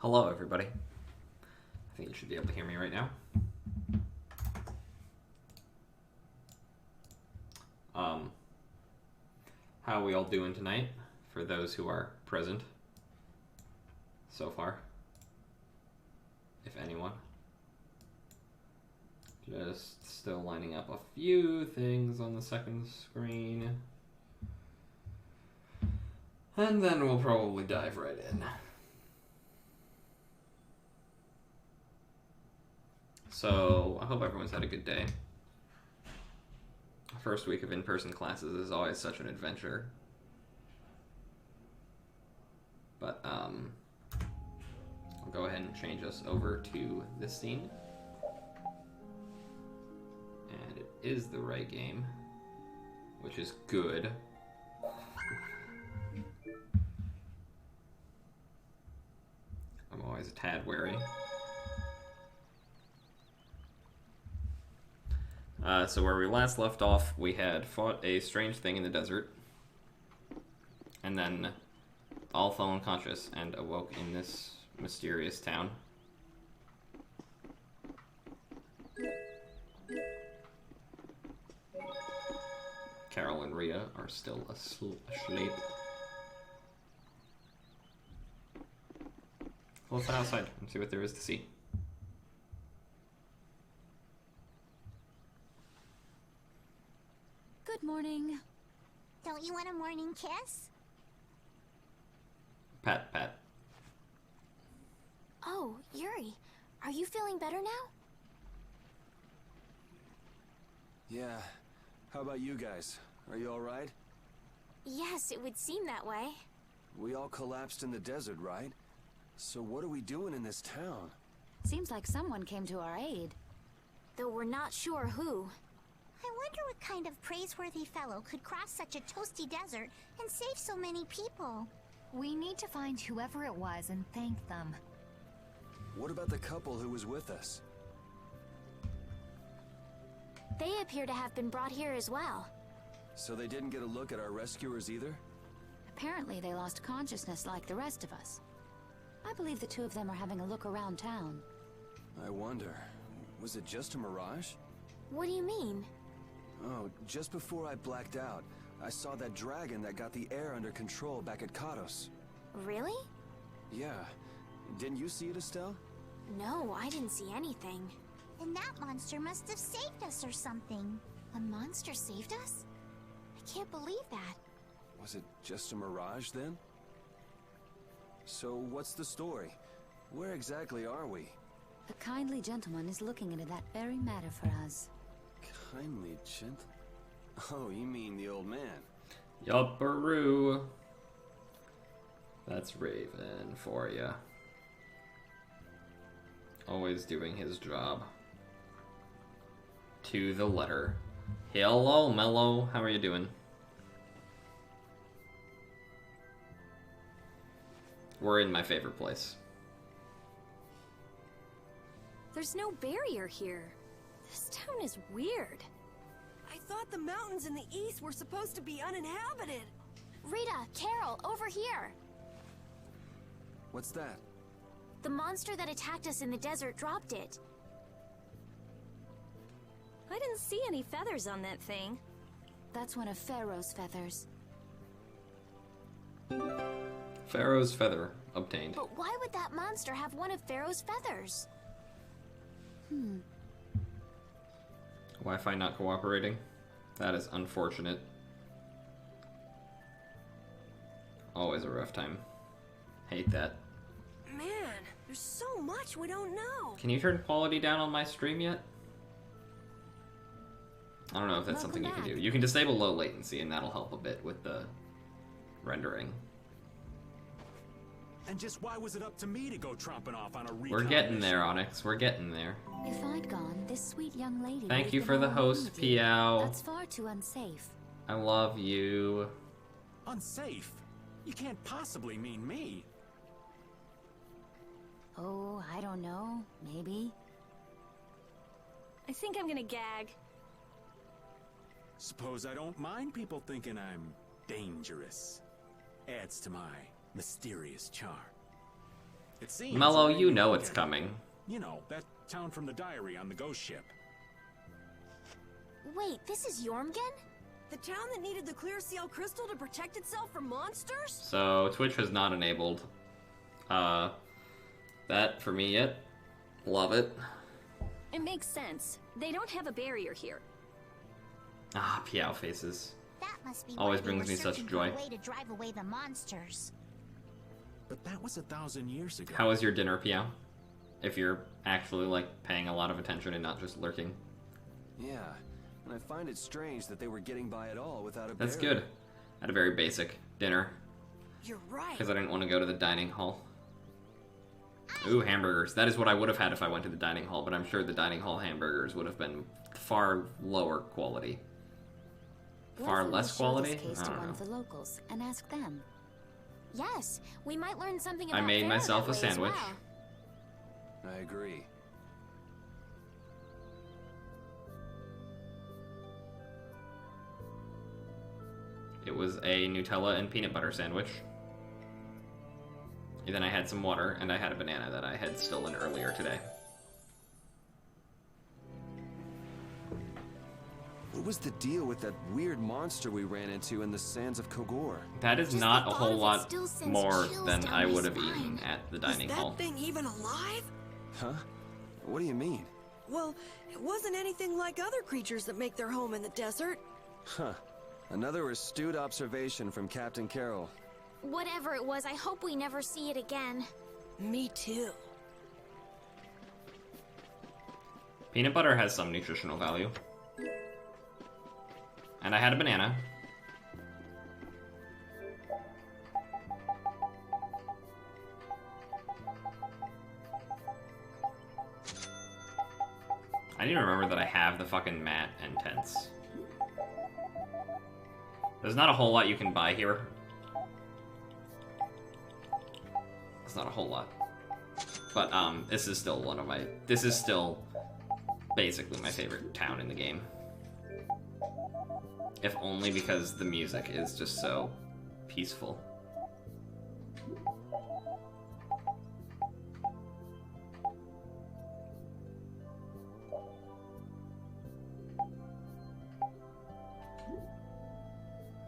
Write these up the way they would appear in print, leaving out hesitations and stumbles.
Hello, everybody. I think you should be able to hear me right now. How are we all doing tonight, for those who are present so far, if anyone? Just still lining up a few things on the second screen. And then we'll probably dive right in. So, I hope everyone's had a good day. First week of in-person classes is always such an adventure. But, I'll go ahead and change us over to this scene. And it is the right game, which is good. I'm always a tad wary. So where we last left off, we had fought a strange thing in the desert, and then all fell unconscious and awoke in this mysterious town. Carol and Rhea are still asleep. Let's head outside and see what there is to see. Good morning. Don't you want a morning kiss? Pat, pat. Oh, Yuri, are you feeling better now? Yeah. How about you guys? Are you alright? Yes, it would seem that way. We all collapsed in the desert, right? So what are we doing in this town? Seems like someone came to our aid. Though we're not sure who. I wonder what kind of praiseworthy fellow could cross such a toasty desert and save so many people. We need to find whoever it was and thank them. What about the couple who was with us? They appear to have been brought here as well. So they didn't get a look at our rescuers either? Apparently they lost consciousness like the rest of us. I believe the two of them are having a look around town. I wonder, was it just a mirage? What do you mean? Oh, just before I blacked out, I saw that dragon that got the air under control back at Katos. Really? Yeah. Didn't you see it, Estelle? No, I didn't see anything. Then that monster must have saved us or something. A monster saved us? I can't believe that. Was it just a mirage then? So what's the story? Where exactly are we? A kindly gentleman is looking into that very matter for us. Kindly gent... Oh, you mean the old man. Yupperoo. That's Raven for ya. Always doing his job. To the letter. Hello, Mello. How are you doing? We're in my favorite place. There's no barrier here. This town is weird. I thought the mountains in the east were supposed to be uninhabited. Rita, Carol, over here! What's that? The monster that attacked us in the desert dropped it. I didn't see any feathers on that thing. That's one of Pharaoh's feathers. Pharaoh's feather obtained. But why would that monster have one of Pharaoh's feathers? Wi-Fi not cooperating. That is unfortunate. Always a rough time. Hate that. Man, there's so much we don't know. Can you turn quality down on my stream yet? I don't know if that's something you can do. You can disable low latency and that'll help a bit with the rendering. And just why was it up to me to go tromping off on a recon We're getting mission? there, Onyx. We're getting there. If I'd gone, this sweet young lady Thank would've you been for the all host, alone with you. Piao. That's far too unsafe. I love you. Unsafe? You can't possibly mean me. Oh, I don't know. Maybe. I think I'm gonna gag. Suppose I don't mind people thinking I'm dangerous. Adds to my mysterious charm. It seems Mello, we're in you know York it's again. coming. You know, that town from the diary on the ghost ship. Wait, this is Yormgen? The town that needed the clear seal crystal to protect itself from monsters? So Twitch has not enabled that for me yet. Love it. It makes sense. They don't have a barrier here. Ah, Piao faces. That must be Always why they brings were me such searching joy. for a way to drive away the monsters. But that was 1,000 years ago. How was your dinner, Piao? If you're actually, like, paying a lot of attention and not just lurking. Yeah, and I find it strange that they were getting by at all without a That's barrier. good. I had a very basic dinner, You're right. because I didn't want to go to the dining hall. Ooh, hamburgers. That is what I would have had if I went to the dining hall, but I'm sure the dining hall hamburgers would have been far lower quality. Far What if we less show quality? this case I to don't one know. of the locals and ask them. Yes, we might learn something I about made Pharaoh myself that a way as sandwich. well. I agree. It was a Nutella and peanut butter sandwich. And then I had some water, and I had a banana that I had stolen earlier today. What was the deal with that weird monster we ran into in the sands of Kogor? That is Just not the a thought whole of it lot still sends more chills than down I my would have spine. eaten at the Is dining that hall. thing even alive? Huh? What do you mean? Well, it wasn't anything like other creatures that make their home in the desert. Huh. Another astute observation from Captain Carroll. Whatever it was, I hope we never see it again. Me too. Peanut butter has some nutritional value. And I had a banana. I need to remember that I have the fucking mat and tents. There's not a whole lot you can buy here. It's not a whole lot. But, this is still one of my... This is still basically my favorite town in the game. If only because the music is just so peaceful.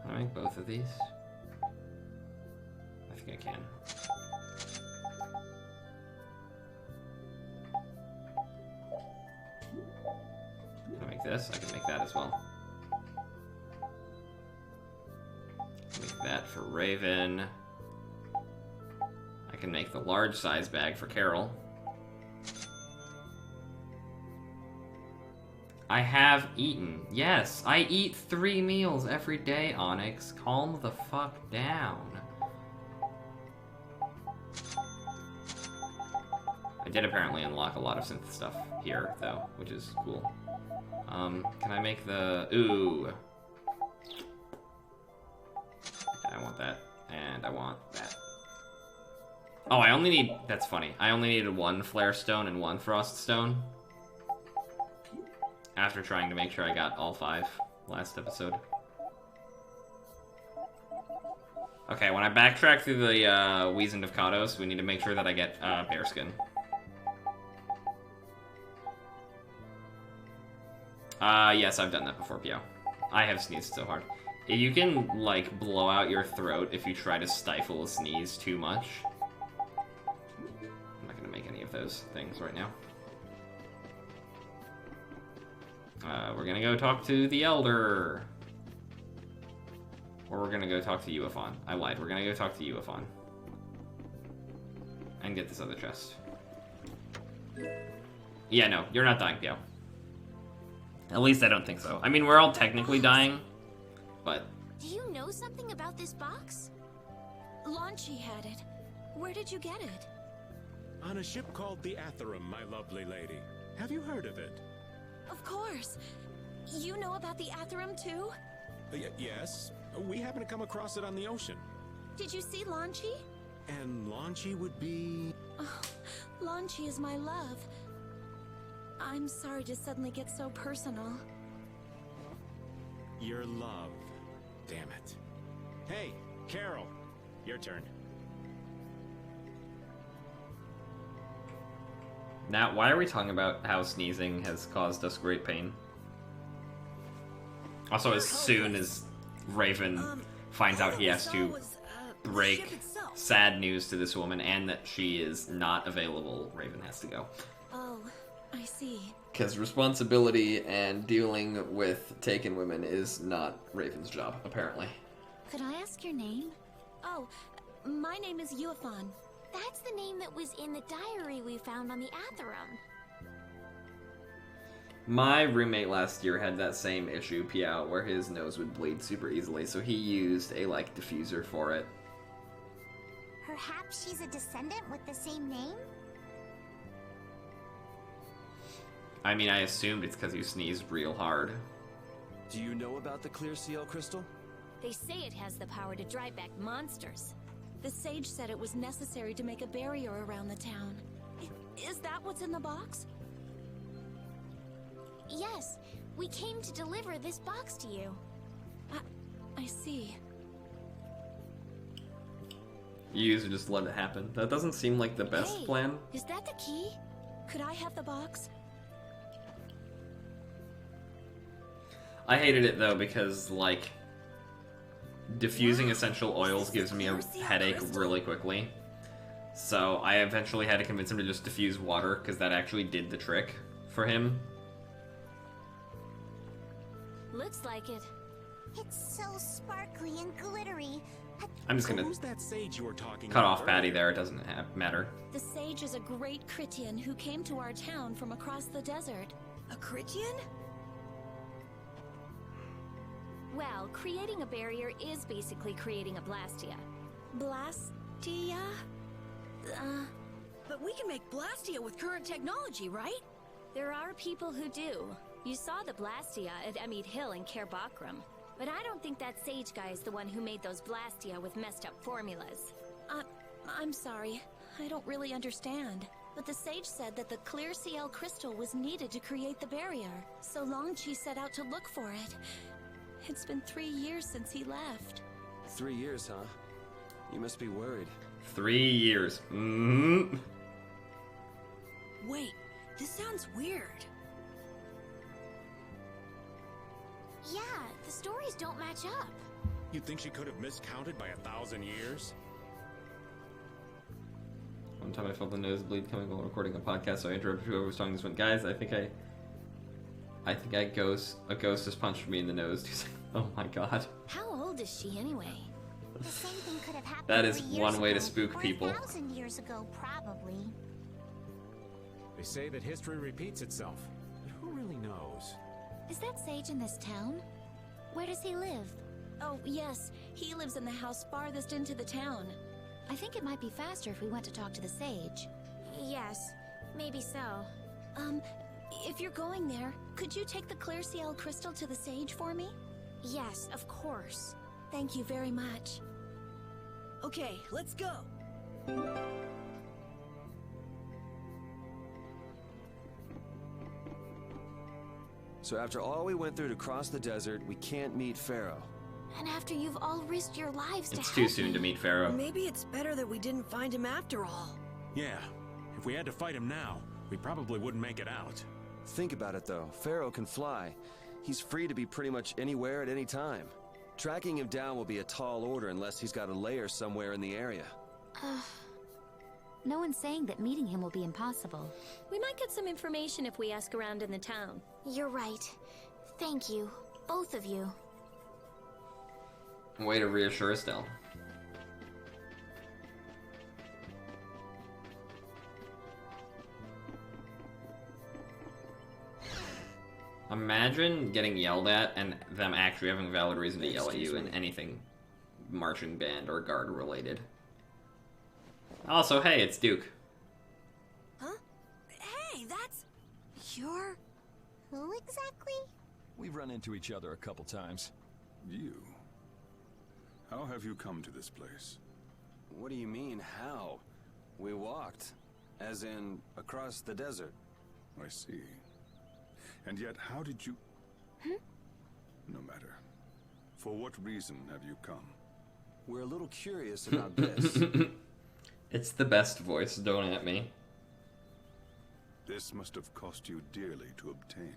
Can I make both of these? I think I can. Can I make this? I can make that as well. Make that for Raven. I can make the large size bag for Carol. I have eaten. Yes, I eat 3 meals every day, Onyx. Calm the fuck down. I did apparently unlock a lot of synth stuff here, though, which is cool. Can I make the... Ooh. I want that, and I want that. Oh, I only need... That's funny. I only needed 1 flare stone and 1 frost stone. After trying to make sure I got all 5 last episode. Okay, when I backtrack through the Wizened of Kados, we need to make sure that I get bearskin. Yes, I've done that before, Pio. I have sneezed so hard. You can, like, blow out your throat if you try to stifle a sneeze too much. I'm not gonna make any of those things right now. We're gonna go talk to the Elder. Or we're gonna go talk to Uafon. I lied, we're gonna go talk to Uafon. And get this other chest. Yeah, no, you're not dying, Pio. At least I don't think so. I mean, we're all technically dying, but... Do you know something about this box? Launchy had it. Where did you get it? On a ship called the Atherum, my lovely lady. Have you heard of it? Of course. You know about the Atherum too? Yes. We happen to come across it on the ocean. Did you see Launchy? And Launchy would be... Oh, Launchy is my love. I'm sorry to suddenly get so personal. your love. Damn it. Hey, Carol. Your turn. Now, why are we talking about how sneezing has caused us great pain? Also, as soon as Raven finds out he has to break sad news to this woman and that she is not available, Raven has to go. Oh, I see. Because responsibility and dealing with taken women is not Raven's job, apparently. Could I ask your name? Oh, my name is Yuafan. That's the name that was in the diary we found on the Atherum. My roommate last year had that same issue, Piao, where his nose would bleed super easily, so he used a, diffuser for it. Perhaps she's a descendant with the same name? I mean, I assumed it's because you sneezed real hard. Do you know about the clear seal crystal? They say it has the power to drive back monsters. The sage said it was necessary to make a barrier around the town. Is that what's in the box? Yes, we came to deliver this box to you. I see. You usually just let it happen. That doesn't seem like the best plan. Is that the key? Could I have the box? I hated it though because, diffusing essential oils gives me a headache really quickly. So I eventually had to convince him to just diffuse water because that actually did the trick for him. Looks like it. It's so sparkly and glittery. I'm just So gonna who's that sage you were talking cut about off Patty earlier? there, it doesn't matter. The sage is a great Critian who came to our town from across the desert. A Critian? Well, creating a barrier is basically creating a Blastia. Blastia? But we can make Blastia with current technology, right? There are people who do. You saw the Blastia at Emmead Hill in Cair Bakram. But I don't think that sage guy is the one who made those Blastia with messed up formulas. I'm sorry. I don't really understand. But the sage said that the clear CL crystal was needed to create the barrier. So Longchi set out to look for it. It's been 3 years since he left. 3 years, huh? You must be worried. 3 years. Mm-hmm. Wait, this sounds weird. Yeah, the stories don't match up. You think she could have miscounted by 1,000 years? One time I felt the nosebleed coming while recording a podcast, so I interrupted whoever was talking. This went, guys, I think a ghost has punched me in the nose. He's like, oh my god. How old is she anyway? The same thing could have happened That is 3 years one way to ago, spook or people. 1,000 years ago, probably. They say that history repeats itself. But who really knows? Is that sage in this town? Where does he live? Oh, yes. He lives in the house farthest into the town. I think it might be faster if we went to talk to the sage. Yes, maybe so. If you're going there, could you take the clear CL crystal to the sage for me? Yes, of course. Thank you very much. Okay, let's go. So after all we went through to cross the desert, we can't meet Pharaoh. And after you've all risked your lives to It's help too soon me. to meet Pharaoh. Maybe it's better that we didn't find him after all. Yeah, if we had to fight him now, we probably wouldn't make it out. Think about it though, Pharaoh can fly. He's free to be pretty much anywhere at any time. Tracking him down will be a tall order unless he's got a lair somewhere in the area. No one's saying that meeting him will be impossible. We might get some information if we ask around in the town. You're right. Thank you, both of you. Way to reassure Estelle. Imagine getting yelled at and them actually having valid reason to yell at you in anything marching band or guard related. Also, hey, it's Duke. Huh? Hey, that's... You're... Who exactly? We've run into each other a couple times. You? How have you come to this place? What do you mean, how? We walked. As in, across the desert. I see. And yet, how did you... No matter. For what reason have you come? We're a little curious about this. It's the best voice, don't at me. This must have cost you dearly to obtain.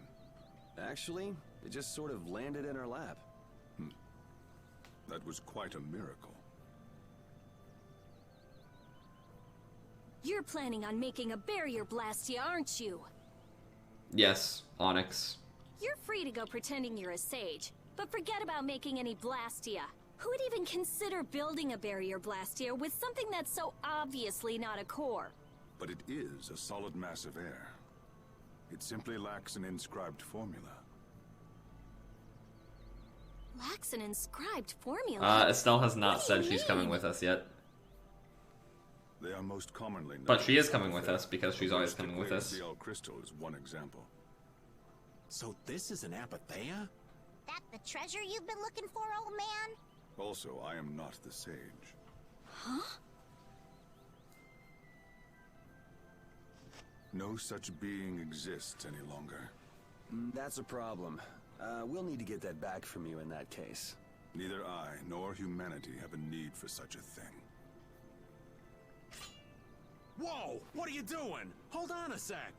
Actually, it just sort of landed in our lap. That was quite a miracle. You're planning on making a barrier blastia, aren't you? Yes, Onyx. You're free to go pretending you're a sage, but forget about making any blastia. Who would even consider building a barrier blastia with something that's so obviously not a core? But it is a solid mass of air. It simply lacks an inscribed formula. Lacks an inscribed formula? Estelle has not said she's coming with us yet. They are most commonly known. But she is coming with us because she's always coming with us. The crystal is one example. So this is an apatheia? That the treasure you've been looking for, old man? Also, I am not the sage. Huh? No such being exists any longer. That's a problem. We'll need to get that back from you in that case. Neither I nor humanity have a need for such a thing. Whoa! What are you doing? Hold on a sec!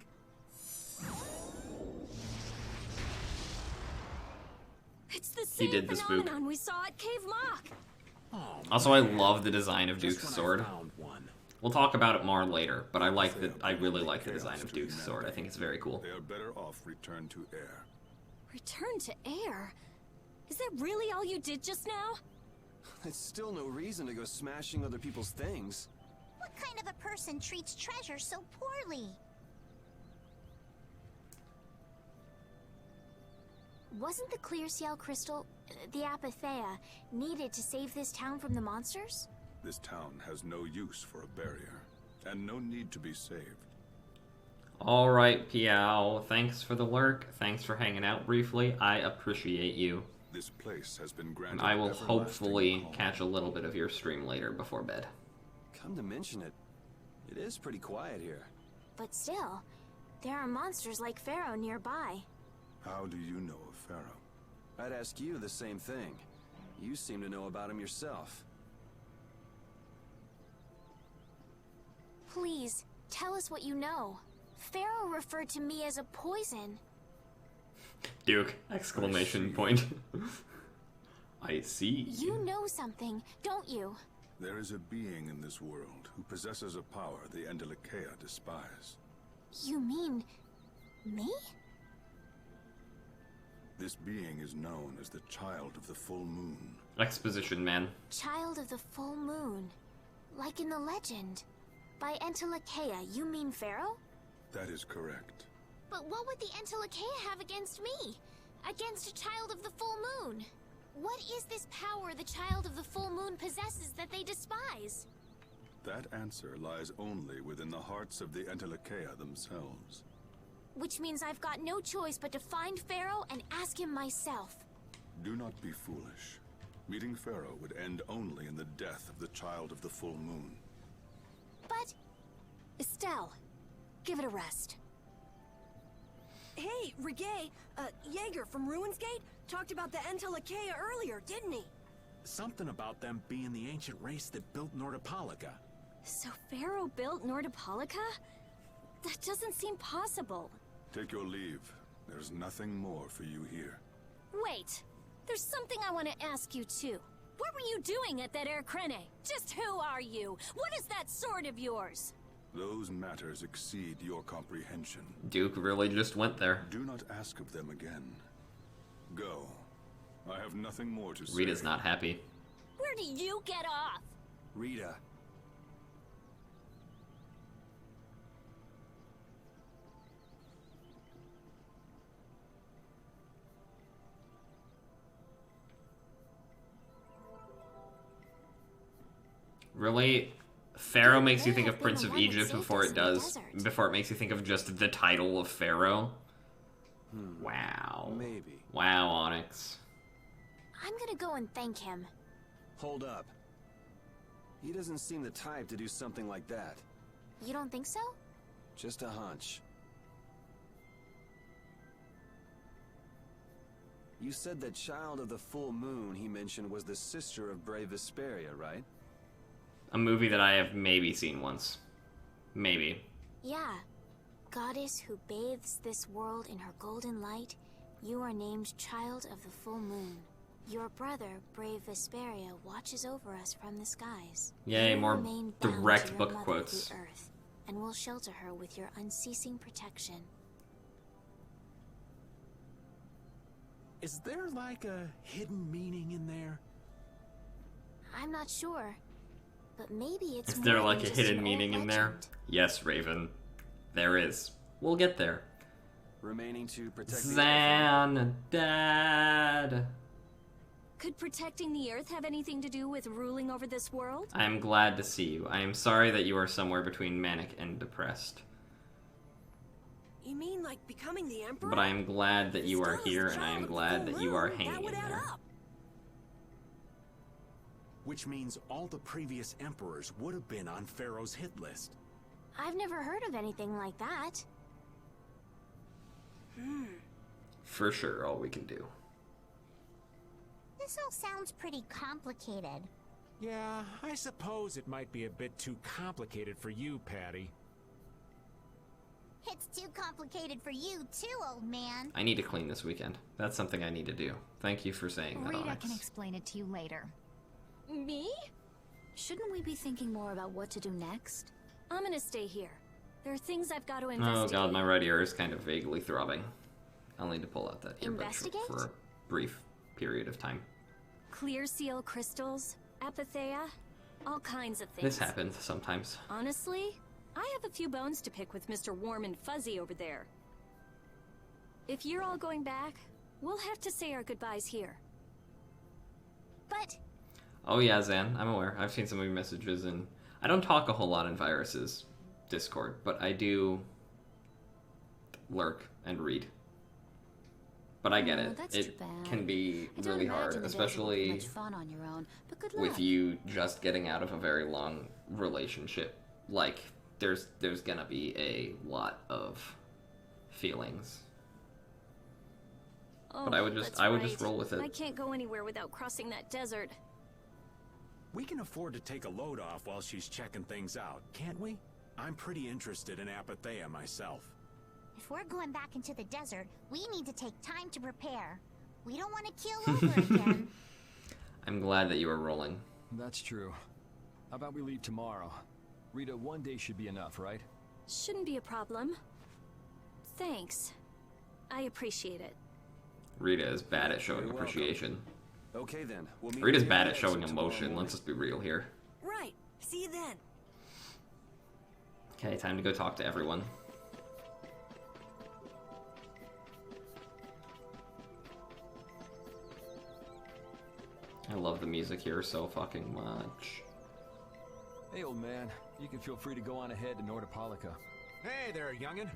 It's the same did the spook. phenomenon we saw at Cave Mock. Oh, Also, I love the design of just Duke's when I sword. found one. We'll talk about it more later, but I really like the design of Duke's sword. I think it's very cool. They are better off returned to air. Return to air? Is that really all you did just now? It's still no reason to go smashing other people's things. What kind of a person treats treasure so poorly? Wasn't the clear ciel crystal, the apatheia, needed to save this town from the monsters? This town has no use for a barrier, and no need to be saved. Alright, Piao. Thanks for the lurk. Thanks for hanging out briefly. I appreciate you. This place has been granted I will everlasting hopefully calm. catch a little bit of your stream later before bed. Come to mention it, it is pretty quiet here. But still, there are monsters like Pharaoh nearby. How do you know of Pharaoh? I'd ask you the same thing. You seem to know about him yourself. Please, tell us what you know. Pharaoh referred to me as a poison. Duke! Exclamation point. I see. You know something, don't you? There is a being in this world who possesses a power the Endelikeia despise. You mean... me? This being is known as the Child of the Full Moon. Exposition, man. Child of the full moon. Like in the legend. By Endelikeia, you mean Pharaoh? That is correct. But what would the Endelikeia have against me? Against a child of the full moon? What is this power the child of the full moon possesses that they despise? That answer lies only within the hearts of the Endelikeia themselves. Which means I've got no choice but to find Pharaoh and ask him myself. Do not be foolish. Meeting Pharaoh would end only in the death of the Child of the Full Moon. But... Estelle, give it a rest. Hey, Regay, Jaeger from Ruins Gate talked about the Endelikeia earlier, didn't he? Something about them being the ancient race that built Nordopolica. So Pharaoh built Nordopolica? That doesn't seem possible. Take your leave. There's nothing more for you here. Wait, there's something I want to ask you too. What were you doing at that Air Krene? Just who are you? What is that sword of yours? Those matters exceed your comprehension. Duke really just went there. Do not ask of them again. Go. I have nothing more to say. Rita's not happy. Where do you get off? Rita. Really? Pharaoh makes you think of Prince of Egypt before it makes you think of just the title of Pharaoh. Wow. Maybe. Wow, Onyx. I'm gonna go and thank him. Hold up. He doesn't seem the type to do something like that. You don't think so? Just a hunch. You said that Child of the Full Moon he mentioned was the sister of brave Vesperia, right? A movie that I have maybe seen once. Maybe. Yeah. Goddess who bathes this world in her golden light, you are named Child of the Full Moon. Your brother, brave Vesperia, watches over us from the skies. Yay, You will more remain bound direct to your book mother, quotes. the earth, and will shelter her with your unceasing protection. Is there like a hidden meaning in there? I'm not sure, but maybe it's Is there more like than a just hidden an meaning old in there? legend. Yes, Raven. There is. We'll get there. Remaining to protect the Zan, Dad. Could protecting the Earth have anything to do with ruling over this world? I am glad to see you. I am sorry that you are somewhere between manic and depressed. You mean like becoming the Emperor? But I am glad that you are Still, as here, the and I am child of the glad full that you are moon, hanging that in would add there. up. Which means all the previous emperors would have been on Pharaoh's hit list. I've never heard of anything like that. For sure, all we can do. This all sounds pretty complicated. Yeah, I suppose it might be a bit too complicated for you, Patty. It's too complicated for you too, old man. I need to clean this weekend. That's something I need to do. Thank you for saying that, Rita Onyx. can explain it to you later. Me? Shouldn't we be thinking more about what to do next? I'm gonna stay here. There are things I've got to Oh investigate. god, my right ear is kind of vaguely throbbing. I'll need to pull out that earbud Investigate? for a brief period of time. Clear seal crystals, apatheia, all kinds of things. This happens sometimes. Honestly, I have a few bones to pick with Mr. Warm and Fuzzy over there. If you're all going back, we'll have to say our goodbyes here. But Oh yeah, Zan, I'm aware. I've seen some of your messages, and I don't talk a whole lot in Virus's Discord, but I do lurk and read. But I get Oh, it. that's It too bad. can be I don't really imagine hard, the days will be especially much fun on your own, but good luck. with you just getting out of a very long relationship. Like, there's gonna be a lot of feelings. But I would just that's I would just right. roll with it. I can't go anywhere without crossing that desert. We can afford to take a load off while she's checking things out, can't we? I'm pretty interested in apatheia myself. if we're going back into the desert, we need to take time to prepare. We don't want to keel over again. I'm glad that you are rolling. That's true. How about we leave tomorrow? Rita, one day should be enough, right? Shouldn't be a problem. Thanks. I appreciate it. Rita is bad at showing You're welcome. appreciation. Okay then. We'll meet Rita's you bad here at showing tomorrow emotion. morning. Let's just be real here. Right. See you then. Okay, time to go talk to everyone. I love the music here so fucking much. Hey, old man. You can feel free to go on ahead to Nordopolica. Hey there, youngin'.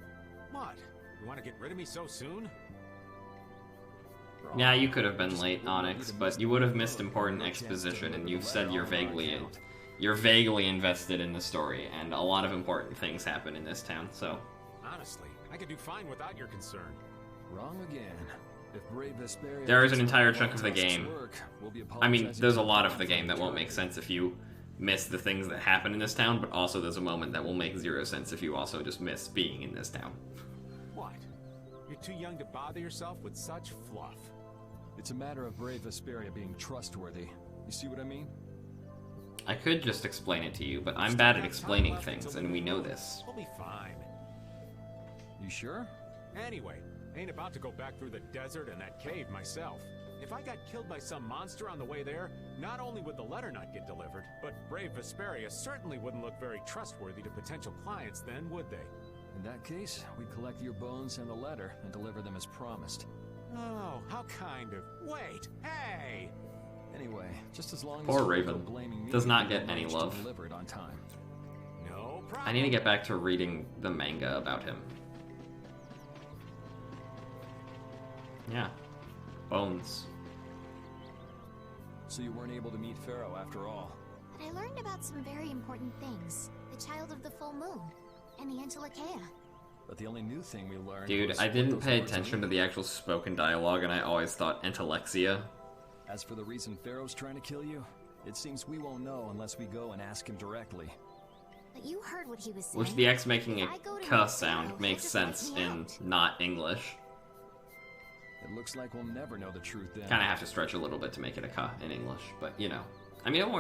What? You want to get rid of me so soon? Yeah, you could have been late, Onyx, but you would have missed important exposition, and you've said you're vaguely invested in the story, and a lot of important things happen in this town, so... Honestly, I could do fine without your concern. Wrong again. If brave Vesperia There is gets an entire on chunk of the Tasks game. work, we'll be I mean, apologizing there's a to lot the of the town game that for won't make sense if you miss the things that happen in this town, but also there's a moment that will make zero sense if you also just miss being in this town. What? You're too young to bother yourself with such fluff. It's a matter of brave Vesperia being trustworthy. You see what I mean? I could just explain it to you, but I'm bad at explaining things, and we know this. We'll be fine. You sure? Anyway, ain't about to go back through the desert and that cave myself. If I got killed by some monster on the way there, not only would the letter not get delivered, but brave Vesperia certainly wouldn't look very trustworthy to potential clients then, would they? In that case, we'd collect your bones and the letter and deliver them as promised. Oh, how kind of... Wait, hey! Anyway, just as long Poor as Raven. you're blaming me, Does not we'll get any manage to love. deliver it on time. No problem. I need to get back to reading the manga about him. Yeah. Bones. So you weren't able to meet Pharaoh after all. But I learned about some very important things. The Child of the Full Moon, and the Entelekea. But the only new thing we learned Dude, was I what didn't those pay words attention to mean. the actual spoken dialogue, and I always thought intelexia. As for the reason Pharaoh's trying to kill you, it seems we won't know unless we go and ask him directly. But you heard what he was saying. Which the X making a If I go to "k" meet sound Pharaoh, makes he'll just sense let me in out. not English. It looks like we'll never know the truth then. Kind of have to stretch a little bit to make it a "k" in English, but you know. I mean, it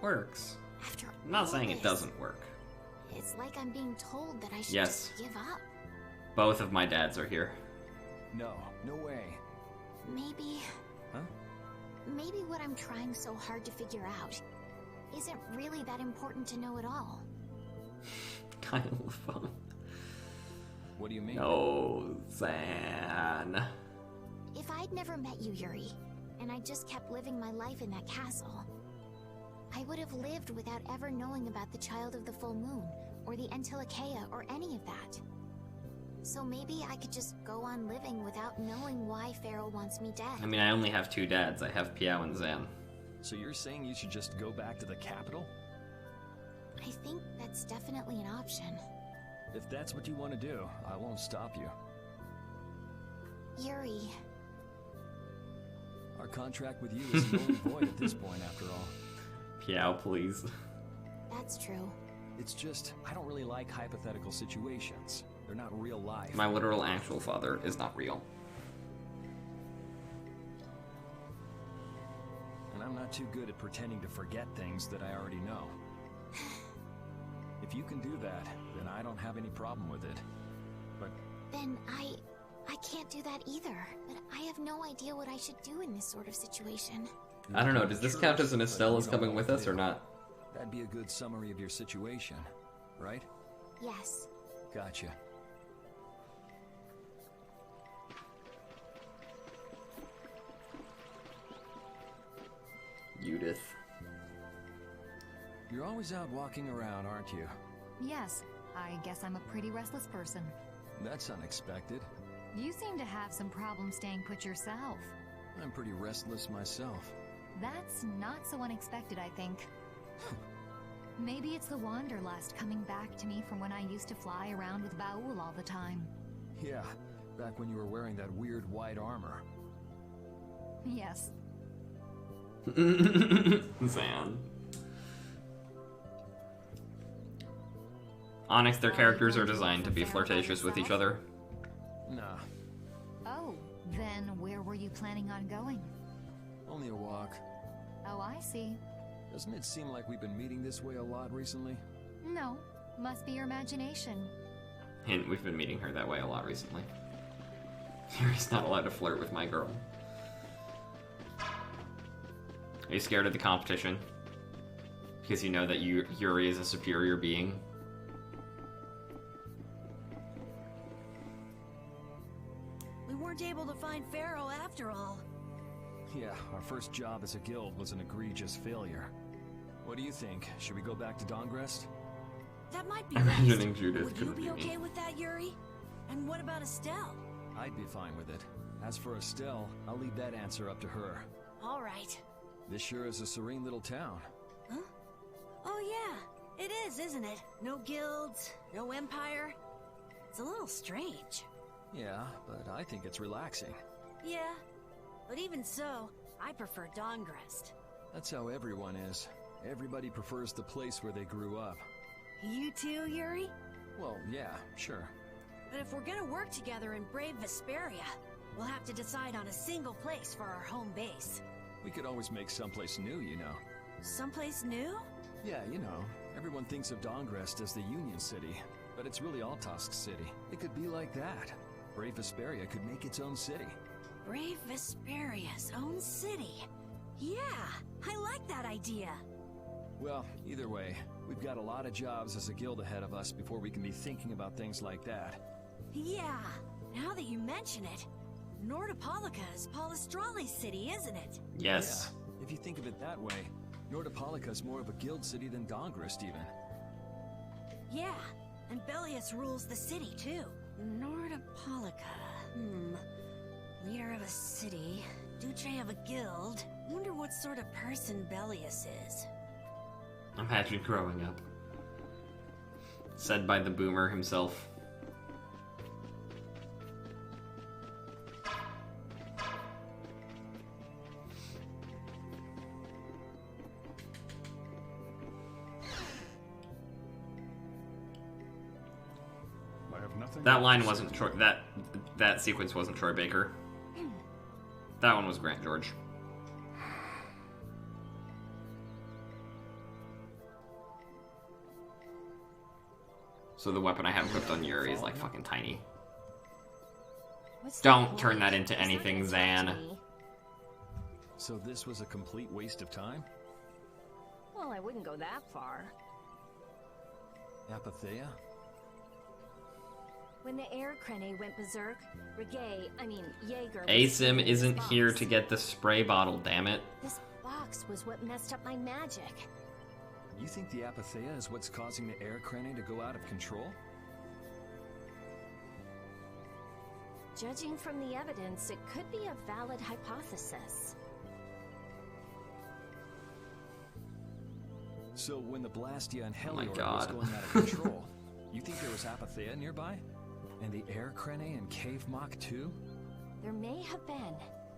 works. After I'm not all saying it this, doesn't work. It's like I'm being told that I should Yes. just give up. Both of my dads are here. No, no way. Maybe... Huh? Maybe what I'm trying so hard to figure out isn't really that important to know at all. Kind of fun. What do you mean? No, Zan. If I'd never met you, Yuri, and I just kept living my life in that castle, I would have lived without ever knowing about the Child of the Full Moon, or the Antilocheia, or any of that. So maybe I could just go on living without knowing why Pharaoh wants me dead. I mean, I only have two dads. I have Piao and Zan. So you're saying you should just go back to the capital? I think that's definitely an option. If that's what you want to do, I won't stop you. Yuri, Our contract with you is null and void at this point, after all. Piao, please. that's true. It's just, I don't really like hypothetical situations. They're not real life. My literal actual father is not real. And I'm not too good at pretending to forget things that I already know. If you can do that, then I don't have any problem with it. But Then I can't do that either. But I have no idea what I should do in this sort of situation. I don't know, does this count as an Estelle is coming with us or not? that'd be a good summary of your situation, right? Yes. Gotcha. Judith. You're always out walking around, aren't you? Yes, I guess I'm a pretty restless person. That's unexpected. You seem to have some problems staying put yourself. I'm pretty restless myself. That's not so unexpected, I think. Maybe it's the wanderlust coming back to me from when I used to fly around with Baul all the time. Yeah, back when you were wearing that weird white armor. Yes. Zan. Onyx, their characters are designed to be flirtatious with each other. Nah, Oh, then where were you planning on going? only a walk. Oh, I see. Doesn't it seem like we've been meeting this way a lot recently? No, must be your imagination. Hint, we've been meeting her that way a lot recently. Yuri's not allowed to flirt with my girl. Are you scared of the competition? Because you know that Yuri is a superior being? We weren't able to find Pharaoh after all. Yeah, our first job as a guild was an egregious failure. What do you think? Should we go back to Dongrest? That might be Imagining best. Judith Would you couldn't be be okay me. with that, Yuri? And what about Estelle? I'd be fine with it. As for Estelle, I'll leave that answer up to her. All right. This sure is a serene little town. Huh? Oh yeah, it is, isn't it? No guilds, no empire. It's a little strange. Yeah, but I think it's relaxing. Yeah, but even so, I prefer Dongrest. That's how everyone is. Everybody prefers the place where they grew up. You too, Yuri? Well, yeah, sure. But if we're gonna work together in brave Vesperia, we'll have to decide on a single place for our home base. We could always make someplace new, you know. Someplace new? Yeah, you know, everyone thinks of Dongrest as the Union City, but it's really Altosk City. It could be like that. Brave Vesperia could make its own city. Brave Vesperia's own city. Yeah, I like that idea. Well, either way, we've got a lot of jobs as a guild ahead of us before we can be thinking about things like that. Yeah, now that you mention it, Nordopolica is Palestrale's city, isn't it? Yes. Yeah, if you think of it that way, Nordopolica's more of a guild city than Dongrest even. Yeah, and Bellius rules the city too. Nordopolica. Leader of a city, Duce of a guild. Wonder what sort of person Bellius is. Imagine growing up. Said by the boomer himself. nothing? That line wasn't Troy. That sequence wasn't Troy Baker. That one was Grant George. So the weapon I have equipped on Yuri is like fucking tiny. Don't turn that into anything, Zan. So this was a complete waste of time? Well, I wouldn't go that far. Apatheia? When the air crane went berserk, Jaeger... Asim isn't here to get the spray bottle, damn it. This box was what messed up my magic. You think the Apatheia is what's causing the air crane to go out of control? Judging from the evidence, it could be a valid hypothesis. So when the Blastia and Oh my Helior was God. going out of control, you think there was Apatheia nearby? And the air crane and cave mock too? There may have been.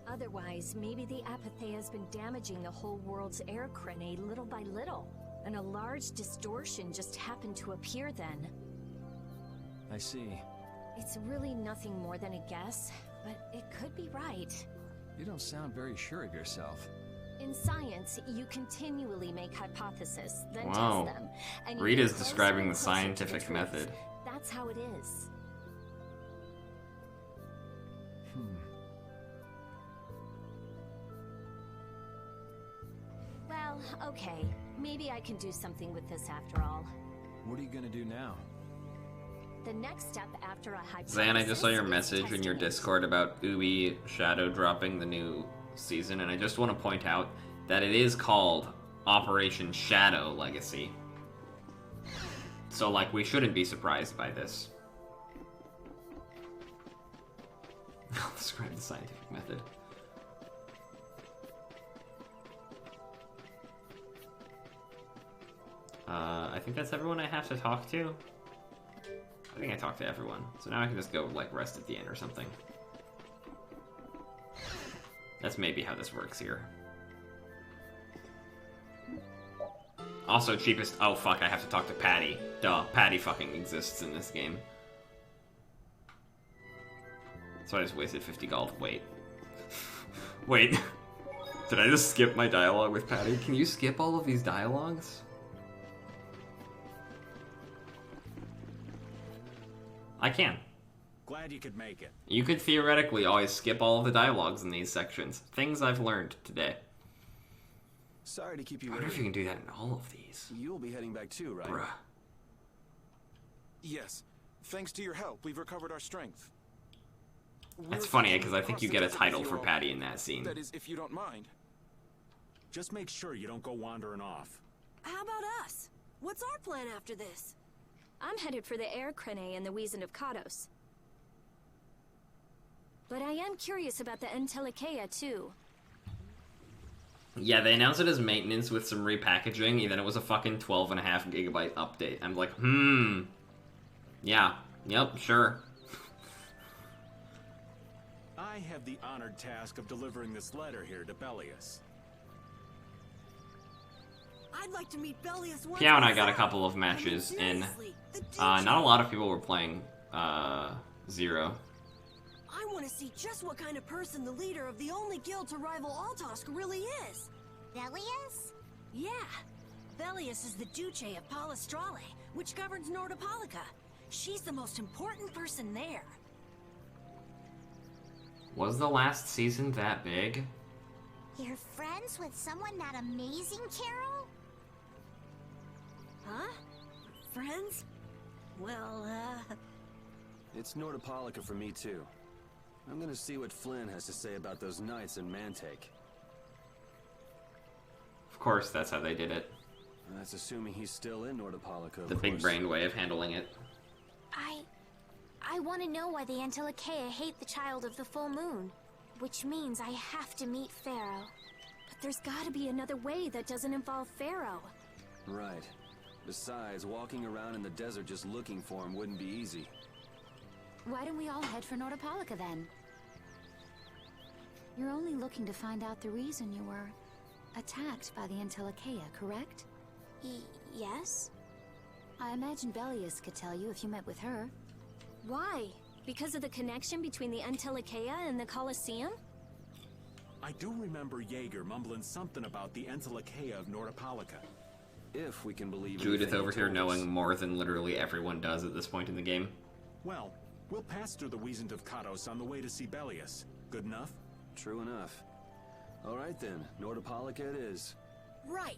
Otherwise, maybe the Apatheia has been damaging the whole world's air crane little by little. And a large distortion just happened to appear then. I see. It's really nothing more than a guess, but it could be right. You don't sound very sure of yourself. In science, you continually make hypotheses, then Wow. test them. And you Rita's get closer describing and the closer to scientific truth. method. That's how it is. Well, okay. Maybe I can do something with this after all. What are you gonna do now? The next step after a hypothesis Zan, I just saw your is message in your testing it. Discord about Ubi shadow dropping the new season, and I just want to point out that it is called Operation Shadow Legacy. So, like, we shouldn't be surprised by this. I'll describe the scientific method. I think that's everyone I have to talk to. I think I talked to everyone. So now I can just go, like, rest at the inn or something. That's maybe how this works here. Also, cheapest... Oh, fuck, I have to talk to Patty. Duh, Patty fucking exists in this game. So I just wasted 50 gold. Wait. Wait. Did I just skip my dialogue with Patty? Can you skip all of these dialogues? I can. Glad you could make it. You could theoretically always skip all of the dialogues in these sections. Things I've learned today. Sorry to keep you I wonder if you waiting. can do that in all of these. You'll be heading back too, right? Bruh. Yes. Thanks to your help, we've recovered our strength. That's We're funny, going because I think across you the get a desert title with for you all. Patty in that scene. That is, if you don't mind. Just make sure you don't go wandering off. How about us? What's our plan after this? I'm headed for the air crane and the Weazen of Kados. But I am curious about the Entelikeia too. Yeah, they announced it as maintenance with some repackaging, and then it was a fucking 12.5 gigabyte update. I'm like, yeah, yep, sure. I have the honored task of delivering this letter here to Bellius. I'd like to meet Bellius once. Piao and I got a myself. couple of matches in. Seriously, the Not a lot of people were playing Zero. I want to see just what kind of person the leader of the only guild to rival Altosk really is. Bellius? Yeah. Bellius is the Duce of Palestrale, which governs Nordopolica. She's the most important person there. Was the last season that big? You're friends with someone that amazing, Carol? Huh? Friends? Well, It's Nordopolica for me too. I'm gonna see what Flynn has to say about those knights in Mantake. Of course, that's how they did it. That's assuming he's still in Nordopolica, of The big course. brain way of handling it. I want to know why the Antilochaea hate the child of the full moon. Which means I have to meet Pharaoh. But there's gotta be another way that doesn't involve Pharaoh. Right. Besides, walking around in the desert just looking for him wouldn't be easy. Why don't we all head for Nordopolica then? You're only looking to find out the reason you were attacked by the Antilochaea, correct? Yes? I imagine Bellius could tell you if you met with her. Why? Because of the connection between the Antilocheia and the Colosseum? I do remember Jaeger mumbling something about the Antilocheia of Nordopolica. If we can believe Judith anything over he here told us. knowing more than literally everyone does at this point in the game. Well, we'll pass through the Wiesent of Kados on the way to Sibelius. Good enough? True enough. All right then, Nordopolica it is. Right.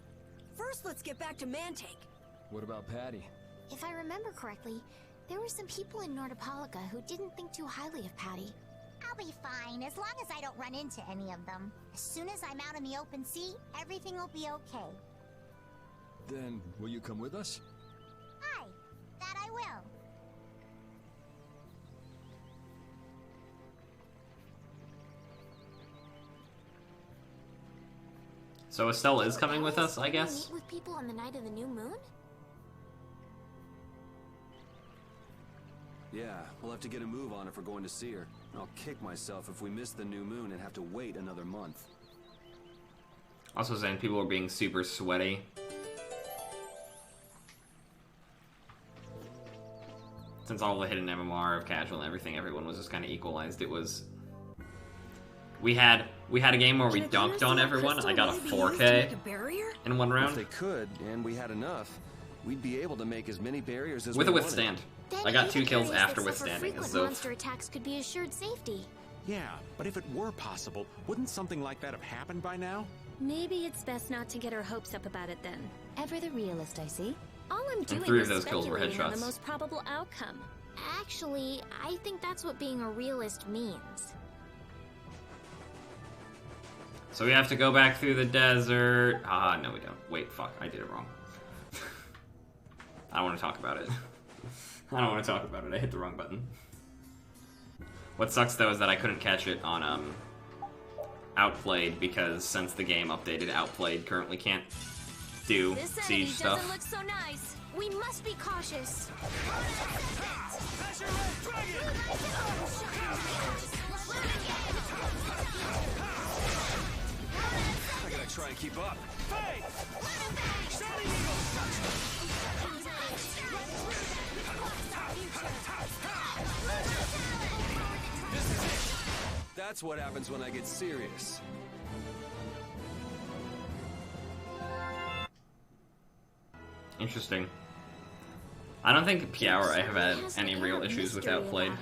First, let's get back to Mantake. What about Patty? If I remember correctly, there were some people in Nordopolica who didn't think too highly of Patty. I'll be fine, as long as I don't run into any of them. As soon as I'm out in the open sea, everything will be okay. Then, will you come with us? Aye, that I will. So Estelle is coming with us, I guess? Meet with people on the night of the new moon? Yeah, we'll have to get a move on if we're going to see her. I'll kick myself if we miss the new moon and have to wait another month. Also saying people are being super sweaty. Since all the hidden MMR of casual and everything, everyone was just kind of equalized. It was... We had a game where we dunked on everyone. I got a 4K in one round. If they could, and we had enough, we'd be able to make as many barriers as with a we wanted. withstand. Then I got 2 even kills areas after that suffer withstanding. frequent So monster attacks could be assured safety. Yeah, but if it were possible, wouldn't something like that have happened by now? Maybe it's best not to get our hopes up about it then. Ever the realist, I see. All I'm doing 3 of is those kills were speculating on the headshots. most probable outcome. Actually, I think that's what being a realist means. So we have to go back through the desert. Ah, no we don't. Wait, fuck, I did it wrong. I don't want to talk about it. I don't want to talk about it, I hit the wrong button. What sucks though is that I couldn't catch it on Outplayed because since the game updated, Outplayed currently can't do This enemy siege stuff. doesn't look so nice. We must be cautious. I gotta try and keep up. That's what happens when I get serious. Interesting. I don't think Piauer I have had any real issues with Outplayed.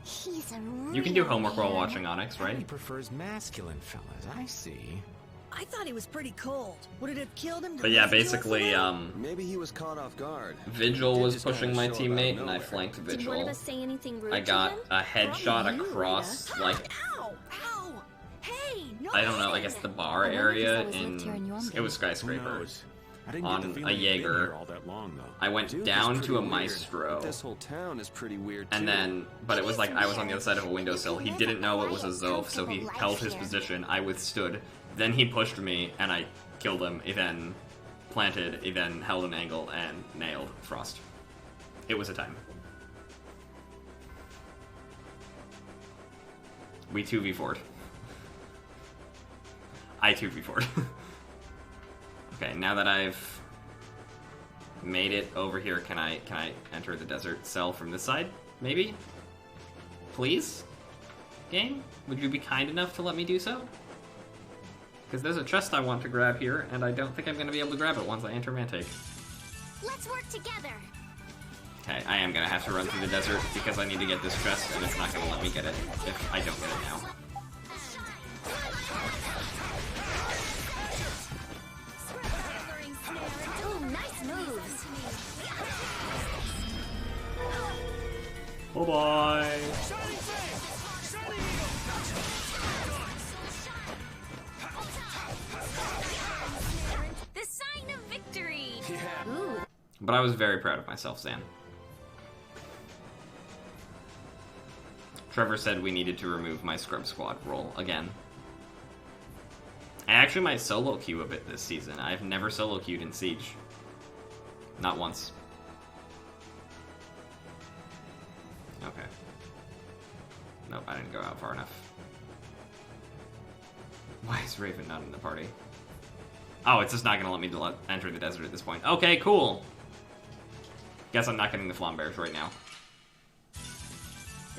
He's a You can do real homework while man. watching Onyx, right? He prefers masculine fellas, I see. I thought he was pretty cold. Would it have killed him? to But yeah, rescue us basically, away? Maybe he was caught off guard. Vigil Did was just kinda pushing my show up out of teammate, and I nowhere. flanked Did one of Vigil. us say anything rude I got to him? a headshot Probably you, across, Rita. like, Ow! Ow! Hey! No! I don't know, I guess the bar I wonder if area he's always lived here in in... Yormsey. It was Who Skyscraper. knows? I didn't On get the a feeling he'd been Jaeger. here all that long, though. I went Duke is down pretty to a weird. Maestro, This whole town is pretty weird and too. then... But it was like I was on the other side of a windowsill. He didn't know it was a Zolf, so he held his position. I withstood. Then he pushed me, and I killed him. He then planted, he then held an angle, and nailed Frost. It was a time. We 2v4'd. I 2v4'd. Okay, now that I've made it over here, can I enter the desert cell from this side? Maybe? Please? Game? Would you be kind enough to let me do so? Because there's a chest I want to grab here, and I don't think I'm going to be able to grab it once I enter Mantake. Let's work together. Okay, I am going to have to run through the desert because I need to get this chest, and it's not going to let me get it if I don't get it now. Oh, nice moves. Bye-bye! The sign of victory. Ooh, But I was very proud of myself, Zan. Trevor said we needed to remove my Scrub Squad role again. I actually might solo queue a bit this season. I've never solo queued in Siege. Not once. Okay. Nope, I didn't go out far enough. Why is Raven not in the party? Oh, it's just not gonna let me enter the desert at this point. Okay, cool! Guess I'm not getting the Flambears right now.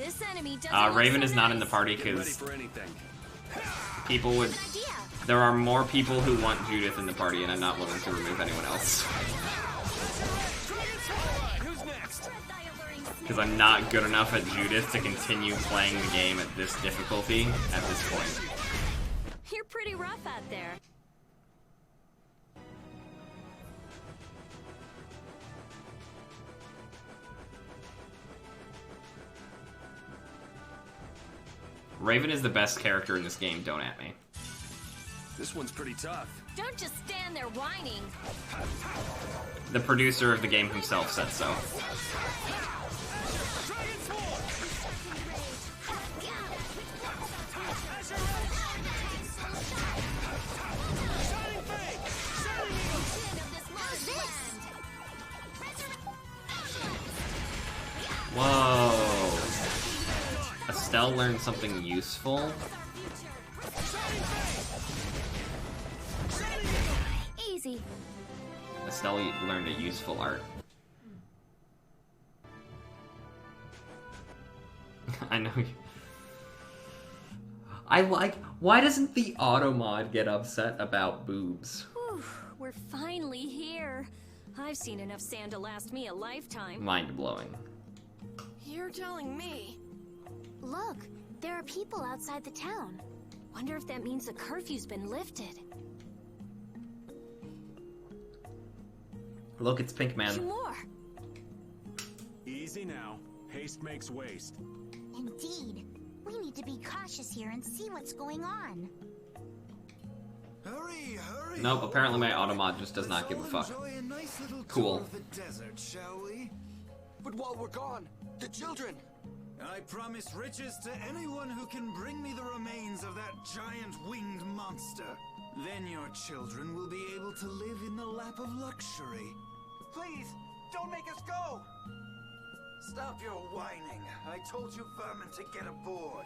This enemy doesn't Raven look is so not in nice. the party Get ready because for anything. people would. There are more people who want Judith in the party, and I'm not willing to remove anyone else. Who's next? Because I'm not good enough at Judith to continue playing the game at this difficulty at this point. You're pretty rough out there. Raven is the best character in this game, don't at me. This one's pretty tough. Don't just stand there whining. The producer of the game himself said so. Whoa. Estelle learned something useful. Easy. Estelle learned a useful art. I know you. I like. Why doesn't the auto mod get upset about boobs? Whew, we're finally here. I've seen enough sand to last me a lifetime. Mind blowing. You're telling me. Look, there are people outside the town. Wonder if that means the curfew's been lifted. Look, it's Pink Man. More. Easy now. Haste makes waste. Indeed. We need to be cautious here and see what's going on. Hurry, hurry! Nope, apparently my auto mod just does not give a fuck. Cool. Desert, shall we? But while we're gone, the children. I promise riches to anyone who can bring me the remains of that giant winged monster. Then your children will be able to live in the lap of luxury. Please, don't make us go. Stop your whining. I told you vermin to get aboard.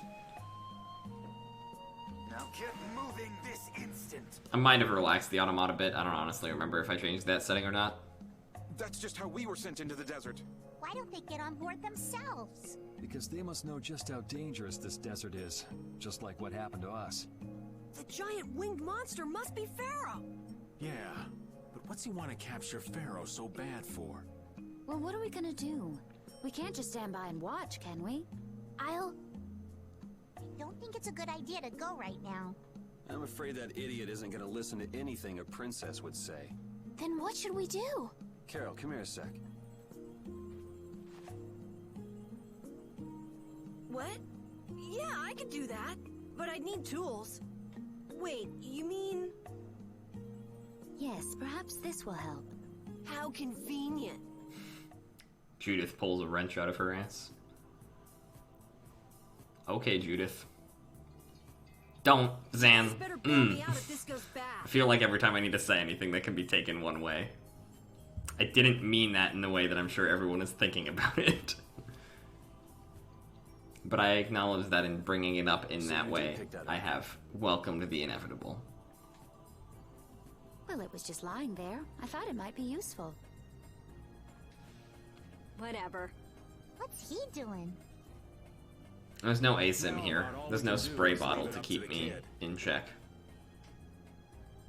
Now get moving this instant. I might have relaxed the auto mod a bit. I don't honestly remember if I changed that setting or not. That's just how we were sent into the desert. Why don't they get on board themselves? Because they must know just how dangerous this desert is, just like what happened to us. The giant winged monster must be Pharaoh. Yeah, but what's he want to capture Pharaoh so bad for? Well, what are we gonna do? We can't just stand by and watch, can we? I don't think it's a good idea to go right now. I'm afraid that idiot isn't gonna listen to anything a princess would say. Then what should we do? Carol, come here a sec. What? Yeah, I could do that. But I'd need tools. Wait, you mean... Yes, perhaps this will help. How convenient. Judith pulls a wrench out of her ass. Okay, Judith. Don't, Zan. Better bail me out if this goes bad. I feel like every time I need to say anything that can be taken one way. I didn't mean that in the way that I'm sure everyone is thinking about it. But I acknowledge that in bringing it up in that way, I have welcomed the inevitable. Well, it was just lying there. I thought it might be useful. Whatever. What's he doing? There's no ASIM here. There's no spray bottle to keep me in check.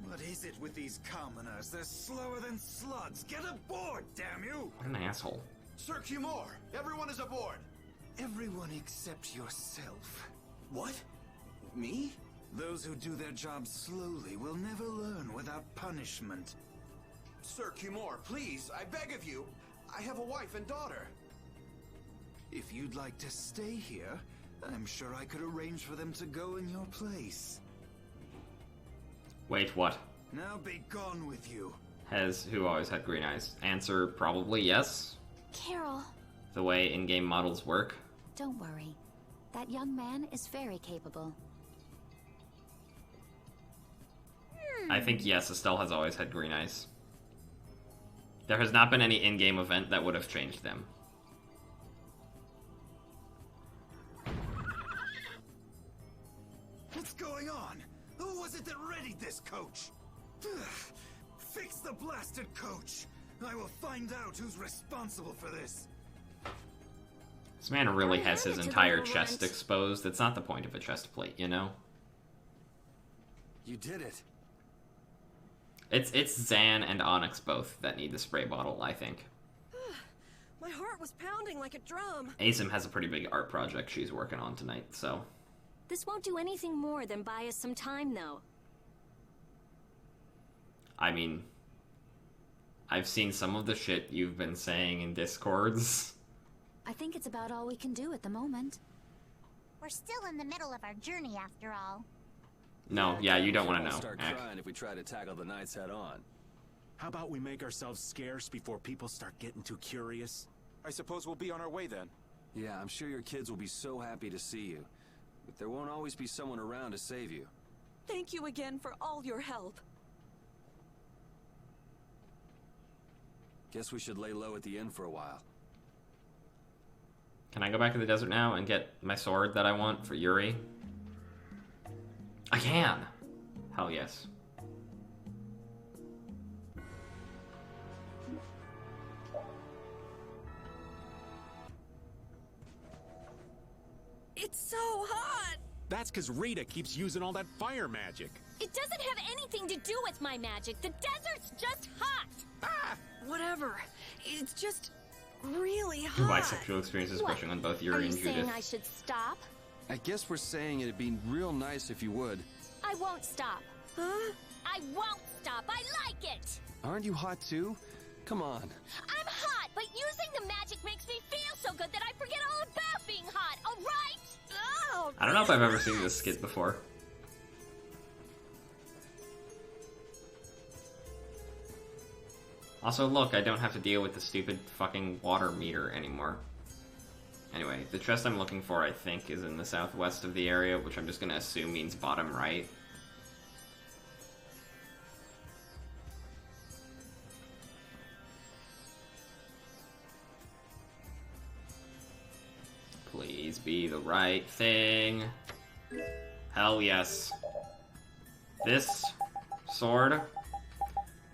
What is it with these commoners? They're slower than slugs. Get aboard, damn you! What an asshole. Sir Cumor, everyone is aboard. Everyone except yourself. What? Me? Those who do their jobs slowly will never learn without punishment. Sir Cumor, please, I beg of you. I have a wife and daughter. If you'd like to stay here, I'm sure I could arrange for them to go in your place. Wait, what? Now be gone with you. Has who always had green eyes? Answer probably yes. Carol. The way in-game models work. Don't worry. That young man is very capable. I think yes, Estelle has always had green eyes. There has not been any in-game event that would have changed them. What's going on? Who was it that readied this coach? Fix the blasted coach! I will find out who's responsible for this. This man really has his entire chest exposed. It's not the point of a chest plate, you know? You did it. It's Zan and Onyx both that need the spray bottle, I think. My heart was pounding like a drum. Asim has a pretty big art project she's working on tonight, so... This won't do anything more than buy us some time, though. I mean... I've seen some of the shit you've been saying in Discords. I think it's about all we can do at the moment. We're still in the middle of our journey, after all. No, yeah, you don't want to know. Start crying if we try to tackle the knights head on. How about we make ourselves scarce before people start getting too curious? I suppose we'll be on our way then. Yeah, I'm sure your kids will be so happy to see you. But there won't always be someone around to save you. Thank you again for all your help. Guess we should lay low at the inn for a while. Can I go back to the desert now and get my sword that I want for Yuri? I can! Hell yes. It's so hot! That's because Rita keeps using all that fire magic. It doesn't have anything to do with my magic. The desert's just hot! Ah! Whatever. It's just really hot. Bisexual experiences crushing on both Yuri and Judith. Are you saying I should stop? I guess we're saying it'd be real nice if you would. I won't stop. Huh? I won't stop. I like it! Aren't you hot too? Come on. I'm hot, but using the magic makes me feel so good that I forget all about being hot, alright? Oh, I don't know if I've ever seen this skit before. Also, look, I don't have to deal with the stupid fucking water meter anymore. Anyway, the chest I'm looking for, I think, is in the southwest of the area, which I'm just gonna assume means bottom right. Please be the right thing. Hell yes. This sword...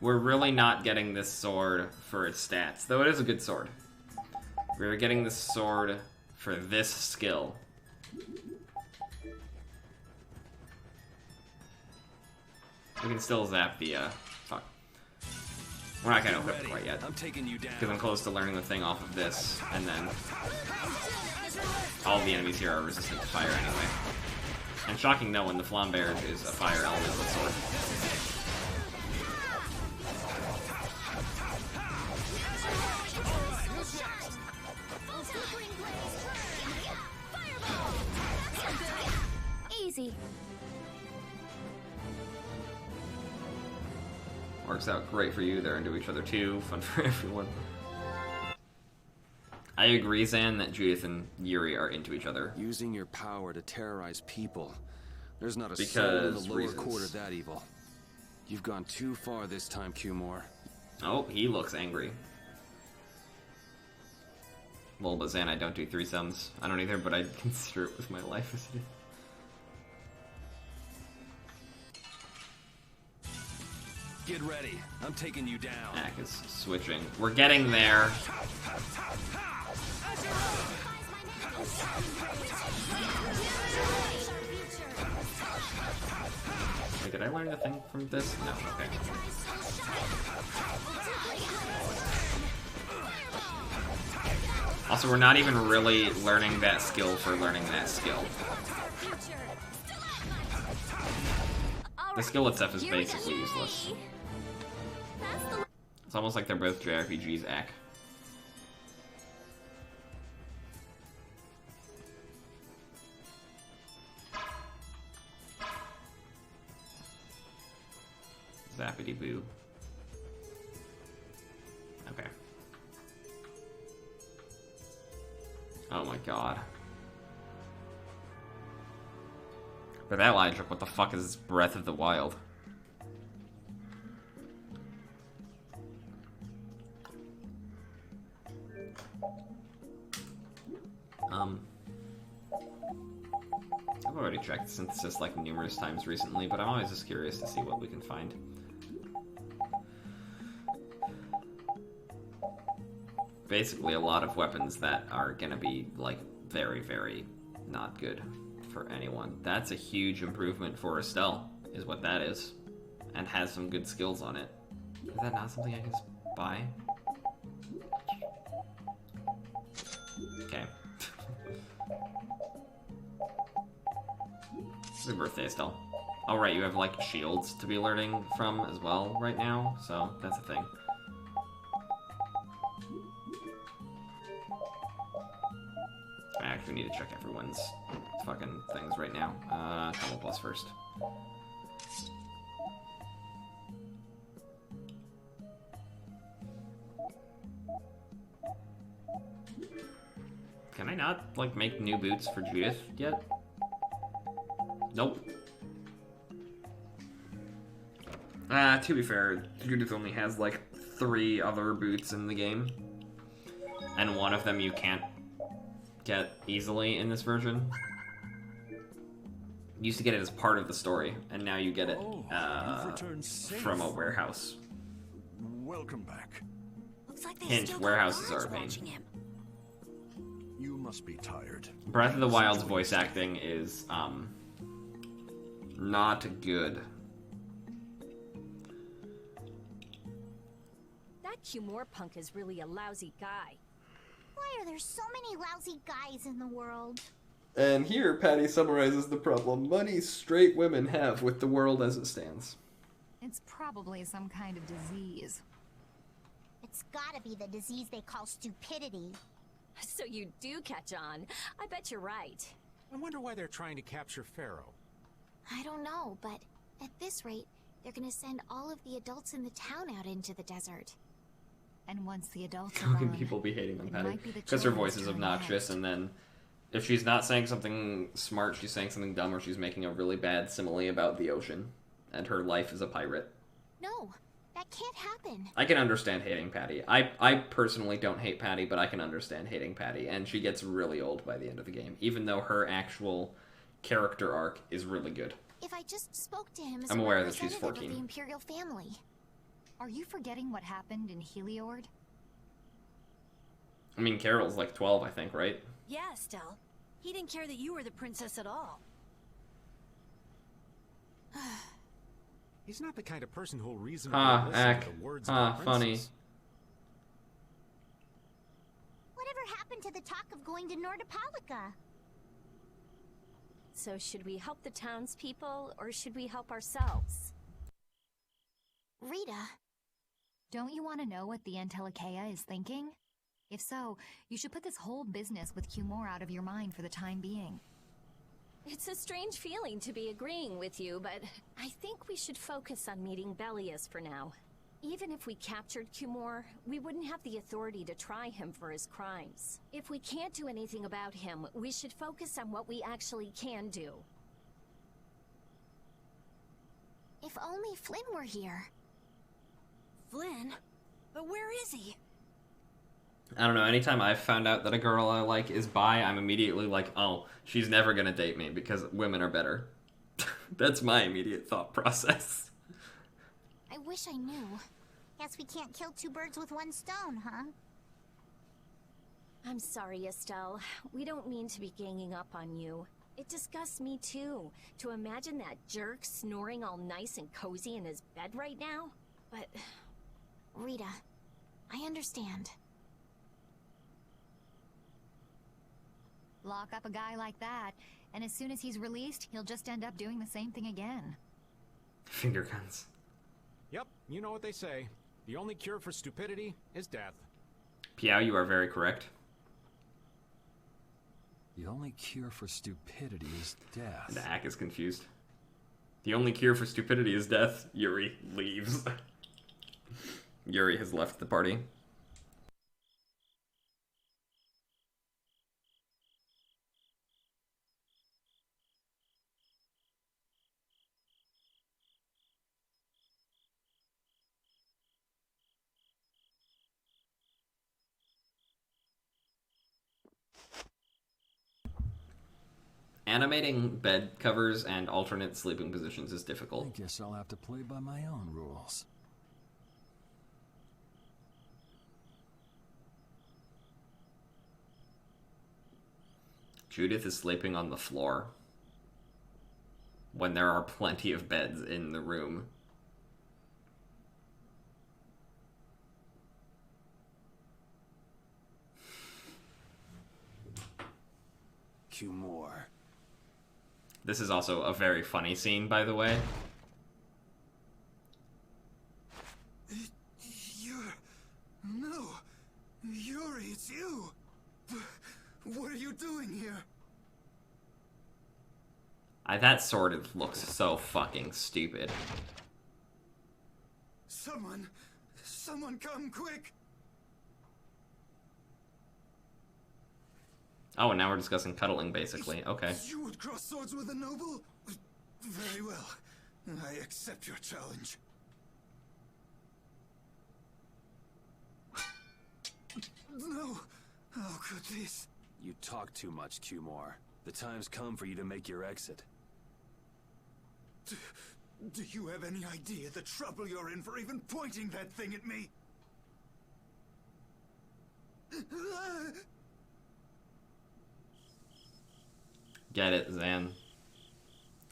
We're really not getting this sword for its stats, though it is a good sword. We're getting this sword for this skill. We can still zap the, fuck. We're not gonna equip it quite yet. I'm taking you down. Because I'm close to learning the thing off of this, and then all the enemies here are resistant to fire anyway. And shocking no one, the Flamberge is a fire elemental sword. Easy. Works out great for you, they're into each other too, fun for everyone. I agree, Zan, that Judith and Yuri are into each other. Using your power to terrorize people. There's not a soul in the lower quarter that evil. You've gone too far this time, Q-More. Oh, he looks angry. Well, but Zan, I don't do threesomes. I don't either, but I'd consider it with my life as it is. Get ready. I'm taking you down. Ack is switching. We're getting there. Wait, did I learn the thing from this? No, okay. Also, we're not even really learning that skill for learning that skill. The skill itself is basically useless. It's almost like they're both JRPGs, Ack. Zappity boo. Okay. Oh my god. For that line trick, what the fuck is Breath of the Wild? I've already checked synthesis like numerous times recently, but I'm always just curious to see what we can find. basically a lot of weapons that are gonna be, like, very, very not good for anyone. That's a huge improvement for Estelle, is what that is. And has some good skills on it. Is that not something I can just buy? Okay. Happy birthday, Estelle. Oh, right, you have, like, shields to be learning from as well right now, so that's a thing. I actually need to check everyone's fucking things right now. Couple plus first. Can I not, like, make new boots for Judith yet? Nope. To be fair, Judith only has, like, 3 other boots in the game. And one of them you can't get easily in this version. You used to get it as part of the story, and now you get it from a warehouse. Welcome back. Looks like they Hint, still warehouses got are a pain. watching him. You must be tired. Breath of the Wild's voice acting is, not good. That Cumore punk is really a lousy guy. Why are there so many lousy guys in the world? And here, Patty summarizes the problem money straight women have with the world as it stands. It's probably some kind of disease. It's gotta be the disease they call stupidity. So you do catch on. I bet you're right. I wonder why they're trying to capture Pharaoh. I don't know, but at this rate, they're gonna send all of the adults in the town out into the desert. And once the adults are How can gone, people be hating on it Patty? might be the Because her children's voice is turn obnoxious, and then if she's not saying something smart, she's saying something dumb, or she's making a really bad simile about the ocean, and her life as a pirate. No, that can't happen. I can understand hating Patty. I personally don't hate Patty, but I can understand hating Patty, and she gets really old by the end of the game, even though her actual character arc is really good. If I just spoke to him as I'm a aware that she's representative 14. of the Imperial family. Are you forgetting what happened in Heliord? I mean, Carol's like 12, I think, right? Yeah, Estelle. He didn't care that you were the princess at all. He's not the kind of person who'll reasonably listen to the words of the funny. princess. Whatever happened to the talk of going to Nordopolica? So should we help the townspeople, or should we help ourselves? Rita. Don't you want to know what the Entelekea is thinking? If so, you should put this whole business with Cumore out of your mind for the time being. It's a strange feeling to be agreeing with you, but I think we should focus on meeting Belius for now. Even if we captured Cumore, we wouldn't have the authority to try him for his crimes. If we can't do anything about him, we should focus on what we actually can do. If only Flynn were here. Flynn? But where is he? I don't know, anytime I've found out that a girl I like is bi, I'm immediately like, oh, she's never gonna date me because women are better. That's my immediate thought process. I wish I knew. Guess we can't kill 2 birds with 1 stone, huh? I'm sorry, Estelle. We don't mean to be ganging up on you. It disgusts me too, to imagine that jerk snoring all nice and cozy in his bed right now. But... Rita, I understand. Lock up a guy like that, and as soon as he's released, he'll just end up doing the same thing again. Finger guns. Yep, you know what they say. The only cure for stupidity is death. Piao, you are very correct. The only cure for stupidity is death. And Ack is confused. The only cure for stupidity is death. Yuri leaves. Yuri has left the party. Animating bed covers and alternate sleeping positions is difficult. I guess I'll have to play by my own rules. Judith is sleeping on the floor when there are plenty of beds in the room. Cumore. This is also a very funny scene, by the way. No, Yuri, it's you. What are you doing here? That sort of looks so fucking stupid. Someone come quick. Oh, and now we're discussing cuddling, basically. Okay. You would cross swords with a noble? Very well. I accept your challenge. No. How could this? You talk too much, Cumore. The time's come for you to make your exit. Do you have any idea the trouble you're in for even pointing that thing at me? Get it, Zan.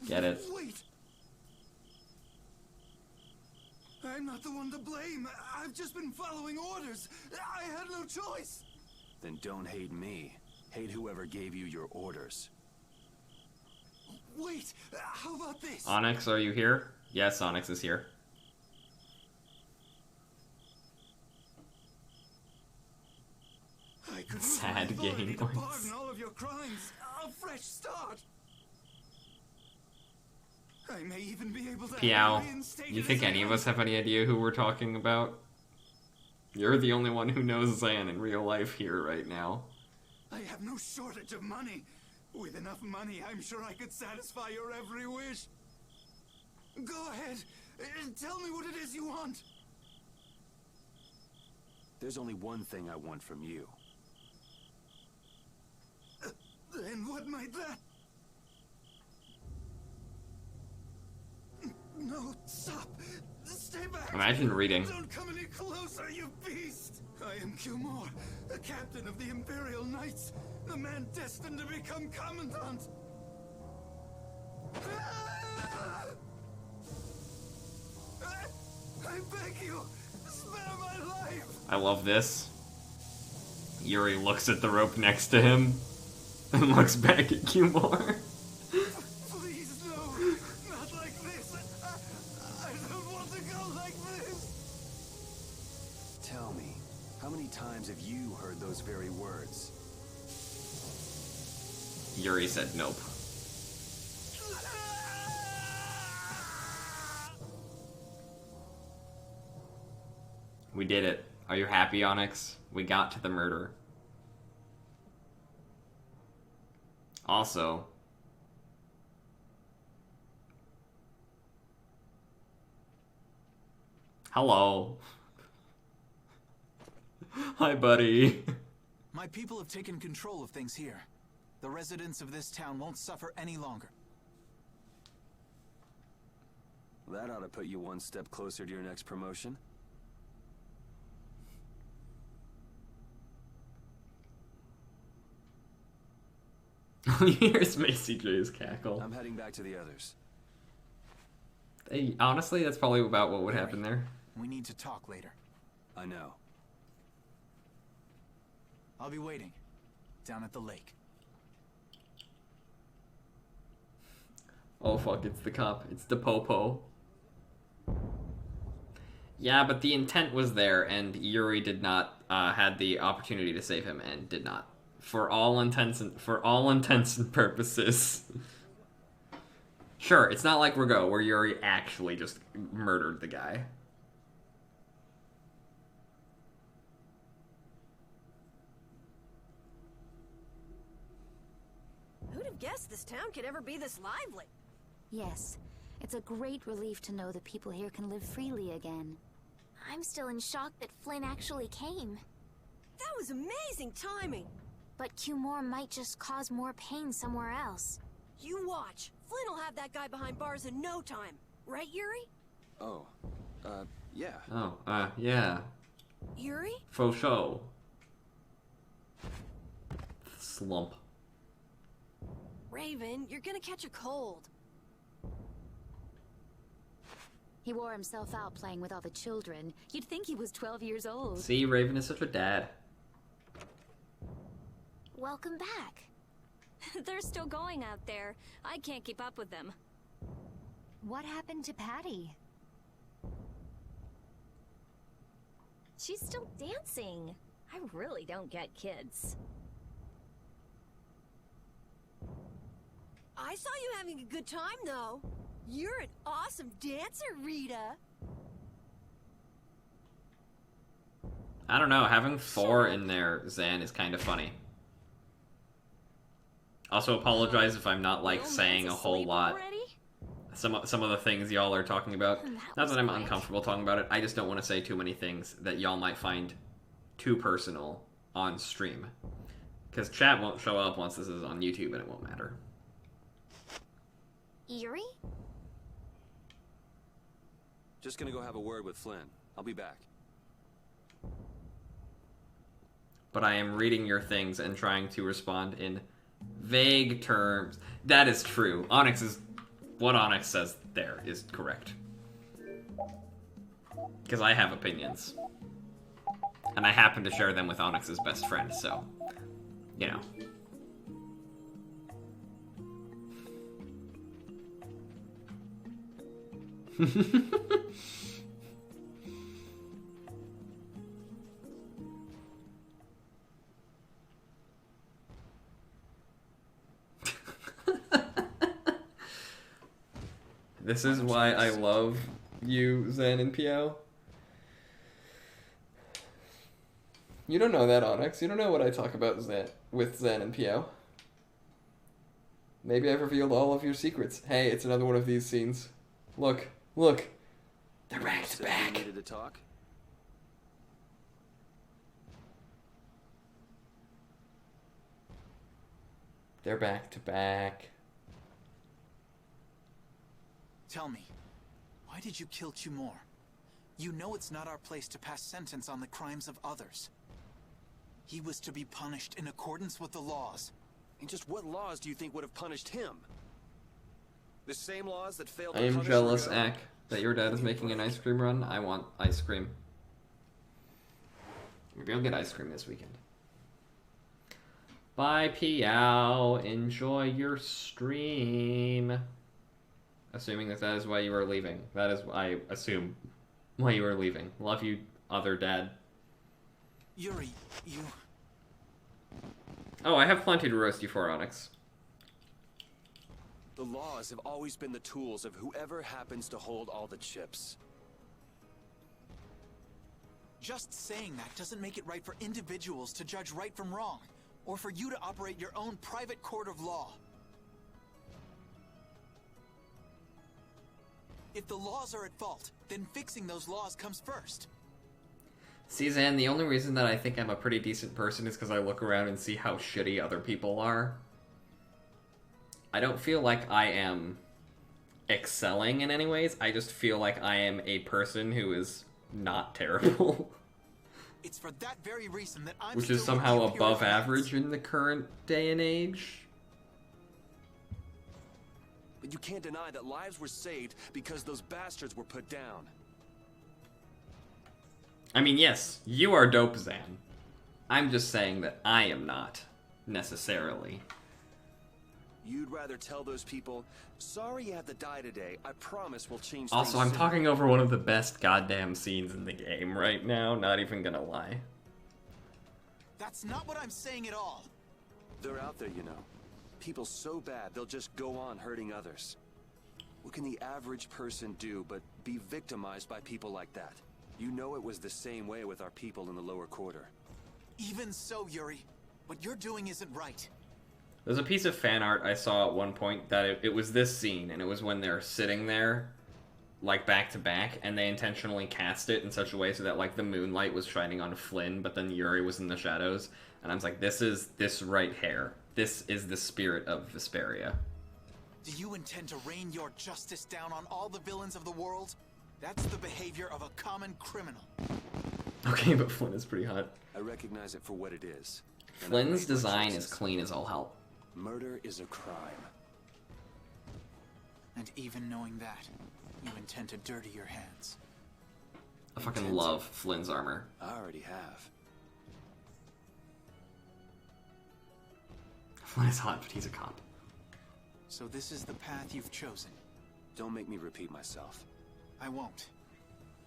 Get it. Wait! I'm not the one to blame. I've just been following orders. I had no choice. Then don't hate me. Hate whoever gave you your orders. Wait, how about this? Onyx, are you here? Yes, Onyx is here. I could Sad game to points. pardon all of your crimes. A fresh start. I may even be able to Piao, you think any of us have any idea who we're talking about? You're the only one who knows Zan in real life here right now. I have no shortage of money. With enough money, I'm sure I could satisfy your every wish. Go ahead. Tell me what it is you want. There's only one thing I want from you. And what might that? No, stop! Stay back! Imagine reading. Don't come any closer, you beast! I am Cumore, the captain of the Imperial Knights, the man destined to become Commandant! I beg you, spare my life! I love this. Yuri looks at the rope next to him and looks back at Cumore. Please, no! Not like this! I don't want to go like this! Tell me, how many times have you heard those very words? Yuri said nope. We did it. Are you happy, Onyx? We got to the murder. Also, hello. Hi, buddy. My people have taken control of things here. The residents of this town won't suffer any longer. That ought to put you one step closer to your next promotion. Here's Macy J's cackle. I'm heading back to the others. Hey, honestly, that's probably about what would happen there. We need to talk later. I know. I'll be waiting. Down at the lake. Oh fuck, it's the cop. It's the Popo. Yeah, but the intent was there, and Yuri did not had the opportunity to save him, and did not. For all intents and purposes. Sure, it's not like Rago, where Yuri actually just murdered the guy. Who'd have guessed this town could ever be this lively? Yes, it's a great relief to know that people here can live freely again. I'm still in shock that Flynn actually came. That was amazing timing! But Cumore might just cause more pain somewhere else. You watch. Flynn will have that guy behind bars in no time. Right, Yuri? Oh, yeah. Oh, yeah. Yuri? Faux show. Slump. Raven, you're gonna catch a cold. He wore himself out playing with all the children. You'd think he was 12 years old. See, Raven is such a dad. Welcome back. They're still going out there. I can't keep up with them. What happened to Patty? She's still dancing. I really don't get kids. I saw you having a good time, though. You're an awesome dancer, Rita. I don't know, having 4 in there, Zan, is kind of funny. Also apologize if I'm not, like, saying a whole lot. Some of the things y'all are talking about. Not that I'm uncomfortable talking about it, I just don't want to say too many things that y'all might find too personal on stream. Because chat won't show up once this is on YouTube and it won't matter. Yuri? Just gonna go have a word with Flynn. I'll be back. But I am reading your things and trying to respond in vague terms. That is true. What Onyx says there is correct. Because I have opinions. And I happen to share them with Onyx's best friend, so, you know. This is why I love you, Zan and Pio. You don't know that, Onyx. You don't know what I talk about with Zan and Pio. Maybe I've revealed all of your secrets. Hey, it's another one of these scenes. Look. They're back to back. Needed to talk? They're back to back. Tell me, why did you kill Cumor? You know it's not our place to pass sentence on the crimes of others. He was to be punished in accordance with the laws. And just what laws do you think would have punished him? The same laws that failed I to am punish jealous, Rigo? Ack, that your dad is making an ice cream run. I want ice cream. Maybe I'll get ice cream this weekend. Bye, Piao. Enjoy your stream. Assuming that is why you are leaving. That is, I assume, why you are leaving. Love you, other dad. Yuri, you... Oh, I have plenty to roast you for, Onyx. The laws have always been the tools of whoever happens to hold all the chips. Just saying that doesn't make it right for individuals to judge right from wrong, or for you to operate your own private court of law. If the laws are at fault, then fixing those laws comes first. See, Zan, the only reason that I think I'm a pretty decent person is because I look around and see how shitty other people are. I don't feel like I am excelling in any ways. I just feel like I am a person who is not terrible. It's for that very reason that I'm Which is still somehow with you, above Pure average in the current day and age. But you can't deny that lives were saved because those bastards were put down. I mean, yes, you are dope, Zan. I'm just saying that I am not, necessarily. You'd rather tell those people, sorry you have to die today, I promise we'll change Also, things I'm soon." talking over one of the best goddamn scenes in the game right now, not even gonna lie. That's not what I'm saying at all. They're out there, you know. People so bad, they'll just go on hurting others. What can the average person do but be victimized by people like that? You know it was the same way with our people in the lower quarter. Even so, Yuri, what you're doing isn't right. There's a piece of fan art I saw at one point that it was this scene, and it was when they're sitting there, like, back to back, and they intentionally cast it in such a way so that, like, the moonlight was shining on Flynn, but then Yuri was in the shadows. And I was like, this is this right hair. This is the spirit of Vesperia. Do you intend to rain your justice down on all the villains of the world? That's the behavior of a common criminal. Okay, but Flynn is pretty hot. I recognize it for what it is. And I Flynn's made my design choices. is clean as all hell. Murder is a crime. And even knowing that, you intend to dirty your hands. I fucking love Flynn's armor. I already have. Flynn is hot, but he's a cop. So this is the path you've chosen. Don't make me repeat myself. I won't.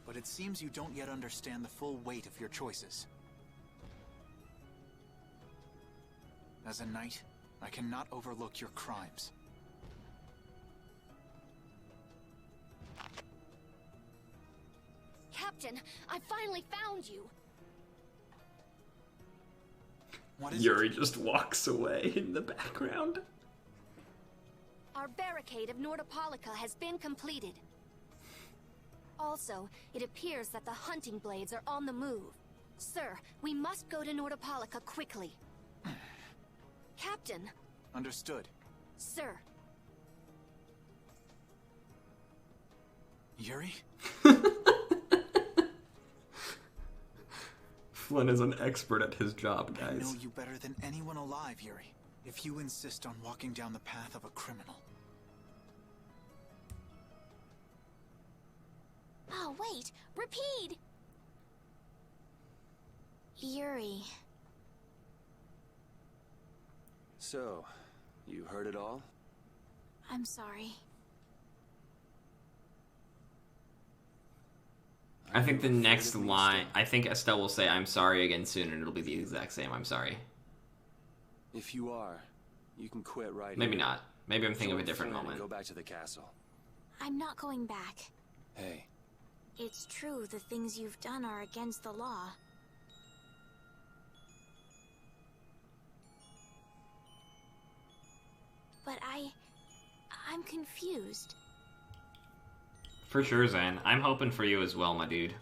But it seems you don't yet understand the full weight of your choices. As a knight, I cannot overlook your crimes. Captain, I finally found you. What is Yuri just walks away in the background. Our barricade of Nordopolica has been completed. Also, it appears that the hunting blades are on the move. Sir, we must go to Nordopolica quickly. Captain. Understood. Sir. Yuri? Flynn is an expert at his job, guys. I know you better than anyone alive, Yuri. If you insist on walking down the path of a criminal. Oh, wait! Repeat! Yuri. So, you heard it all? I'm sorry. I think the next line, I think Estelle will say, "I'm sorry" again soon, and it'll be the exact same, "I'm sorry." If you are, you can quit right Maybe here. not. Maybe I'm thinking of a Join different Flynn and moment. Go back to the castle. I'm not going back. Hey. It's true the things you've done are against the law. But I'm confused. For sure, Zan. I'm hoping for you as well, my dude.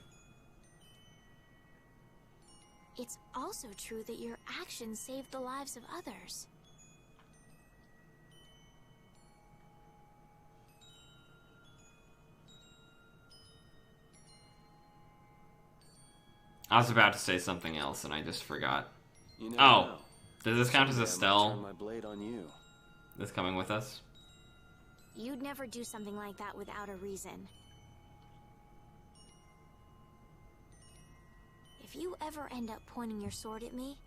It's also true that your actions saved the lives of others. I was about to say something else, and I just forgot. You never Oh, know. does this count as Someday I might Estelle? turn my blade on you. This coming with us? You'd never do something like that without a reason. If you ever end up pointing your sword at me,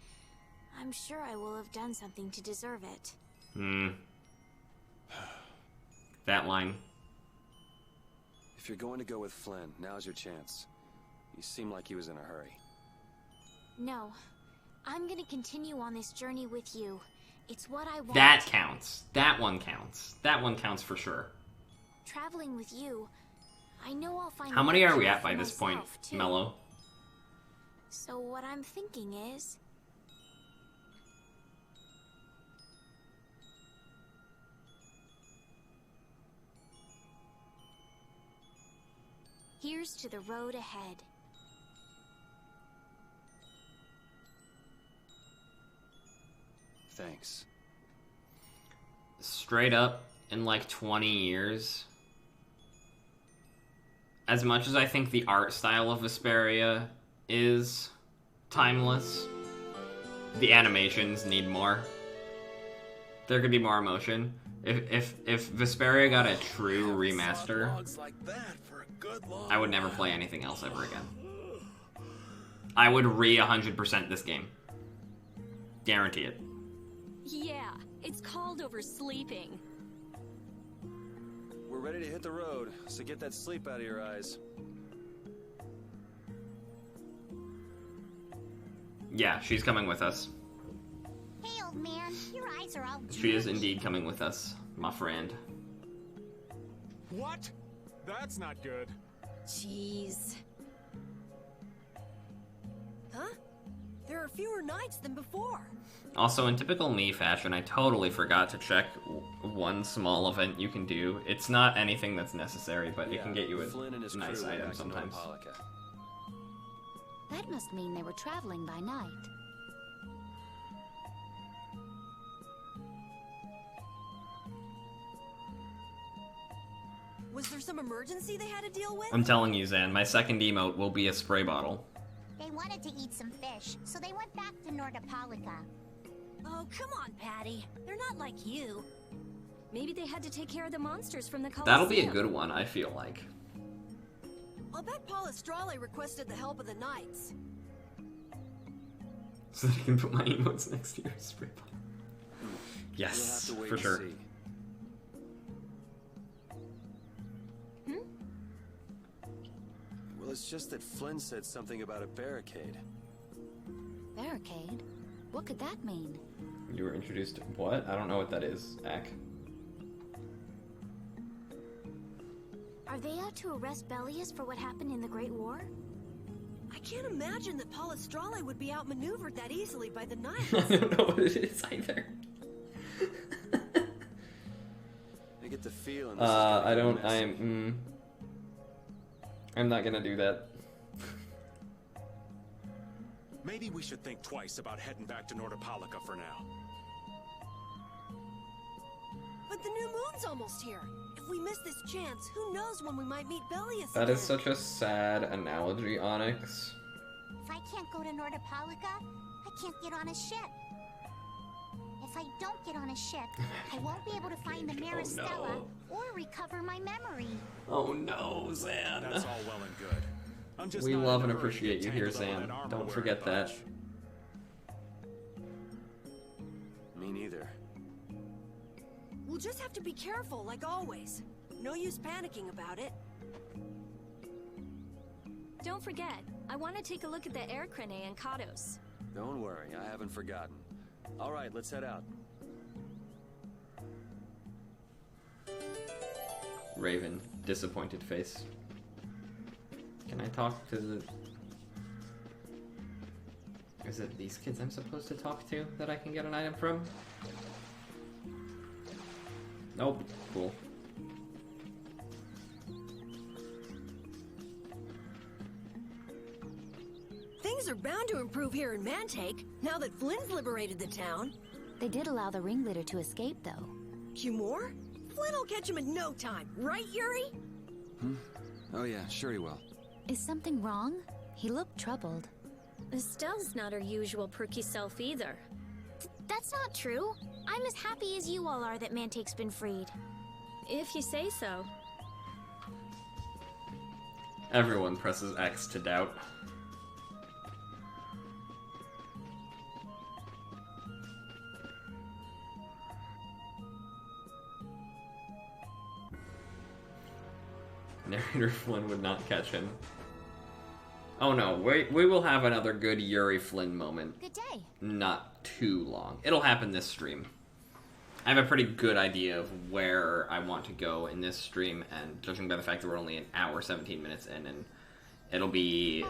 I'm sure I will have done something to deserve it. That line. If you're going to go with Flynn, now's your chance. You seem like he was in a hurry. No. I'm gonna continue on this journey with you. It's what I want. That counts. That one counts. That one counts for sure. Traveling with you, I know I'll find. How many are we love at by for this point, myself, too. Mello? So what I'm thinking is, here's to the road ahead. Thanks. Straight up, in like 20 years, as much as I think the art style of Vesperia is timeless, the animations need more. There could be more emotion. If Vesperia got a true remaster, I would never play anything else ever again. I would 100% this game. Guarantee it. Yeah, it's called oversleeping. We're ready to hit the road, so get that sleep out of your eyes. Yeah, she's coming with us. Hey, old man, your eyes are all She is indeed coming with us, my friend. What? That's not good. Jeez. Huh? There are fewer knights than before. Also, in typical me fashion, I totally forgot to check one small event you can do. It's not anything that's necessary, but it can get you Flynn and his a nice crew went item back to sometimes. Nordopolica. That must mean they were traveling by night. Was there some emergency they had to deal with? I'm telling you, Zan, my second emote will be a spray bottle. They wanted to eat some fish, so they went back to Nordopolica. Oh, come on, Patty. They're not like you. Maybe they had to take care of the monsters from the Coliseum. That'll be a good one, I feel like. I'll bet Paul Estrale requested the help of the knights. So that I can put my emotes next to your spray bottle. Yes, We'll have to wait for and sure. see. Well, it's just that Flynn said something about a barricade. Barricade? What could that mean? You were introduced to what? I don't know what that is, Ack. Are they out to arrest Bellius for what happened in the Great War? I can't imagine that Paul Estrale would be outmaneuvered that easily by the knights. I don't know what it is either. I get the feeling this is gonna I get don't, messy. I'm not gonna do that. Maybe we should think twice about heading back to Nordopolica for now. But the new moon's almost here. If we miss this chance, who knows when we might meet Bellius That again. is such a sad analogy, Onyx. If I can't go to Nordopolica, I can't get on a ship. If I don't get on a ship, I won't be able to find the Mira Stella or recover my memory. Oh no, Zan. That's all well and good. I'm just We not love in and a hurry to appreciate get you here, tangled up in Zan. that Don't armor-wearing forget that. bunch. Me neither. We'll just have to be careful, like always. No use panicking about it. Don't forget, I want to take a look at the air crane and Kados. Don't worry, I haven't forgotten. All right, let's head out. Raven, disappointed face. Can I talk to the... Is it these kids I'm supposed to talk to that I can get an item from? Nope. Cool. Things are bound to improve here in Mantake, now that Flynn's liberated the town. They did allow the ringleader to escape, though. Cumore? Flynn'll catch him in no time, right, Yuri? Oh yeah, sure he will. Is something wrong? He looked troubled. Estelle's not her usual perky self either. That's not true. I'm as happy as you all are that Mantake's been freed. If you say so. Everyone presses X to doubt. Narrator Flynn would not catch him. Oh no, we will have another good Yuri Flynn moment. Good day. Not too long. It'll happen this stream. I have a pretty good idea of where I want to go in this stream, and judging by the fact that we're only an hour, 17 minutes in, and it'll be...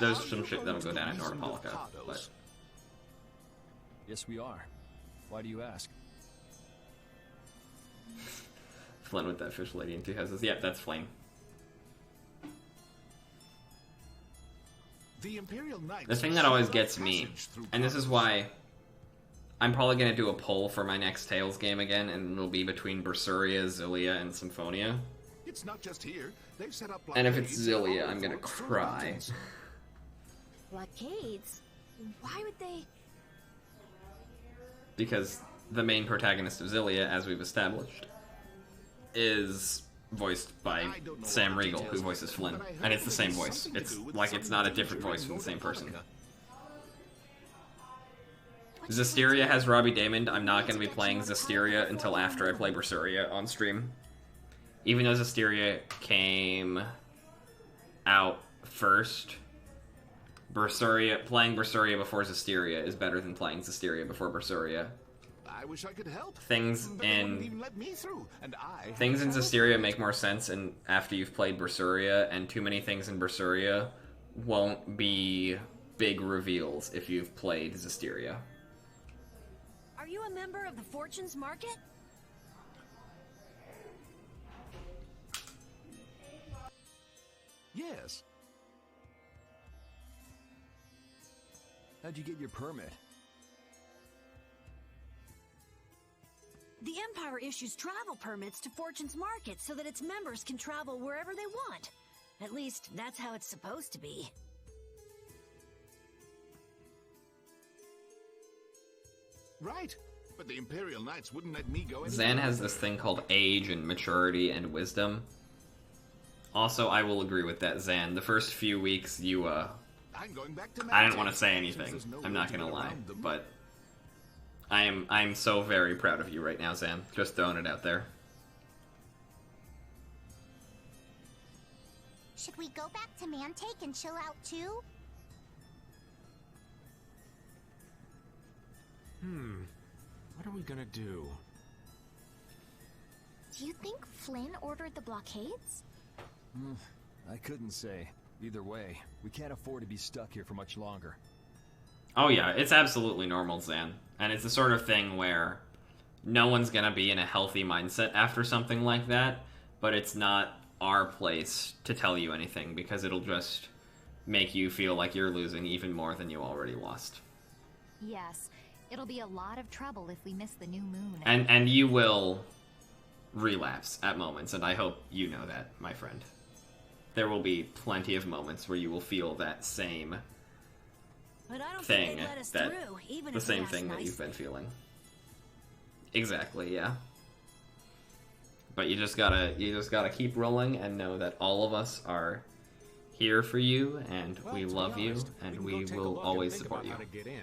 There's some shit that'll go down at Nordopolica, but... Yes, we are. Why do you ask? Flynn with that fish lady and two houses. Yep, that's Flame. The Imperial Knights The thing that always gets me, and this is why I'm probably going to do a poll for my next Tales game again, and it'll be between Berseria, Zillia, and Symphonia. It's not just here. They've set up And if it's blockades all Zillia, I'm over going to the cry. mountains. Blockades? Why would they... Because the main protagonist of Zillia, as we've established, is voiced by Sam Riegel, who voices Flynn. And it's the same voice. It's like it's not a different voice from the same person. Zestiria has Robbie Damon. I'm not going to be playing Zestiria until after I play Berseria on stream. Even though Zestiria came out first, playing Berseria before Zestiria is better than playing Zestiria before Berseria. I wish I could help. Things but they wouldn't in even let me through, and I things in had to Zestiria make more sense after you've played Berseria, and too many things in Berseria won't be big reveals if you've played Zestiria. Are you a member of the Fortunes Market? Yes. How'd you get your permit? The Empire issues travel permits to Fortune's Market so that its members can travel wherever they want. At least, that's how it's supposed to be. Right. But the Imperial Knights wouldn't let me go anywhere. Zan has this thing called age and maturity and wisdom. Also, I will agree with that, Zan. The first few weeks, you, I'm going back to I didn't want to say anything. I'm not gonna lie, but I'm so very proud of you right now, Zan. Just throwing it out there. Should we go back to Mantake and chill out too? What are we gonna do? Do you think Flynn ordered the blockades? I couldn't say. Either way, we can't afford to be stuck here for much longer. Oh yeah, it's absolutely normal, Zan. And it's the sort of thing where no one's gonna be in a healthy mindset after something like that, but it's not our place to tell you anything, because it'll just make you feel like you're losing even more than you already lost. Yes, it'll be a lot of trouble if we miss the new moon. And you will relapse at moments, and I hope you know that, my friend. There will be plenty of moments where you will feel that same But I don't thing, think they'd let us that through, even the if we same asked thing that you've been feeling. Exactly, yeah. But you just gotta keep rolling and know that all of us are here for you, and Well, we to be love you, honest, and can we go take a will look and always think support about you. how to get in.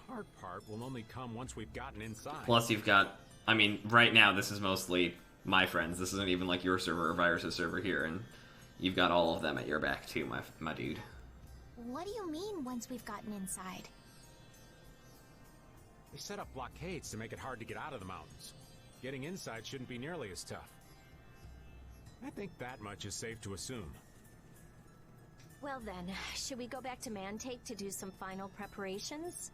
The hard part will only come once we've gotten inside. Plus, you've got, I mean, right now this is mostly my friends. This isn't even like your server or Virus's server here, and you've got all of them at your back too, my dude. What do you mean once we've gotten inside? They set up blockades to make it hard to get out of the mountains. Getting inside shouldn't be nearly as tough. I think that much is safe to assume. Well then, should we go back to Mantake to do some final preparations?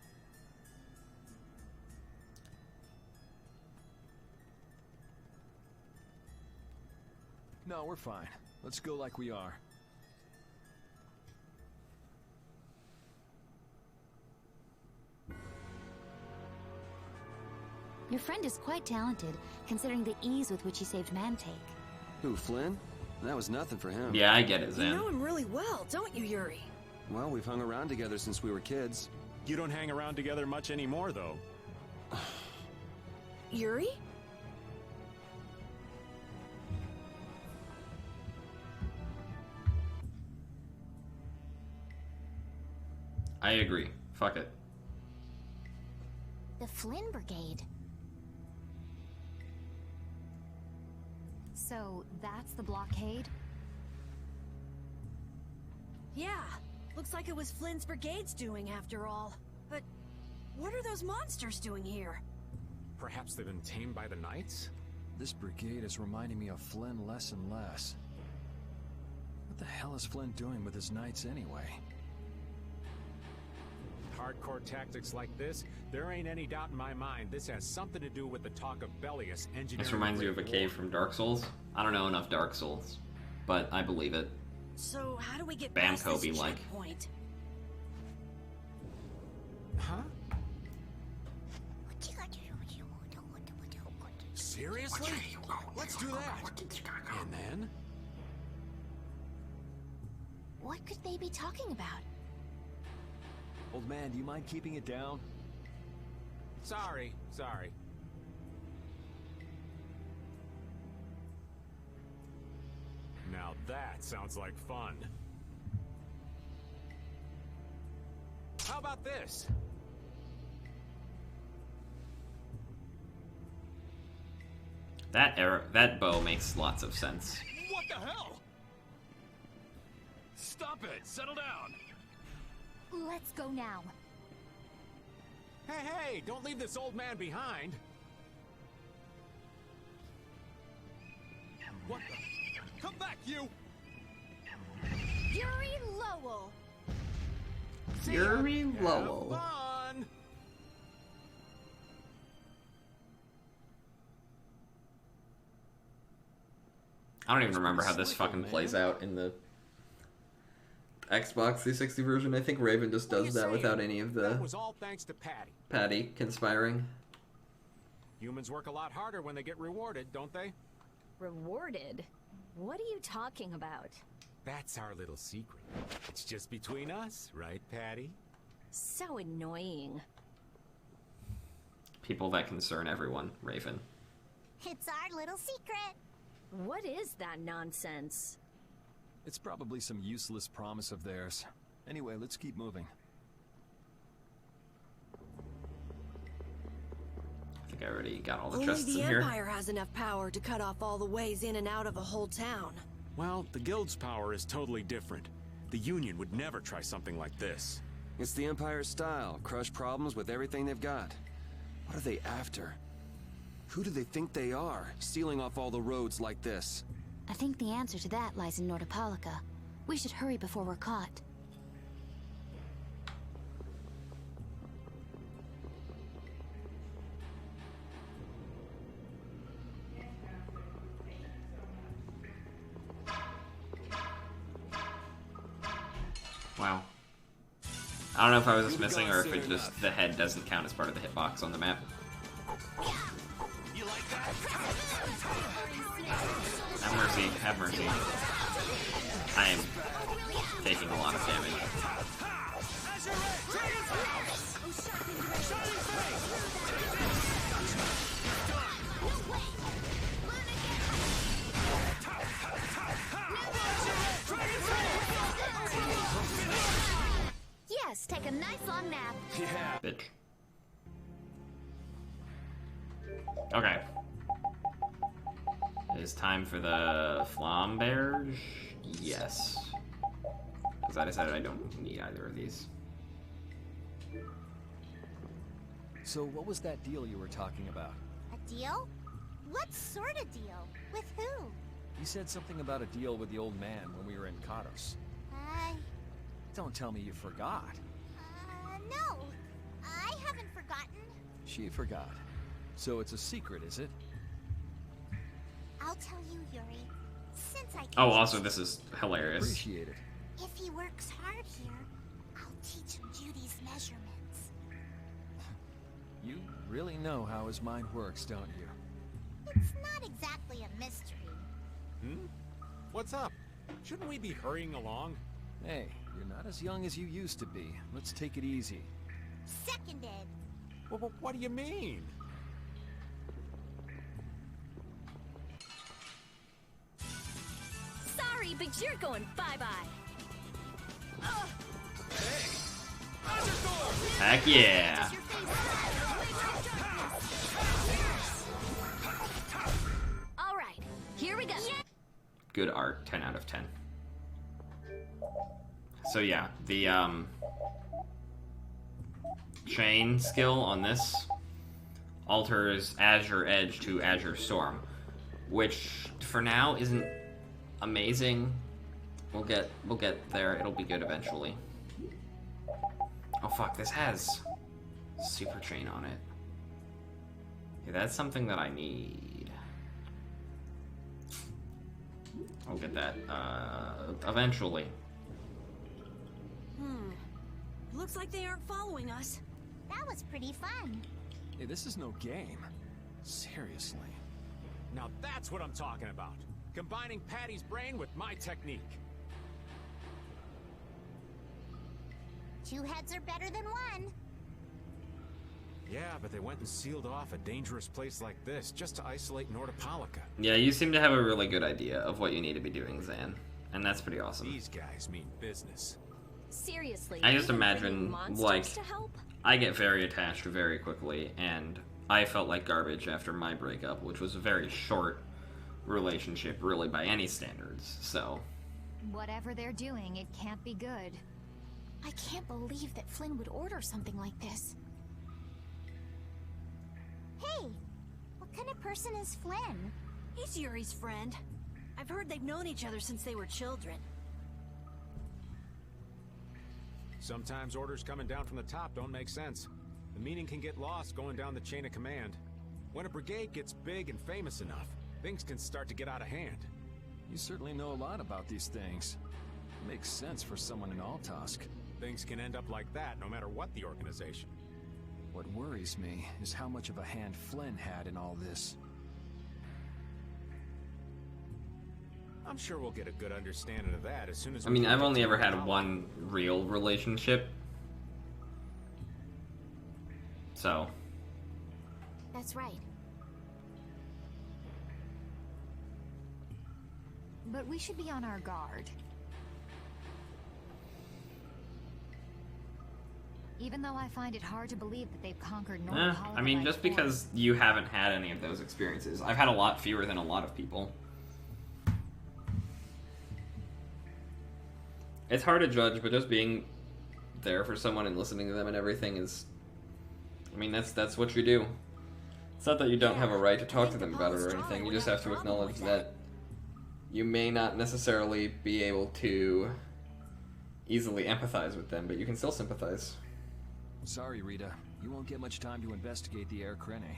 No, we're fine. Let's go like we are. Your friend is quite talented, considering the ease with which he saved Mantake. Who, Flynn? That was nothing for him. Yeah, I get it, You Zan. know him really well, don't you, Yuri? Well, we've hung around together since we were kids. You don't hang around together much anymore, though. Yuri? I agree. Fuck it. The Flynn Brigade. So, that's the blockade? Yeah, looks like it was Flynn's brigade's doing after all. But what are those monsters doing here? Perhaps they've been tamed by the Knights? This brigade is reminding me of Flynn less and less. What the hell is Flynn doing with his knights anyway? Hardcore tactics like this, there ain't any doubt in my mind this has something to do with the talk of Bellius engineering. This reminds you of a cave from Dark Souls. I don't know enough Dark Souls, but I believe it. So how do we get Bam past this Kobe-like. checkpoint? Huh? Seriously? Let's do that. And then? What could they be talking about? Old man, do you mind keeping it down? Sorry. Now that sounds like fun. How about this? That bow makes lots of sense. What the hell? Stop it! Settle down! Let's go now. Hey, don't leave this old man behind. What the? Come back, you! Yuri Lowell! Yuri Have Lowell. fun! I don't even remember how this fucking plays out in the Xbox 360 version. I think Raven just What are does you that saying? without any of That the was all thanks to Patty. Patty conspiring. Humans work a lot harder when they get rewarded, don't they? Rewarded? What are you talking about? That's our little secret. It's just between us, right, Patty? So annoying. people that concern everyone, Raven. It's our little secret. What is that nonsense? It's probably some useless promise of theirs. Anyway, let's keep moving. I think I already got all the Only chests the in here. Empire has enough power to cut off all the ways in and out of a whole town. Well, the Guild's power is totally different. The Union would never try something like this. It's the Empire's style. Crush problems with everything they've got. What are they after? Who do they think they are, sealing off all the roads like this? I think the answer to that lies in Nordopolica. We should hurry before we're caught. Wow. I don't know if I was just missing or if it just the head doesn't count as part of the hitbox on the map. Have mercy, have mercy. I am taking a lot of damage. Yes, take a nice long nap. Yeah. Bitch. Okay. It is time for the flamberge? Yes. Because I decided I don't need either of these. So what was that deal you were talking about? A deal? What sort of deal? With who? You said something about a deal with the old man when we were in Katos. Don't tell me you forgot. No. I haven't forgotten. She forgot. So it's a secret, is it? I'll tell you, Yuri. Since I Oh, also, this is hilarious. Appreciate it. If he works hard here, I'll teach him Judy's measurements. You really know how his mind works, don't you? It's not exactly a mystery. Hmm? What's up? Shouldn't we be hurrying along? Hey, you're not as young as you used to be. Let's take it easy. Seconded. Well, what do you mean? Sorry, but you're going bye-bye. Heck yeah. All right, here we go. Good art, 10 out of 10. So yeah, the chain skill on this alters Azure Edge to Azure Storm, which for now isn't amazing. We'll get there. It'll be good eventually. Oh fuck, this has super chain on it. Yeah, that's something that I need. I'll get that eventually. Looks like they aren't following us. That was pretty fun. Hey, this is no game. Seriously. Now that's what I'm talking about. Combining Patty's brain with my technique. Two heads are better than one. Yeah, but they went and sealed off a dangerous place like this just to isolate Nordopolica. Yeah, you seem to have a really good idea of what you need to be doing, Zan. And that's pretty awesome. These guys mean business. Seriously. I just even bringing imagine, monsters like, to help? I get very attached very quickly, and I felt like garbage after my breakup, which was a very short relationship, really, by any standards, so... Whatever they're doing, it can't be good. I can't believe that Flynn would order something like this. Hey, what kind of person is Flynn? He's Yuri's friend. I've heard they've known each other since they were children. Sometimes orders coming down from the top don't make sense. The meaning can get lost going down the chain of command. When a brigade gets big and famous enough, things can start to get out of hand. You certainly know a lot about these things. Makes sense for someone in Altosk. Things can end up like that no matter what the organization. What worries me is how much of a hand Flynn had in all this. I'm sure we'll get a good understanding of that as soon as I mean, I've only ever had one real relationship. So, That's right. But we should be on our guard. Even though I find it hard to believe that they've conquered North Hollow. I mean, just because you haven't had any of those experiences. I've had a lot fewer than a lot of people. It's hard to judge, but just being there for someone and listening to them and everything is... I mean, that's what you do. It's not that you don't have a right to talk to them about it or anything. You just have to acknowledge that you may not necessarily be able to easily empathize with them, but you can still sympathize. Sorry, Rita. You won't get much time to investigate the Air Krene.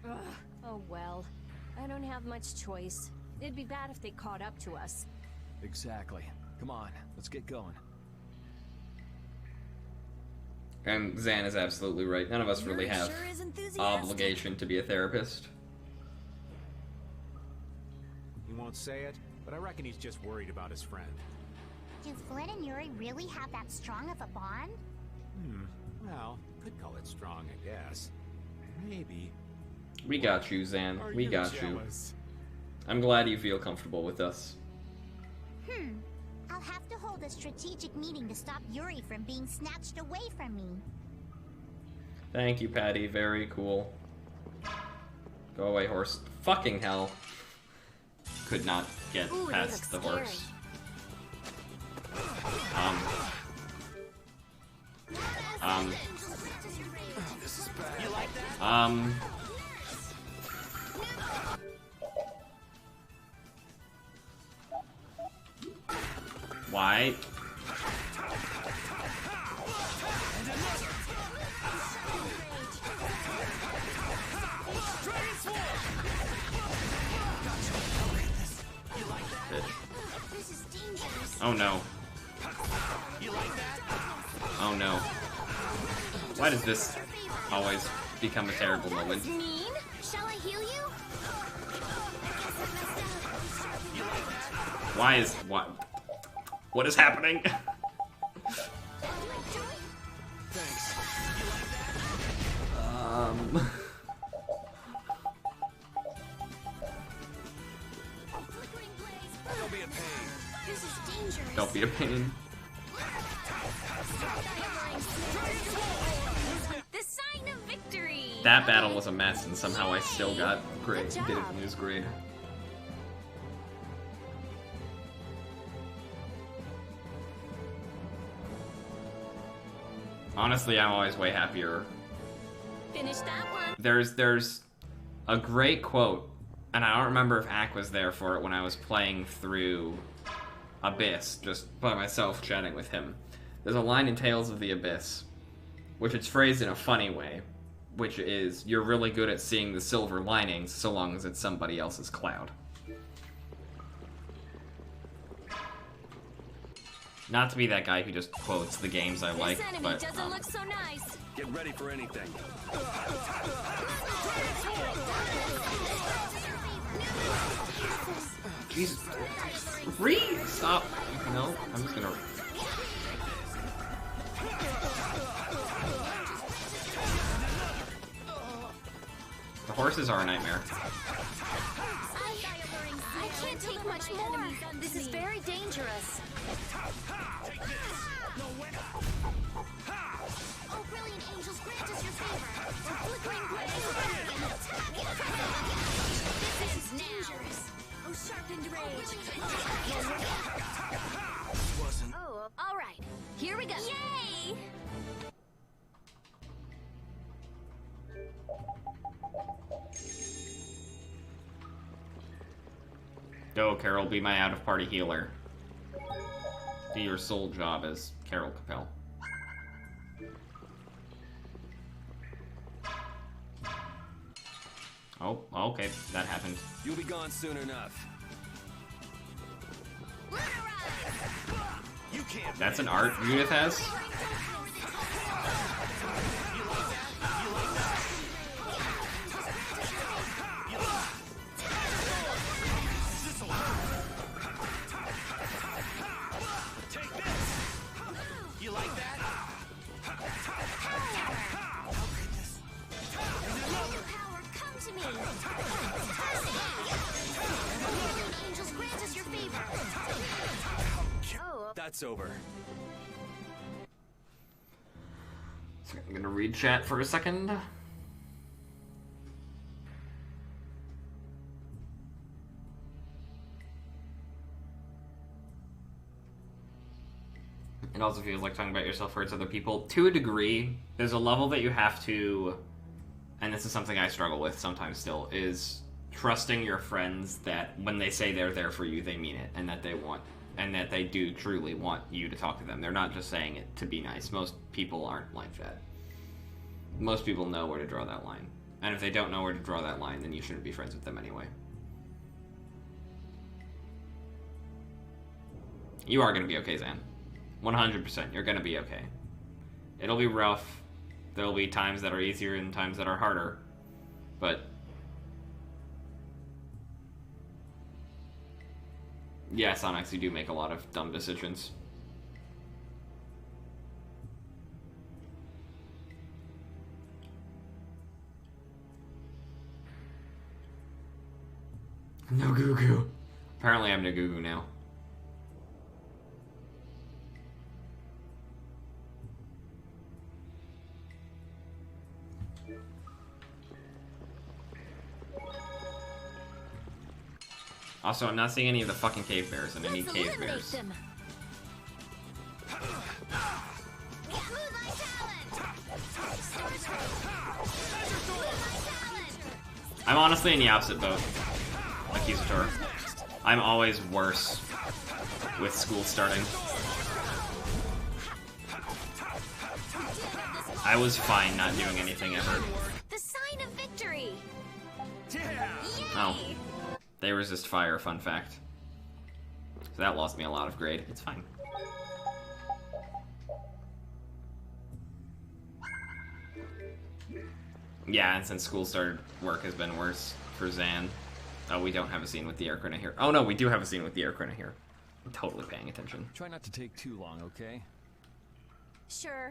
Ugh. Oh well. I don't have much choice. It'd be bad if they caught up to us. Exactly. Come on, let's get going. And Zan is absolutely right. None of us really have obligation to be a therapist. He won't say it, but I reckon he's just worried about his friend. Do Flynn and Yuri really have that strong of a bond? Well, could call it strong, I guess. Maybe. We got you, Zan. We got you. I'm glad you feel comfortable with us. I'll have to hold a strategic meeting to stop Yuri from being snatched away from me. Thank you, Patty. Very cool. Go away, horse. Fucking hell. Could not get past the horse. Why? Oh no. Oh no. Why does this always become a terrible moment? Mean? Shall I heal you? Why is... What is happening? Don't be a pain. This is dangerous. Don't be a pain. The sign of victory! That battle was a mess, and somehow I still got grade. Didn't lose grade. Honestly, I'm always way happier. Finish that one. There's a great quote, and I don't remember if Ack was there for it when I was playing through Abyss, just by myself chatting with him. There's a line in Tales of the Abyss, which it's phrased in a funny way, which is, you're really good at seeing the silver linings so long as it's somebody else's cloud. Not to be that guy who just quotes the games I like, but... doesn't look so nice. Get ready for anything. Jesus. Reed! Stop! No, I'm just gonna... The horses are a nightmare. I can't take much more. This is very dangerous. Oh, brilliant angels, grant us your favor. Flickering blaze. This is dangerous. Oh, sharpened rage. Oh, all right. Here we go. Yay! Go, Carol, be my out-of-party healer. Do your sole job as Carol Capel. Oh, okay, that happened. You'll be gone soon enough. That's an art Judith has? You like that? it's over. So I'm gonna read chat for a second. It also feels like talking about yourself hurts other people. To a degree, there's a level that you have to, and this is something I struggle with sometimes still, is trusting your friends that when they say they're there for you, they mean it, and that they do truly want you to talk to them. They're not just saying it to be nice. Most people aren't like that. Most people know where to draw that line. And if they don't know where to draw that line, then you shouldn't be friends with them anyway. You are going to be okay, Zan. 100%, you're gonna be okay. It'll be rough. There'll be times that are easier and times that are harder. But yeah, Sonics, you do make a lot of dumb decisions. No goo goo. Apparently I'm no goo goo now. Also, I'm not seeing any of the fucking cave bears, and I need cave bears. I'm honestly in the opposite boat, Accusator. I'm always worse with school starting. I was fine not doing anything ever. The sign of victory! Oh. They resist fire, fun fact. So that lost me a lot of grade. It's fine. Yeah, and since school started, work has been worse for Zan. Oh, we don't have a scene with the air Krina here. Oh no, we do have a scene with the air Krina here. I'm totally paying attention. Try not to take too long, okay? Sure.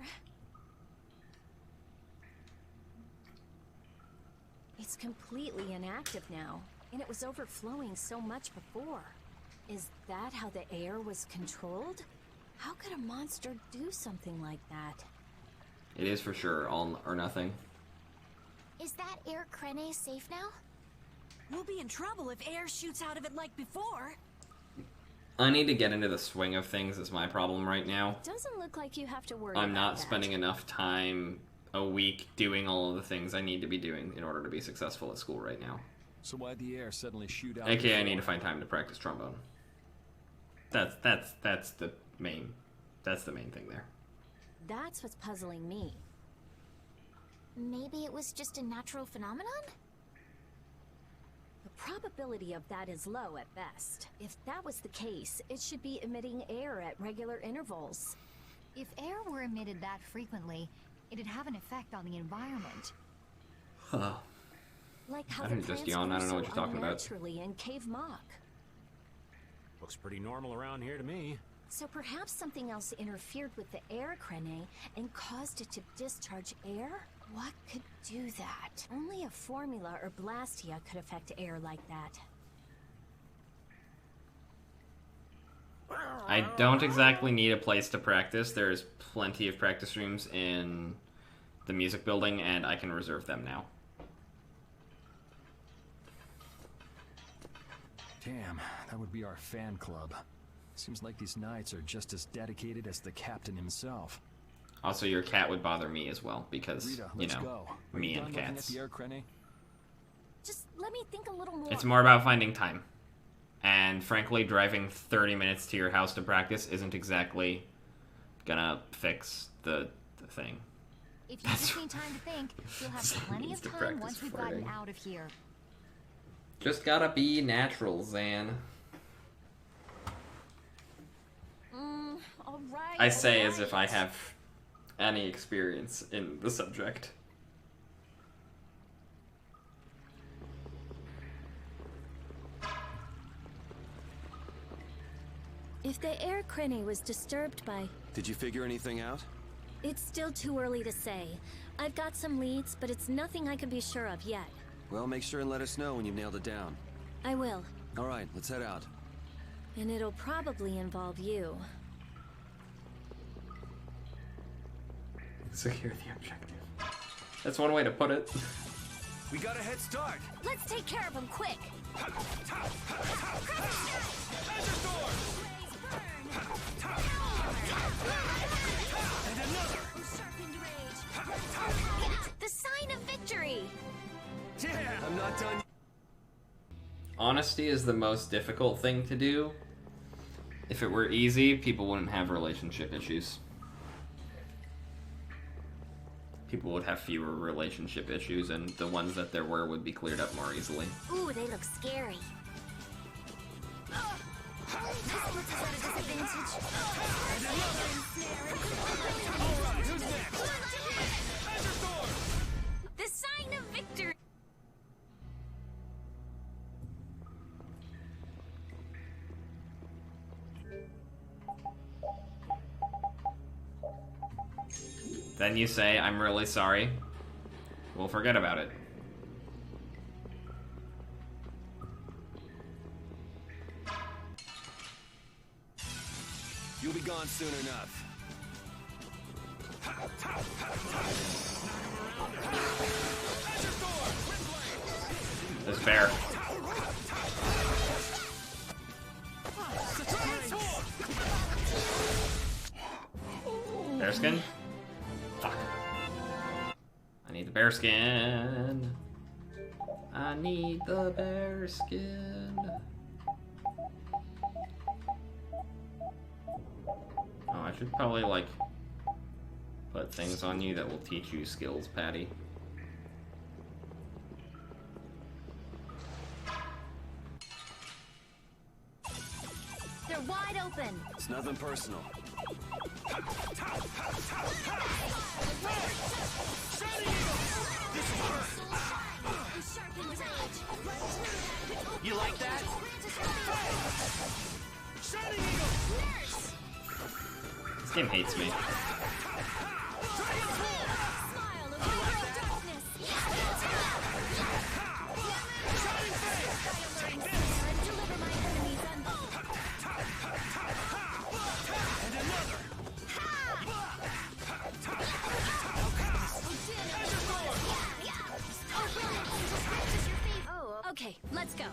It's completely inactive now, and it was overflowing so much before. Is that how the air was controlled? How could a monster do something like that? It is for sure all or nothing. Is that air Krene safe now? We'll be in trouble if air shoots out of it like before. I need to get into the swing of things is my problem right now. Doesn't look like you have to worry I'm about not that. spending enough time a week doing all of the things I need to be doing in order to be successful at school right now. So why'd the air suddenly shoot out? AKA I need to find time to practice trombone. That's the main thing there. That's what's puzzling me. Maybe it was just a natural phenomenon? The probability of that is low at best. If that was the case, it should be emitting air at regular intervals. If air were emitted that frequently, it'd have an effect on the environment. Huh. Like how I the didn't just plants yawn, I grew don't know what so you're talking about. unnaturally in Cave Mock. Looks pretty normal around here to me. So perhaps something else interfered with the air Krene and caused it to discharge air? What could do that? Only a formula or blastia could affect air like that. I don't exactly need a place to practice. There's plenty of practice rooms in the music building, and I can reserve them now. Damn, that would be our fan club. Seems like these knights are just as dedicated as the captain himself. Also, your cat would bother me as well, because, Rita, you let's know, go. Are me you and done looking at cats. the air Krene? Just let me think a little more. It's more about finding time. And frankly, driving 30 minutes to your house to practice isn't exactly gonna fix the thing. If you just need time to think, you'll have plenty of time once we've gotten out of here. Just gotta be natural, Zan. All right. I say as if I have any experience in the subject. If the air Krene was disturbed by... Did you figure anything out? It's still too early to say. I've got some leads, but it's nothing I can be sure of yet. Well, make sure and let us know when you've nailed it down. I will. All right, let's head out. And it'll probably involve you. Secure the objective. That's one way to put it. We got a head start. Let's take care of him quick. And another. The sign of victory! Yeah, I'm not done. Honesty is the most difficult thing to do. If it were easy, people wouldn't have relationship issues. People would have fewer relationship issues, and the ones that there were would be cleared up more easily. Ooh, they look scary. The sign of victory. Then you say, I'm really sorry. We'll forget about it. You'll be gone soon enough. This bear. Bearskin? Fuck. I need the bearskin. I need the bearskin. Oh, I should probably, like, put things on you that will teach you skills, Patty. They're wide open. It's nothing personal. You like that? This game hates me. Oh, okay, let's go.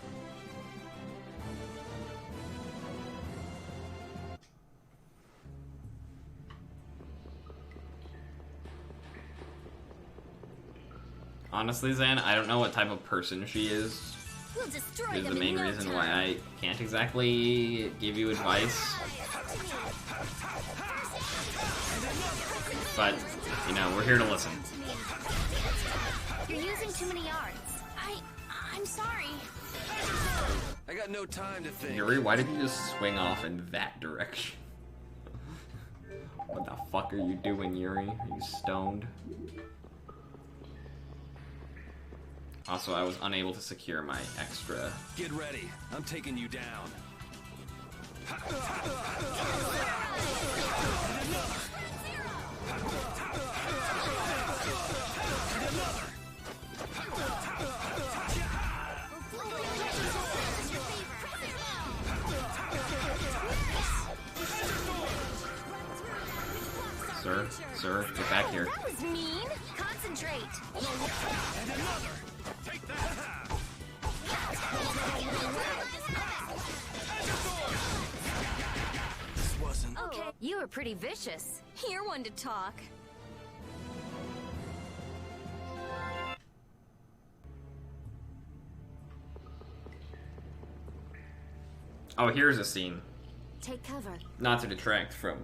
Honestly, Zan, I don't know what type of person she is. We'll destroy Is the them main in no reason time. why I can't exactly give you advice. But, you know, we're here to listen. You're using too many yards. I'm sorry. I got no time to think. Yuri, why did you just swing off in that direction? What the fuck are you doing, Yuri? Are you stoned? Also, I was unable to secure my extra. Get ready. I'm taking you down. Sir, get back here. That was mean. Concentrate. And another. Take that. This wasn't. Okay, you were pretty vicious. You're one to talk. Oh, here's a scene. Take cover. Not to detract from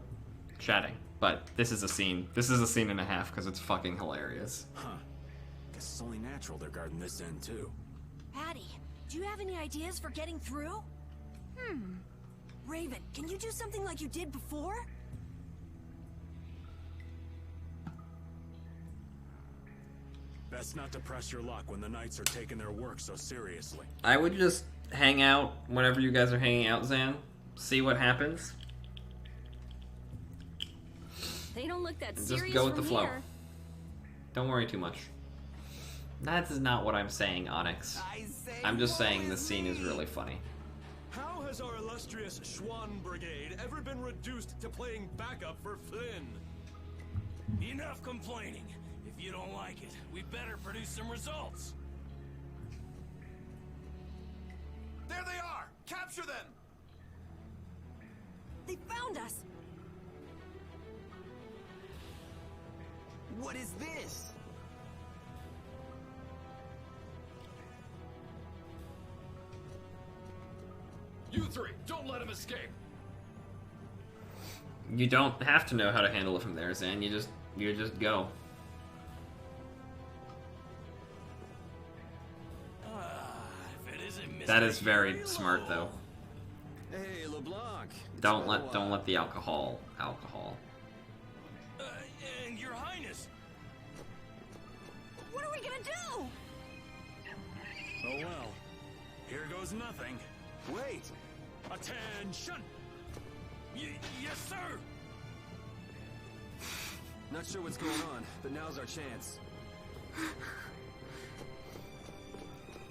chatting, but this is a scene. This is a scene and a half because it's fucking hilarious. Huh. Guess it's only natural they're guarding this end, too. Patty, do you have any ideas for getting through? Raven, can you do something like you did before? Best not to press your luck when the Knights are taking their work so seriously. I would just hang out whenever you guys are hanging out, Zan. See what happens. They don't look that Just serious go with the from flow. here. Don't worry too much. That is not what I'm saying, Onyx. I'm just saying this scene is really funny. How has our illustrious Schwann Brigade ever been reduced to playing backup for Flynn? Enough complaining. If you don't like it, we better produce some results. There they are! Capture them! They found us! What is this? You three, don't let him escape. You don't have to know how to handle it from there, Zan. You just go. If it isn't That is very smart, though. Hey, LeBlanc. Don't let the alcohol. And Your Highness. What are we gonna do? Oh well. Here goes nothing. Wait! Attention! Yes, sir! Not sure what's going on, but now's our chance.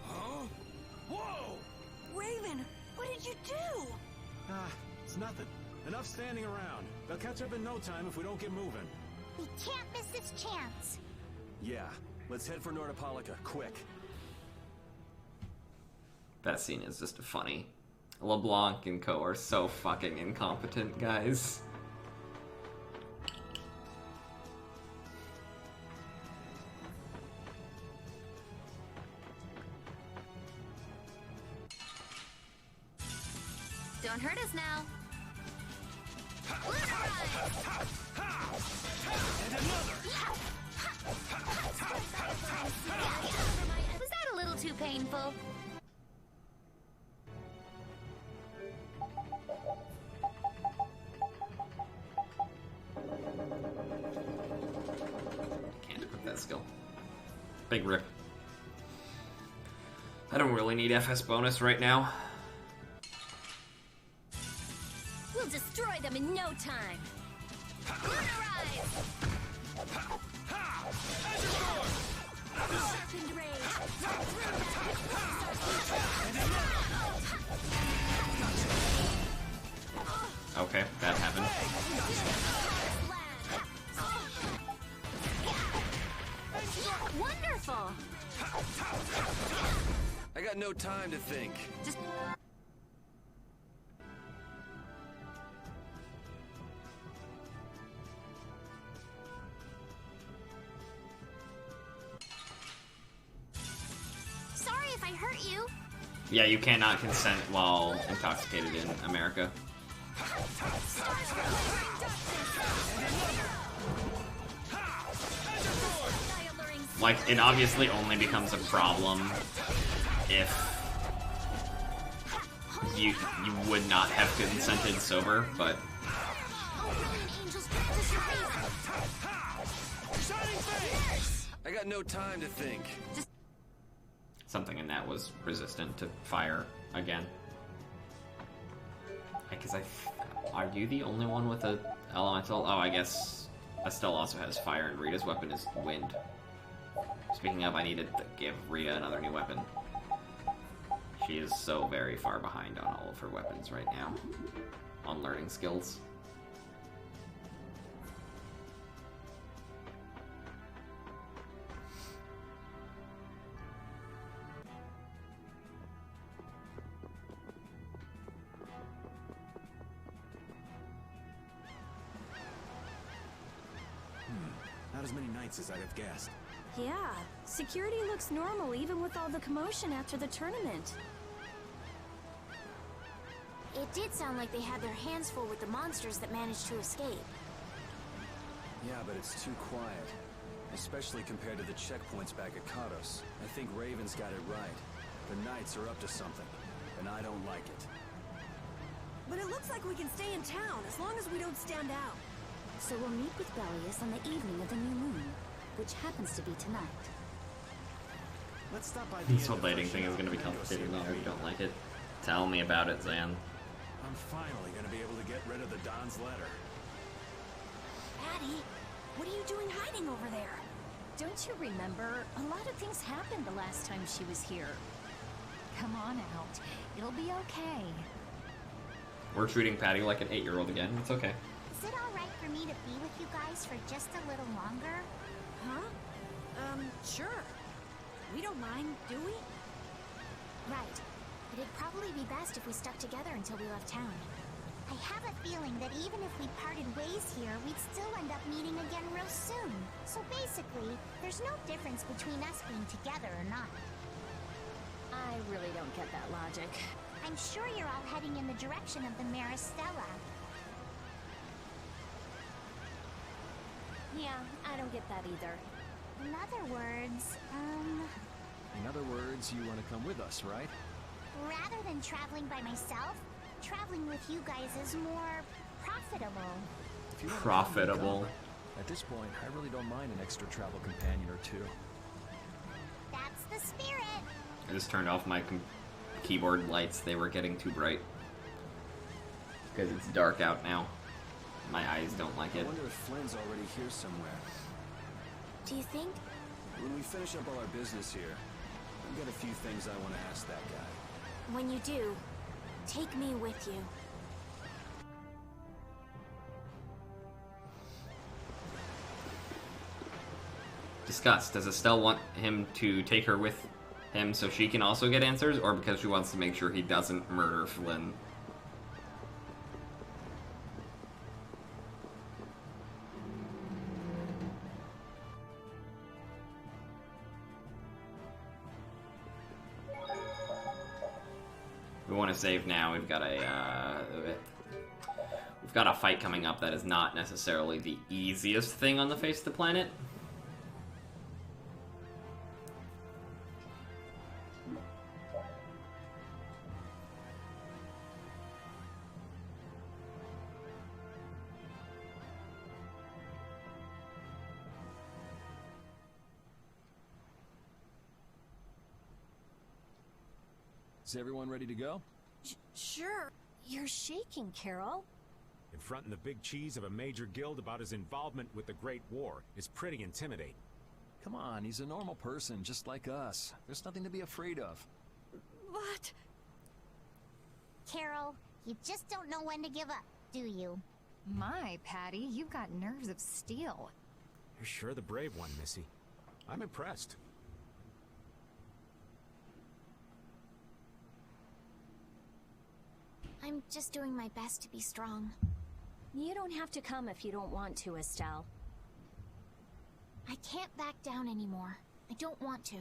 Huh? Whoa! Raven, what did you do? It's nothing. Enough standing around. They'll catch up in no time if we don't get moving. We can't miss this chance. Yeah, let's head for Nordopolica, quick. That scene is just funny. LeBlanc and Co are so fucking incompetent, guys. Don't hurt us now. Was that a little too painful? Can't equip that skill. Big rip. I don't really need FS bonus right now. We'll destroy them in no time. Okay, that happened. Wonderful. I got no time to think. Just Sorry if I hurt you. Yeah, you cannot consent while intoxicated in America. Like, it obviously only becomes a problem if you would not have consented sober, but I got no time to think. something in that was resistant to fire again. Because are you the only one with a elemental? Oh, I guess Estelle also has fire, and Rita's weapon is wind. Speaking of, I needed to give Rita another new weapon. She is so very far behind on all of her weapons right now. On learning skills. Not as many knights as I'd have guessed. Yeah, security looks normal even with all the commotion after the tournament. It did sound like they had their hands full with the monsters that managed to escape. Yeah, but it's too quiet. Especially compared to the checkpoints back at Kados. I think Raven's got it right. The Knights are up to something, and I don't like it. But it looks like we can stay in town as long as we don't stand out. So we'll meet with Bellius on the evening of the new moon, which happens to be tonight. Let's stop by the This whole dating thing is going to be complicated now. You don't like it? Tell me about it, Zan. I'm finally going to be able to get rid of the Don's letter. Addie, what are you doing hiding over there? Don't you remember? A lot of things happened the last time she was here. Come on out. It'll be okay. We're treating Patty like an 8-year-old again. It's okay. Is it alright for me to be with you guys for just a little longer? Huh? Sure. We don't mind, do we? Right. But it'd probably be best if we stuck together until we left town. I have a feeling that even if we parted ways here, we'd still end up meeting again real soon. So basically, there's no difference between us being together or not. I really don't get that logic. I'm sure you're all heading in the direction of the Maristella. Yeah, I don't get that either. In other words, In other words, you want to come with us, right? rather than traveling by myself, traveling with you guys is more profitable. If you don't Profitable. At this point, I really don't mind an extra travel companion or two. That's the spirit. I just turned off my keyboard lights. They were getting too bright. Because it's dark out now. My eyes don't like I it. wonder if Flynn's already here somewhere. Do you think? When we finish up all our business here, I've got a few things I want to ask that guy. When you do, take me with you. Discuss. Does Estelle want him to take her with him so she can also get answers, or because she wants to make sure he doesn't murder Flynn? We want to save now. We've got a fight coming up that is not necessarily the easiest thing on the face of the planet. Is everyone ready to go? Sure. You're shaking, Carol. Confronting the big cheese of a major guild about his involvement with the Great War is pretty intimidating. Come on, he's a normal person, just like us. There's nothing to be afraid of. What? Carol, you just don't know when to give up, do you? My, Patty, you've got nerves of steel. You're sure the brave one, Missy. I'm impressed. I'm just doing my best to be strong. You don't have to come if you don't want to, Estelle. I can't back down anymore. I don't want to.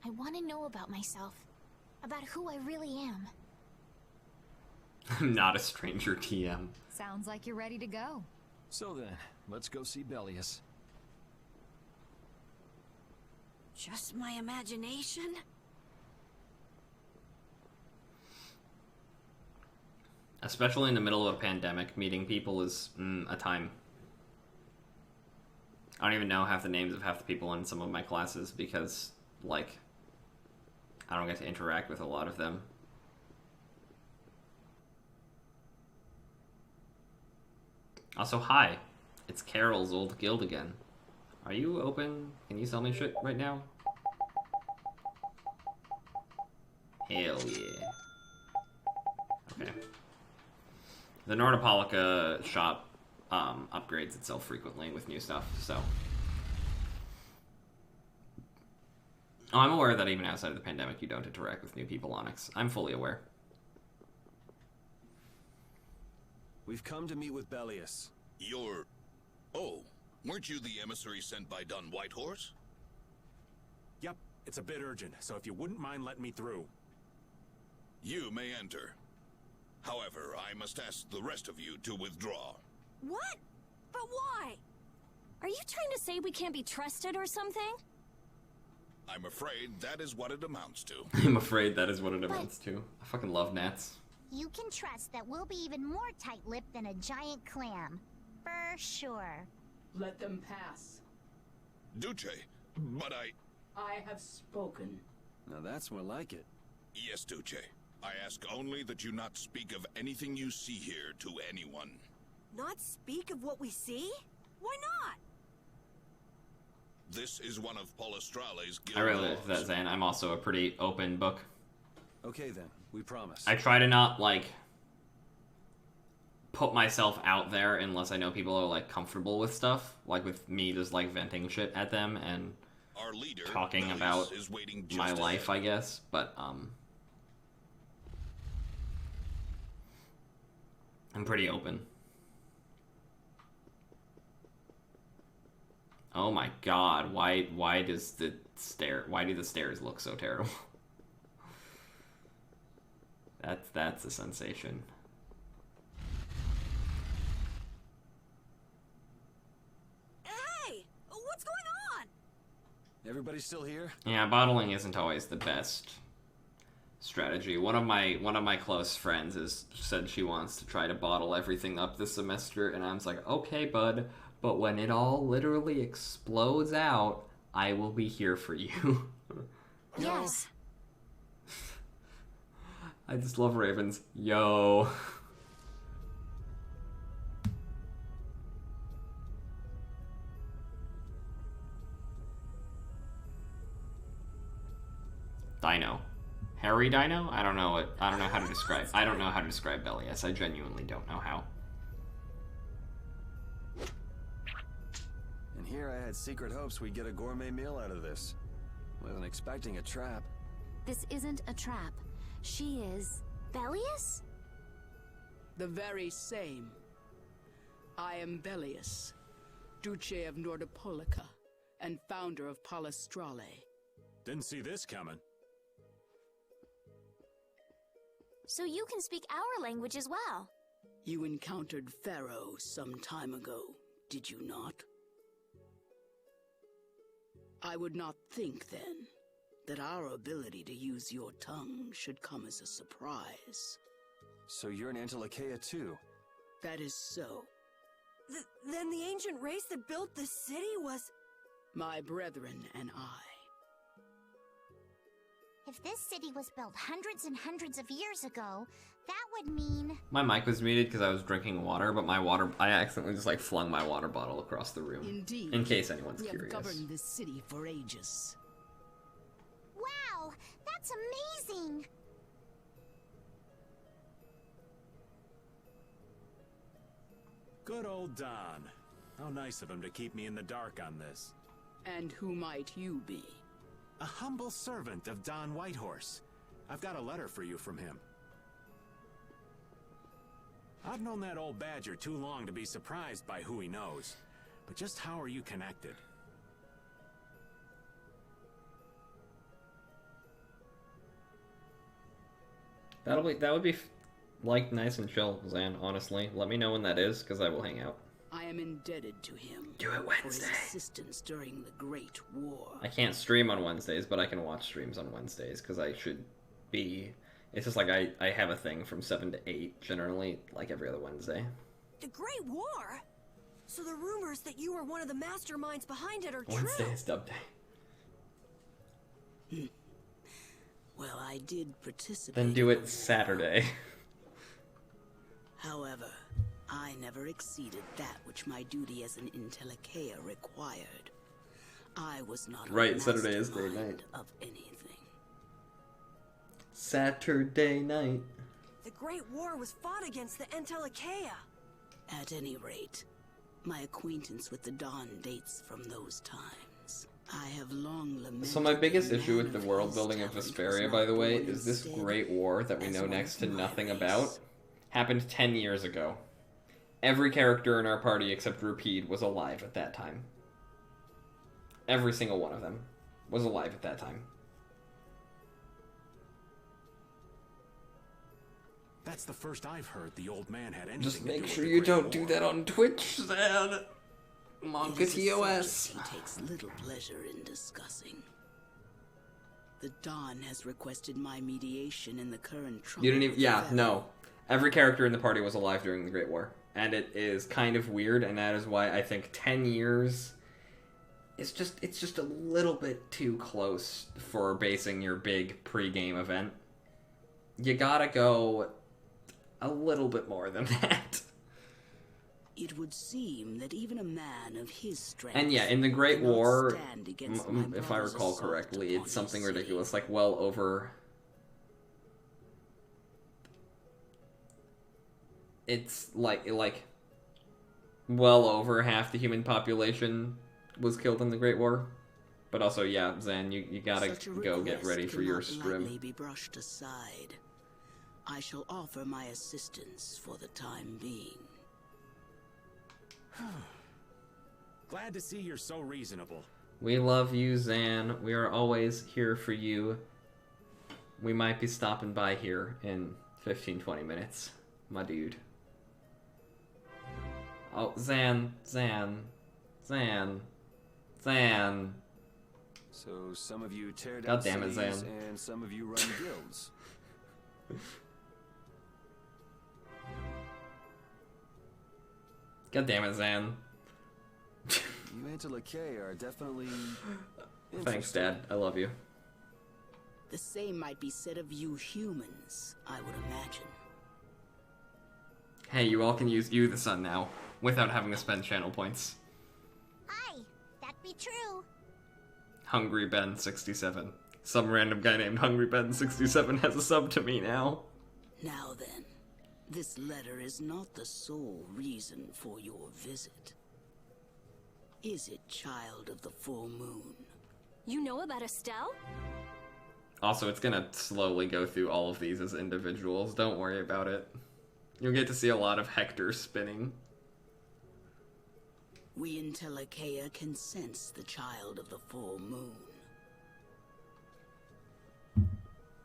I want to know about myself. About who I really am. I'm not a stranger, TM. Sounds like you're ready to go. So then, let's go see Bellius. Just my imagination? Especially in the middle of a pandemic, meeting people is a time. I don't even know half the names of half the people in some of my classes because, like, I don't get to interact with a lot of them. Also, hi. It's Carol's old guild again. Are you open? Can you sell me shit right now? Hell yeah. Okay. The Nordopolica shop upgrades itself frequently with new stuff, so... Oh, I'm aware that even outside of the pandemic you don't interact with new people, Onyx. I'm fully aware. We've come to meet with Bellius. You're... Oh, weren't you the emissary sent by Don Whitehorse? Yep, it's a bit urgent, so if you wouldn't mind letting me through. You may enter. However, I must ask the rest of you to withdraw. What? But why? Are you trying to say we can't be trusted or something? I'm afraid that is what it amounts to. I'm afraid that is what it amounts to. I fucking love gnats. You can trust that we'll be even more tight-lipped than a giant clam. For sure. Let them pass. Duce, but I have spoken. Now that's more like it. Yes, Duce. I ask only that you not speak of anything you see here to anyone. Not speak of what we see? Why not? This is one of Paul Astrale's guild I really like laws. that, Zan. I'm also a pretty open book. Okay then, we promise. I try to not, like, put myself out there unless I know people are, like, comfortable with stuff. Like, with me just, like, venting shit at them and Our leader, talking Bellius, about is waiting just my ahead. life, I guess. But, I'm pretty open. Oh my god, why do the stairs look so terrible? That's a sensation. Hey! What's going on? Everybody still here? Yeah, bottling isn't always the best strategy. One of my close friends has said she wants to try to bottle everything up this semester, and I was like, okay, bud, but when it all literally explodes out, I will be here for you. Yes. I just love ravens. Yo. Dino. Harry Dino? I don't know how to describe. I don't know how to describe Bellius. I genuinely don't know how. And here I had secret hopes we'd get a gourmet meal out of this. Wasn't expecting a trap. This isn't a trap. She is... Bellius? The very same. I am Bellius, Duce of Nordopolica, and founder of Palestrale. Didn't see this coming. So you can speak our language as well. You encountered Pharaoh some time ago, did you not? I would not think, then, that our ability to use your tongue should come as a surprise. So you're an Antilochaea too? That is so. Then the ancient race that built this city was... My brethren and I. If this city was built hundreds and hundreds of years ago, that would mean... My mic was muted because I was drinking water, but I accidentally just, like, flung my water bottle across the room. Indeed. In case anyone's we curious. have governed this city for ages. Wow, that's amazing! Good old Don. How nice of him to keep me in the dark on this. And who might you be? A humble servant of Don Whitehorse. I've got a letter for you from him. I've known that old badger too long to be surprised by who he knows. But just how are you connected? That would be like nice and chill, Zan, honestly. Let me know when that is, because I will hang out. I am indebted to him. Do it Wednesday. For his assistance during the Great War. I can't stream on Wednesdays, but I can watch streams on Wednesdays, because I should be... It's just like I have a thing from 7 to 8, generally, like every other Wednesday. The Great War? So the rumors that you were one of the masterminds behind it are Wednesday true? is dub day. Well, I did participate. Then do it Saturday. However, I never exceeded that which my duty as an Intellicaea required. I was not Right, a Saturday is day night. of anything. Saturday night. The Great War was fought against the Entellicaea. At any rate, my acquaintance with the Dawn dates from those times. I have long lamented... So my biggest issue with the world building of Vesperia, by the way, is this Great War that we know next to nothing about happened 10 years ago. Every character in our party except Rapide was alive at that time. Every single one of them was alive at that time. That's the first I've heard the old man had anything Just to do make with sure the you Great don't War. do that on Twitch, Zan. Monka It is a TOS. subject he takes little pleasure in discussing. The Dawn has requested my mediation in the current trouble. You didn't even... with Yeah, the no. Every character in the party was alive during the Great War. And it is kind of weird, and that is why I think 10 years... It's just a little bit too close for basing your big pre-game event. You gotta go a little bit more than that. It would seem that even a man of his strength... And yeah, in the Great cannot War, stand against my if I brother's recall assault correctly, upon it's something his city. ridiculous, like well over it's like well over half the human population was killed in the Great War. But also, yeah, Zan, you gotta go get ready for your scrim. Lightly be brushed aside. I shall offer my assistance for the time being. Glad to see you're so reasonable. We love you, Zan. We are always here for you. We might be stopping by here in 15-20 minutes, my dude. Oh, Zan. So some of you tear down God damn it, cities, Zan. and some of you run guilds. God damn it, Zan. You Antilocay are definitely Thanks, Dad. I love you. The same might be said of you humans, I would imagine. Hey, you all can use You the Sun now, without having to spend channel points. Hi, that be true. Hungry Ben 67. Some random guy named Hungry Ben 67 has a sub to me now. Now then, this letter is not the sole reason for your visit. Is it, child of the full moon? You know about Estelle? Also, it's gonna slowly go through all of these as individuals. Don't worry about it. You'll get to see a lot of Hector spinning. We in Telekea can sense the child of the full moon.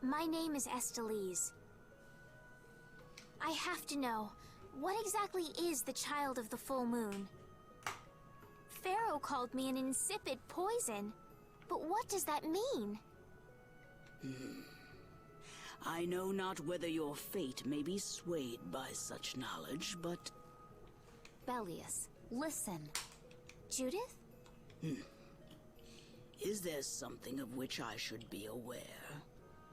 My name is Estelise. I have to know, what exactly is the child of the full moon? Pharaoh called me an insipid poison, but what does that mean? I know not whether your fate may be swayed by such knowledge, but... Bellius, listen. Judith? Is there something of which I should be aware?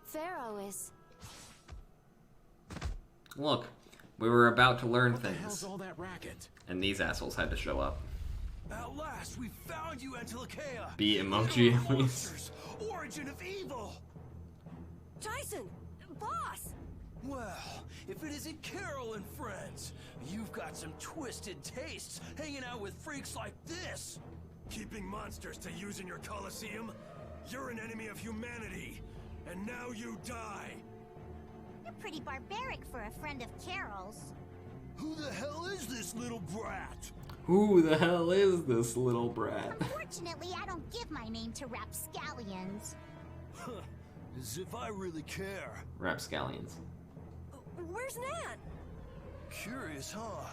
Pharaoh is... Look, we were about to learn What the things. hell's all that racket? And these assholes had to show up. At last, we found you, Antilocea. Be emoji at least. Monsters, origin of evil. Tyson! Boss! Well, if it isn't Carol and friends, you've got some twisted tastes hanging out with freaks like this. Keeping monsters to use in your Colosseum? You're an enemy of humanity, and now you die. You're pretty barbaric for a friend of Carol's. Who the hell is this little brat? Who the hell is this little brat? Unfortunately, I don't give my name to rapscallions. As if I really care. Rapscallions. Where's Nat? Curious, huh?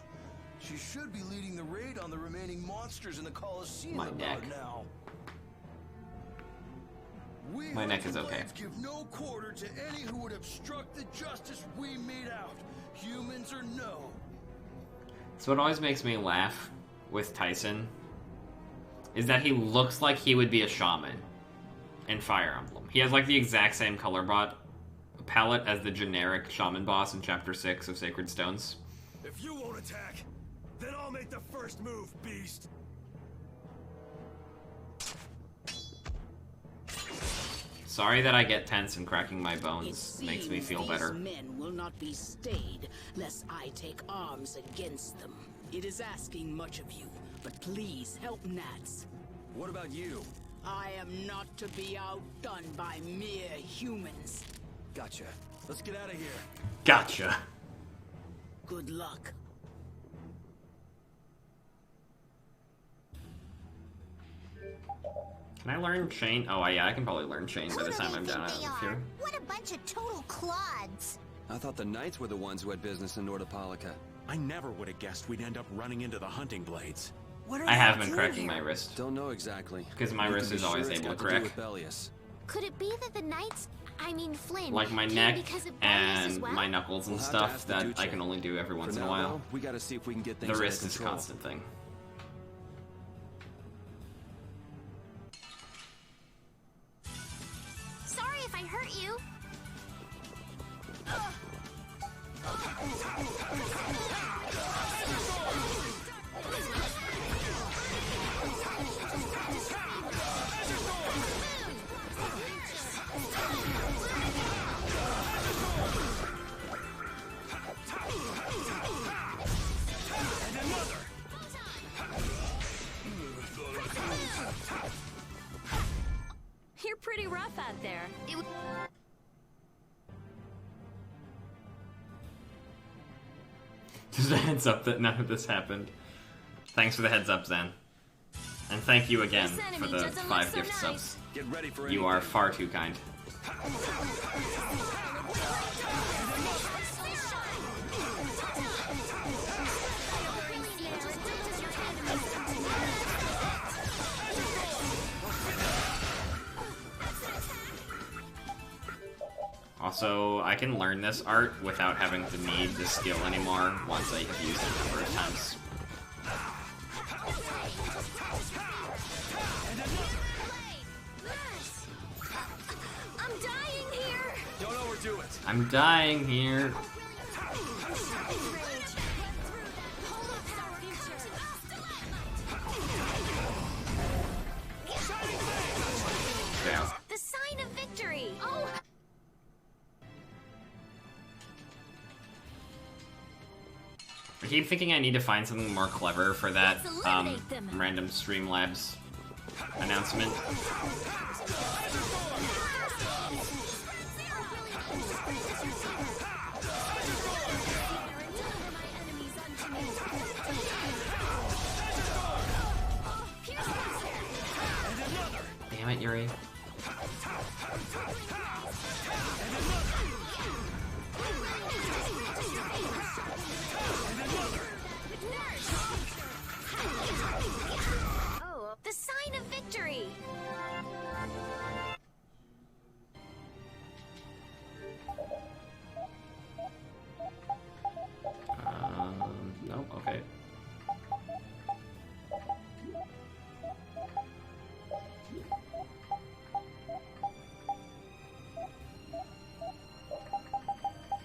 She should be leading the raid on the remaining monsters in the Colosseum My neck. now. My neck is okay. Give no quarter to any who would obstruct the justice we mete out, humans or no. So what always makes me laugh with Tyson is that he looks like he would be a shaman in Fire Emblem. He has like the exact same color palette as the generic shaman boss in Chapter 6 of Sacred Stones. If you won't attack, then I'll make the first move, beast. Sorry that I get tense and cracking my It bones seems makes me feel these better. men will not be stayed lest I take arms against them. It is asking much of you, but please help Nats. What about you? I am not to be outdone by mere humans. Gotcha. Let's get out of here. Gotcha. Good luck. Can I learn Chain? Oh, yeah, I can probably learn Chain by the time I'm down out of here. What a bunch of total clods. I thought the knights were the ones who had business in Nordopolica. I never would have guessed we'd end up running into the hunting blades. I have been cracking my wrist. Don't know exactly. Because my wrist is always able to crack. Could it be that the knights, I mean Flynn, Like my came neck because of Bellius as and well? my knuckles and We'll have to stuff ask the that Duce. I can only do every once For in a now, while. though, we gotta see if we can get things The under wrist is a control. constant thing. Sorry if I hurt you. rough out there. Just a heads up that none of this happened. Thanks for the heads up, Zen. And thank you again for the 5 gift subs. Get ready for You are far too kind. Also, I can learn this art without having to need the skill anymore once I have used it a number of times. I'm dying here. Don't overdo it. I'm dying here. Yeah. The sign of victory! Oh! I keep thinking I need to find something more clever for that random Streamlabs announcement. Damn it, Yuri. Oh, the sign of victory! Nope, okay.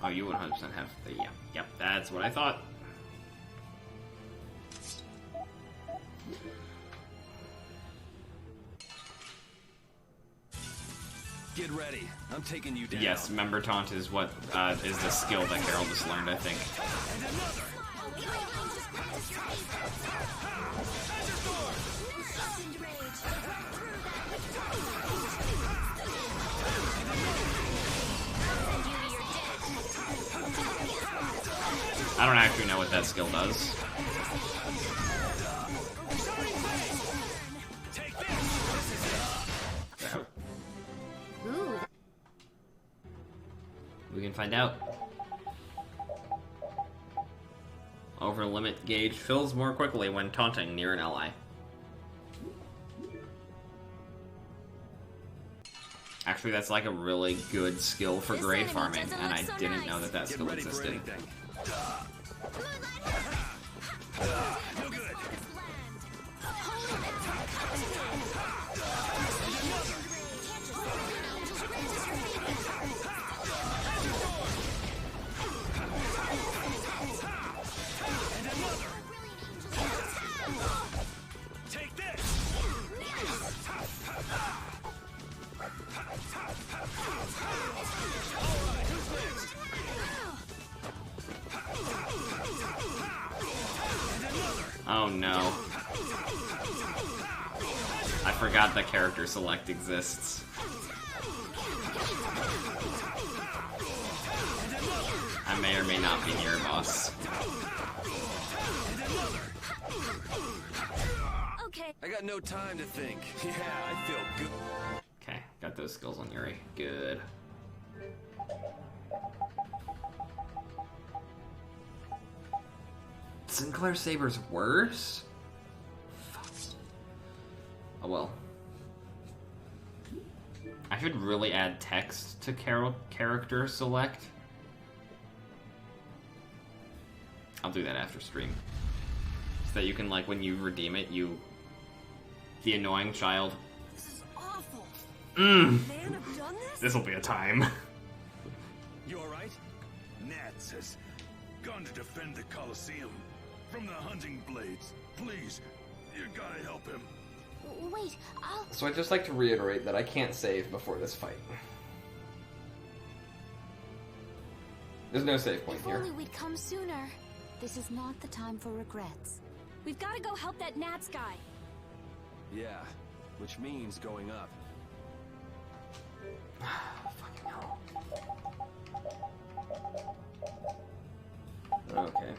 Oh, you 100% have the, yeah. Yep, that's what I thought. Get ready. I'm taking you down. Yes, member taunt is what is the skill that Carol just learned, I think. I don't actually know what that skill does. Ooh. We can find out. Over limit gauge fills more quickly when taunting near an ally. Actually, that's like a really good skill for grade farming, and I didn't know that that skill existed. Oh no. I forgot that character select exists. I may or may not be near boss. Okay. I got no time to think. Yeah, I feel good. Okay, got those skills on Yuri. Good. Sinclair Saber's worse? Fuck. Oh well. I should really add text to character select. I'll do that after stream. So that you can, like, when you redeem it, the annoying child. This is awful. Man have done this? This'll be a time. You alright? Nats has gone to defend the Colosseum from the hunting blades. Please, you gotta help him. Wait, I'll... So I'd just like to reiterate that I can't save before this fight. There's no save point If here. only we'd come sooner. This is not the time for regrets. We've got to go help that Nats guy. Yeah, which means going up. Fucking hell. Okay.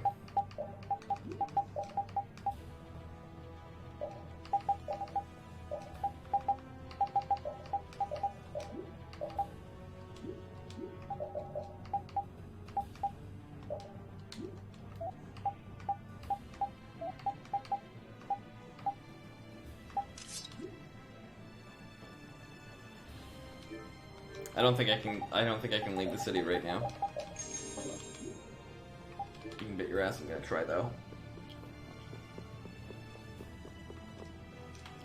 I don't think I can leave the city right now. You can bet your ass I'm gonna try though.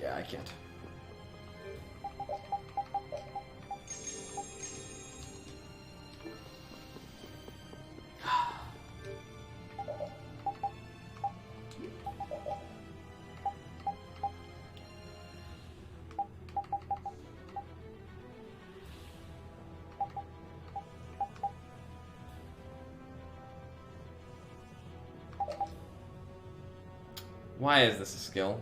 Yeah, I can't. Why is this a skill?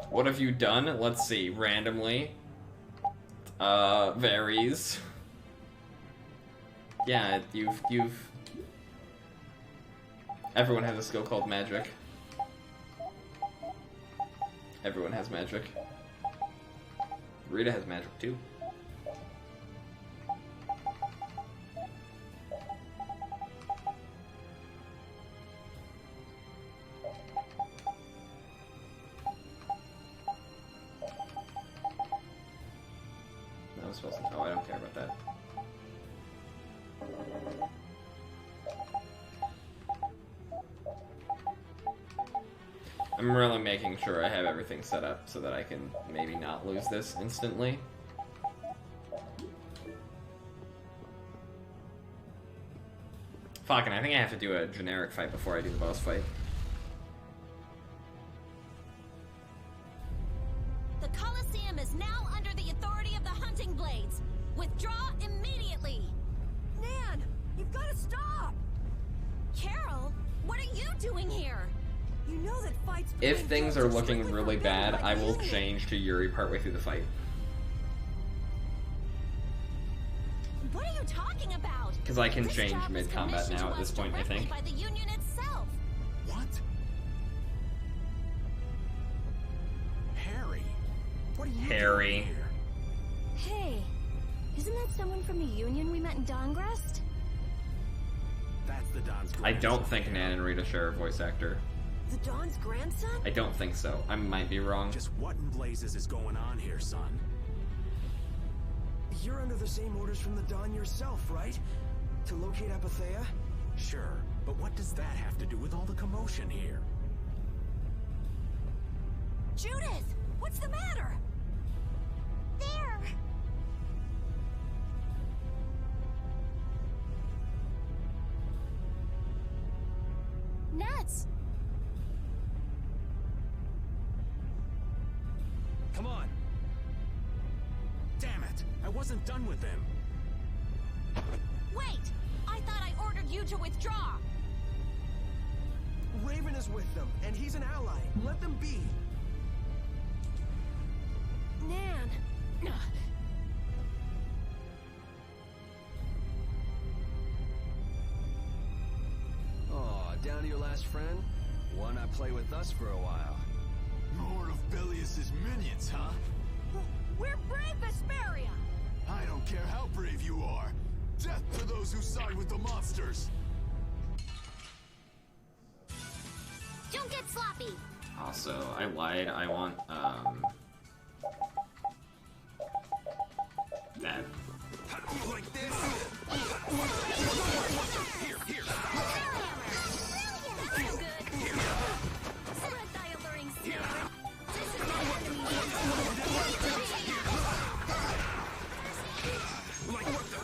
What have you done? Let's see. Randomly. Varies. Yeah, you've... Everyone has a skill called magic. Everyone has magic. Rita has magic too. That was supposed to... Oh, I don't care about that. I'm really making sure I have everything set up so that I can maybe not lose this instantly. Fuck, and I think I have to do a generic fight before I do the boss fight. The Colosseum is now under the authority of the Hunting Blades. Withdraw immediately. Nan, you've got to stop. Carol, what are you doing here? You know that fights. If things are looking really bad, I will change to Yuri partway through the fight. What are you talking about? Because I can change mid-combat now at this point, I think. By the Union itself. What? Harry, what are you Harry. doing here? Hey, isn't that someone from the Union we met in Dongrest? That's the Don's grandson. I don't think Nan and Rita share a voice actor. The Don's grandson? I don't think so. I might be wrong. Just what in blazes is going on here, son? You're under the same orders from the Dawn yourself, right? To locate Apathea? Sure, but what does that have to do with all the commotion here? Judith, what's the matter? There! Nuts! Come on! Damn it! I wasn't done with them. Wait! I thought I ordered you to withdraw! Raven is with them, and he's an ally. Let them be. Nan. Oh, down to your last friend? Why not play with us for a while? More of Bellius's minions, huh? We're brave Vesperia! I don't care how brave you are. Death to those who side with the monsters. Don't get sloppy! Also, I lied. I want, that. Like this? Here, here. That's good. Spread thy alluring spirit. This is my enemy. Like what the?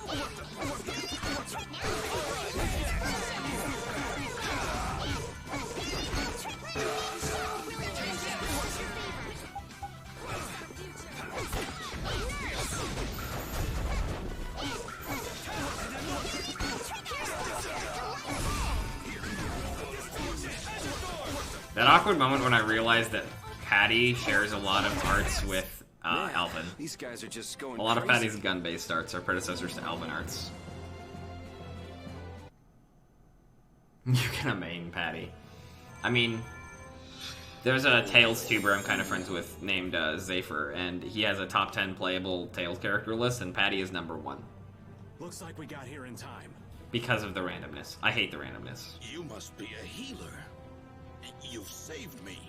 That awkward moment when I realized that Patty shares a lot of arts with Alvin. These guys are just going A lot of crazy. Patty's gun-based arts are predecessors to Alvin arts. You're gonna main Patty. I mean, there's a Tails tuber I'm kind of friends with named Zephyr, and he has a top 10 playable Tails character list, and Patty is number 1. Looks like we got here in time. Because of the randomness. I hate the randomness. You must be a healer. You've saved me.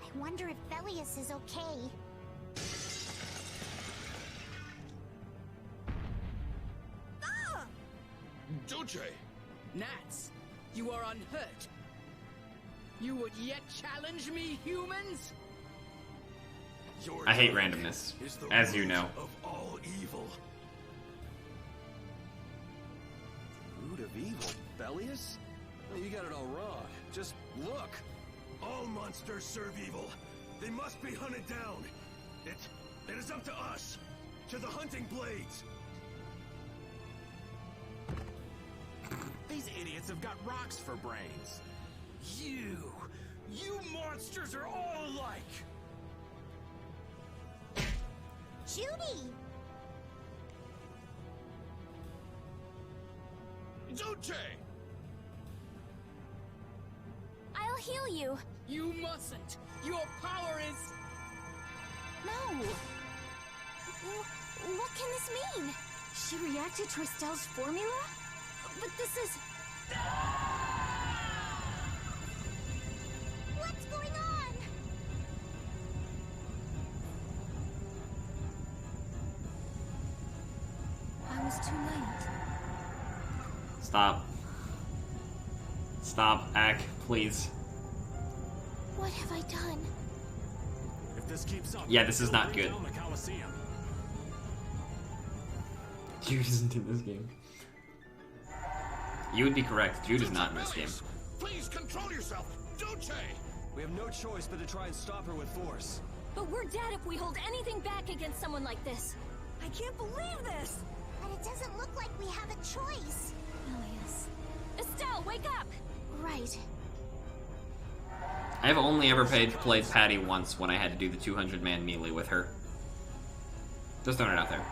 I wonder if Belius is okay. Duce! Nats, you are unhurt. You would yet challenge me, humans? I hate randomness, as you know. Of all evil. Root of evil? Belius? Oh, you got it all wrong. Just look. All monsters serve evil. They must be hunted down. It is up to us. To the hunting blades. These idiots have got rocks for brains. You monsters are all alike. Judy! Duce! I'll heal you. You mustn't. Your power is... No. What can this mean? She reacted to Estelle's formula? But this is... What's going on? I was too late. Stop. Stop, Ack, please. What have I done? If this keeps up, Yeah, this is not we'll bring good. down the Colosseum. Jude isn't in this game. You would be correct. Jude is not in this game. Please control yourself! Duce! We have no choice but to try and stop her with force. But we're dead if we hold anything back against someone like this. I can't believe this! But it doesn't look like we have a choice. Belius. Estelle, wake up! Right. I have only ever played Patty once when I had to do the 200-man melee with her. Just throwing it out there.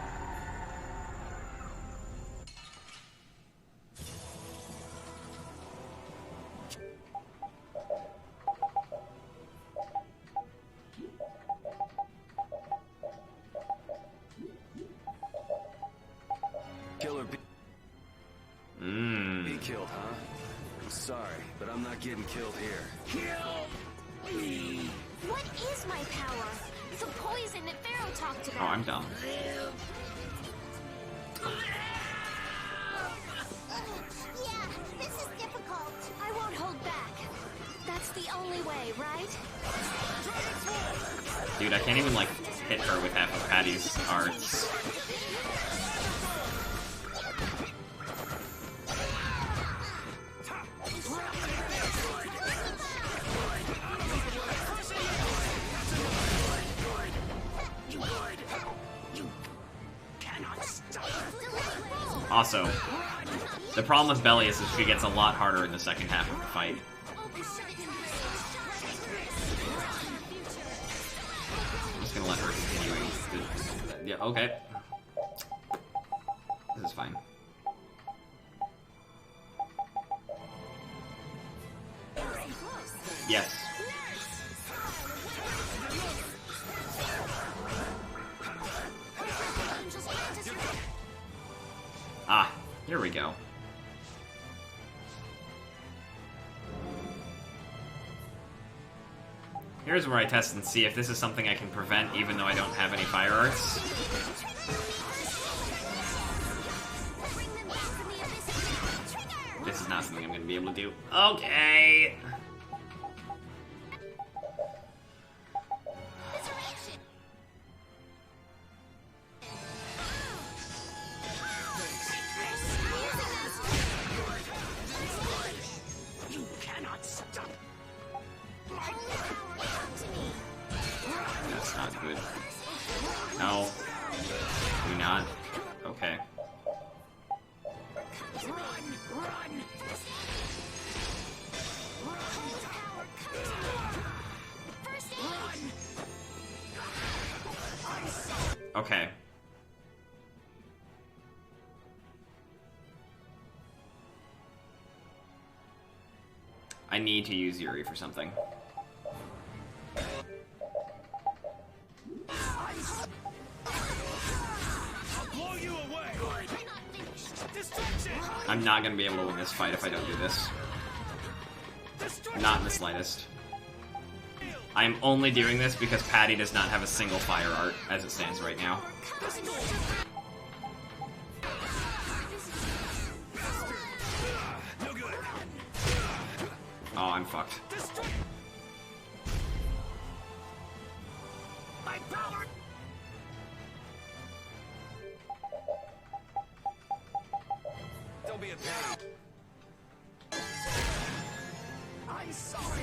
Killer be Mmm. killed, huh? I'm sorry, but I'm not getting killed here. Kill me. What is my power? The poison that Pharaoh talked about. Oh, I'm dumb. Yeah, this is difficult. I won't hold back. That's the only way, right? Dude, I can't even, like, hit her with half of Patty's arts. Also, the problem with Belius is she gets a lot harder in the second half of the fight. I'm just gonna let her continue. Yeah, okay. This is fine. Yes. Ah, here we go. Here's where I test and see if this is something I can prevent even though I don't have any fire arts. This is not something I'm going to be able to do. Okay. You cannot stop. That's not good. No. Do not. Okay. Run! Okay. I need to use Yuri for something. I'm not gonna be able to win this fight if I don't do this. Not in the slightest. I'm only doing this because Patty does not have a single fire art as it stands right now. Oh, I'm fucked. Don't be a pain. I'm sorry.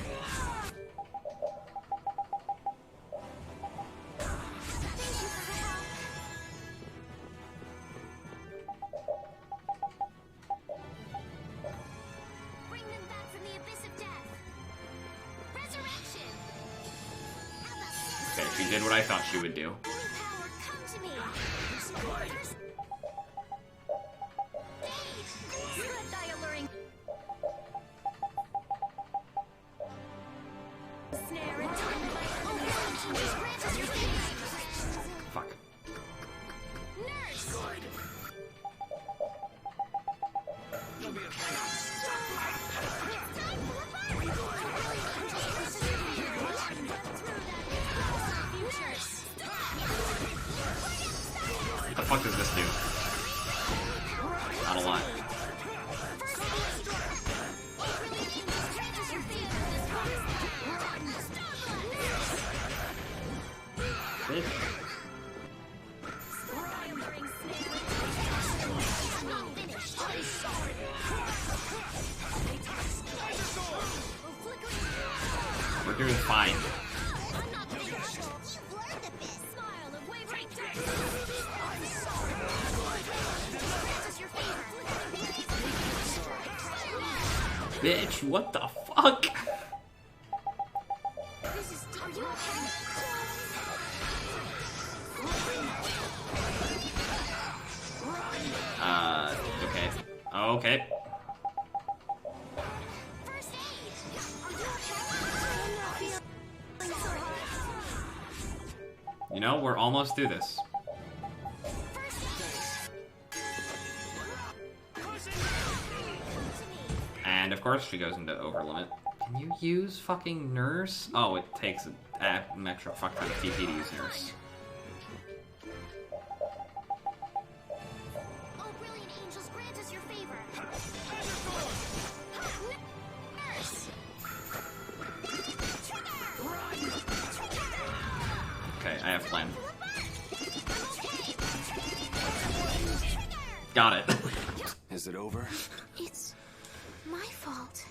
Bring them back from the abyss of death. Resurrection. Okay, she did what I thought she would do. Power, come to me. Good thy alluring. Snare and Fuck. Nurse. Don't be a pain. What the fuck does this do? Not a lot. Bitch. We're doing fine. Bitch, what the fuck? Okay. Okay. You know, we're almost through this. And of course she goes into overlimit. Can you use fucking nurse? Oh, it takes an extra fuck ton of TP to use nurse. Oh, brilliant angels, grant us your favor. Okay, I have plan. Got it. Is it over? It's my fault.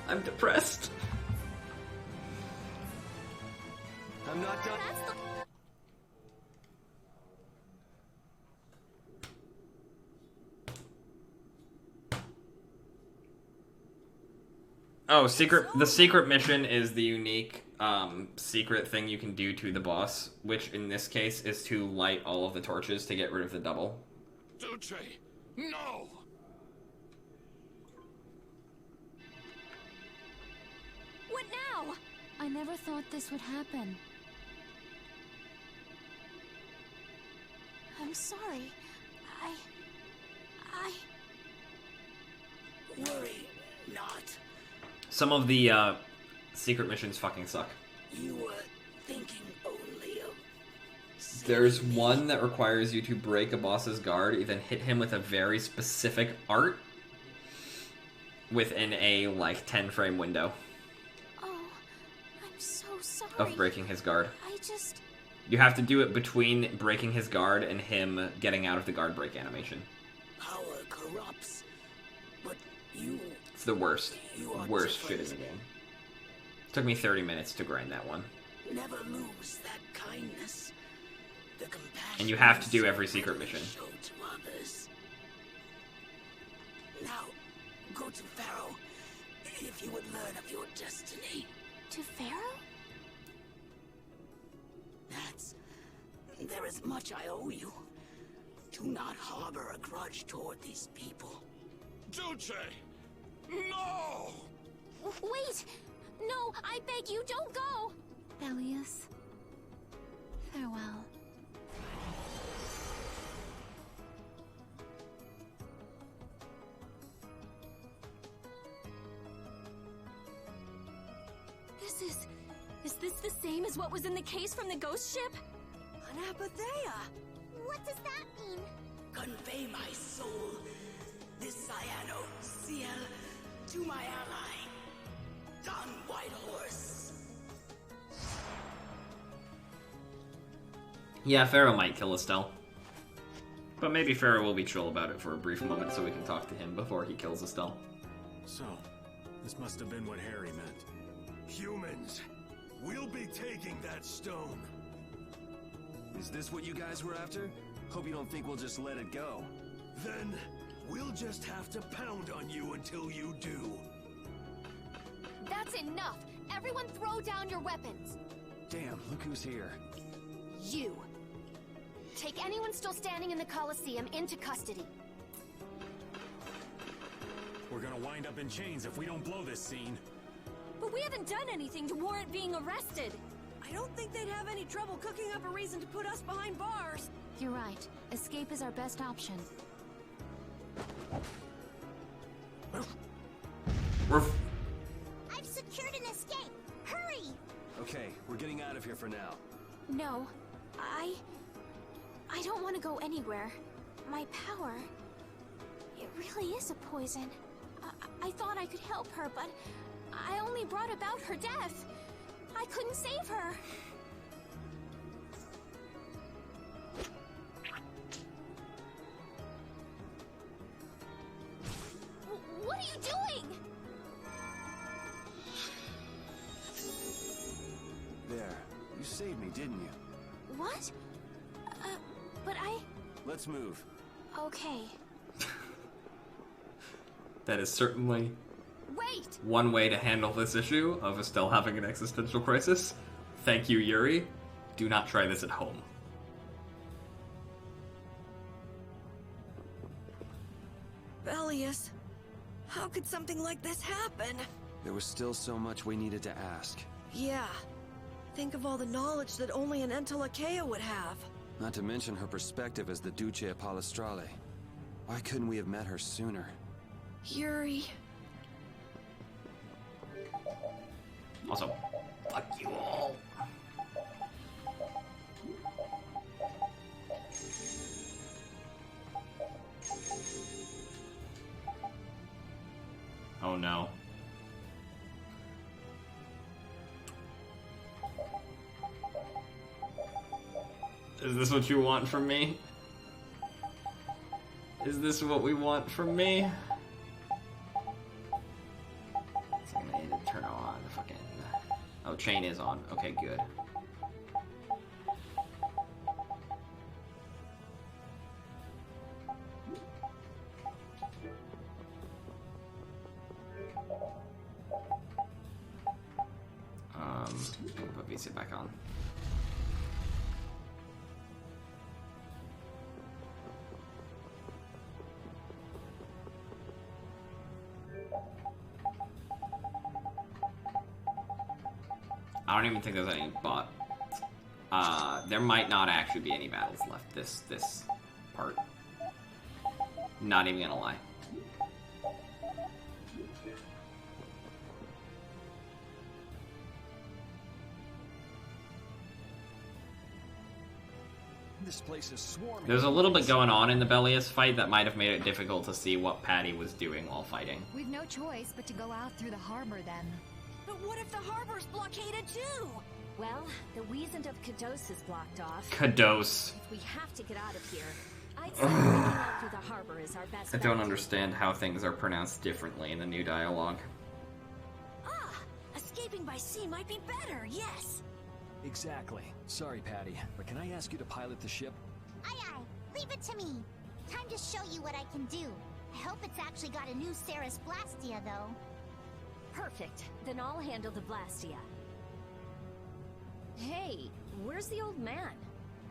I'm depressed. I'm not done. Oh, the secret mission is the unique secret thing you can do to the boss, which in this case is to light all of the torches to get rid of the double. Duce, no! What now? I never thought this would happen. I'm sorry. I... Worry not. Some of the secret missions fucking suck. You were thinking only of... There's one that requires you to break a boss's guard, then hit him with a very specific art within a, like, 10 frame window Oh, I'm so sorry. of breaking his guard. I just... You have to do it between breaking his guard and him getting out of the guard break animation. Power corrupts, but you... It's the worst. You are Worst shit in different. the game. Took me 30 minutes to grind that one. Never lose that kindness. The compassion And you have to do every secret mission. show to others. Now, go to Pharaoh, if you would learn of your destiny. To Pharaoh? There is much I owe you. Do not harbor a grudge toward these people. Duce! No! Wait! No, I beg you, don't go! Belius, farewell. Is this the same as what was in the case from the ghost ship? An Apathea! What does that mean? Convey my soul, this cyano seal, to my ally, Don Whitehorse. Yeah, Pharaoh might kill Estelle. But maybe Pharaoh will be chill about it for a brief moment so we can talk to him before he kills Estelle. So, this must have been what Harry meant. Humans, we'll be taking that stone. Is this what you guys were after? Hope you don't think we'll just let it go. Then, we'll just have to pound on you until you do. That's enough! Everyone throw down your weapons! Damn, look who's here. You! Take anyone still standing in the Colosseum into custody. We're gonna wind up in chains if we don't blow this scene. But we haven't done anything to warrant being arrested. I don't think they'd have any trouble cooking up a reason to put us behind bars. You're right. Escape is our best option. I've secured an escape! Hurry! Okay, we're getting out of here for now. No, I don't want to go anywhere. My power, it really is a poison. I thought I could help her, but I only brought about her death. I couldn't save her. What are you doing? There, you saved me, didn't you? What? But Let's move. Okay. That is certainly Wait! one way to handle this issue of Estelle having an existential crisis. Thank you, Yuri. Do not try this at home. Belius, how could something like this happen? There was still so much we needed to ask. Yeah. Think of all the knowledge that only an Entelakea would have. Not to mention her perspective as the Duce Palestrale. Why couldn't we have met her sooner? Yuri. Also, fuck you all. Oh no. Is this what you want from me? Is this what we want from me? So I'm gonna need to turn on the fucking... Oh, chain is on. Okay, good. Put VC back on. I don't even think there's any bot. There might not actually be any battles left this part. Not even gonna lie. This place is swarming. There's a little bit going on in the Belius fight that might have made it difficult to see what Patty was doing while fighting. We've no choice but to go out through the harbor then. But what if the harbor's blockaded too? Well, the Wiesent of Kados is blocked off. Kados. If we have to get out of here, I'd say breaking out through the harbor is our best I bet. don't understand how things are pronounced differently in the new dialogue. Ah, escaping by sea might be better, yes. Exactly. Sorry, Patty, but can I ask you to pilot the ship? Aye aye, leave it to me. Time to show you what I can do. I hope it's actually got a new Ceres Blastia, though. Perfect. Then I'll handle the Blastia. Hey, where's the old man?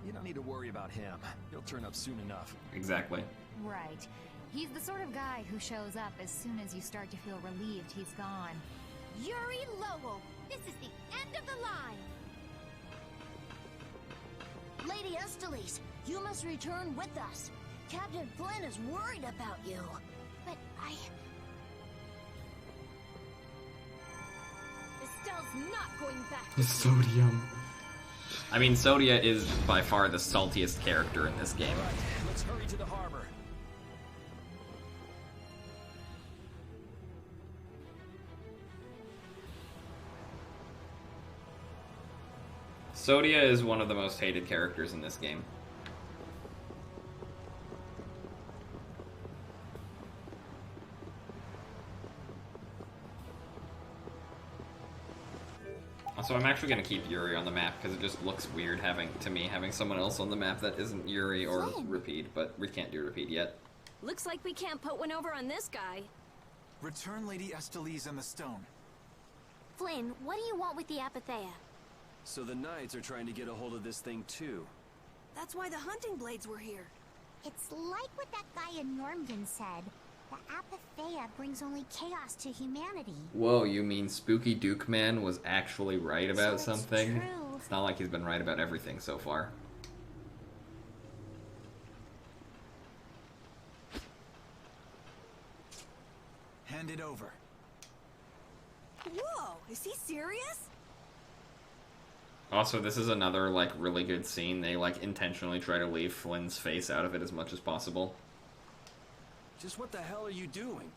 You don't need to worry about him. He'll turn up soon enough. Exactly. Right. He's the sort of guy who shows up as soon as you start to feel relieved he's gone. Yuri Lowell, this is the end of the line. Lady Estelles, you must return with us. Captain Flynn is worried about you. But Estelle's not going back. Sodium. I mean, Sodia is by far the saltiest character in this game. Right, let's hurry to the harbor. Sodia is one of the most hated characters in this game. Also, I'm actually going to keep Yuri on the map because it just looks weird having someone else on the map that isn't Yuri or Repeat, but we can't do Repeat yet. Looks like we can't put one over on this guy. Return Lady Estelles and the stone. Flynn, what do you want with the Apatheia? So the Knights are trying to get a hold of this thing too. That's why the hunting blades were here. It's like what that guy in Normden said. The Apatheia brings only chaos to humanity. Whoa, you mean Spooky Duke Man was actually right about So it's something? true. It's not like he's been right about everything so far. Hand it over. Whoa, is he serious? Also, this is another, like, really good scene. They, like, intentionally try to leave Flynn's face out of it as much as possible. Just what the hell are you doing?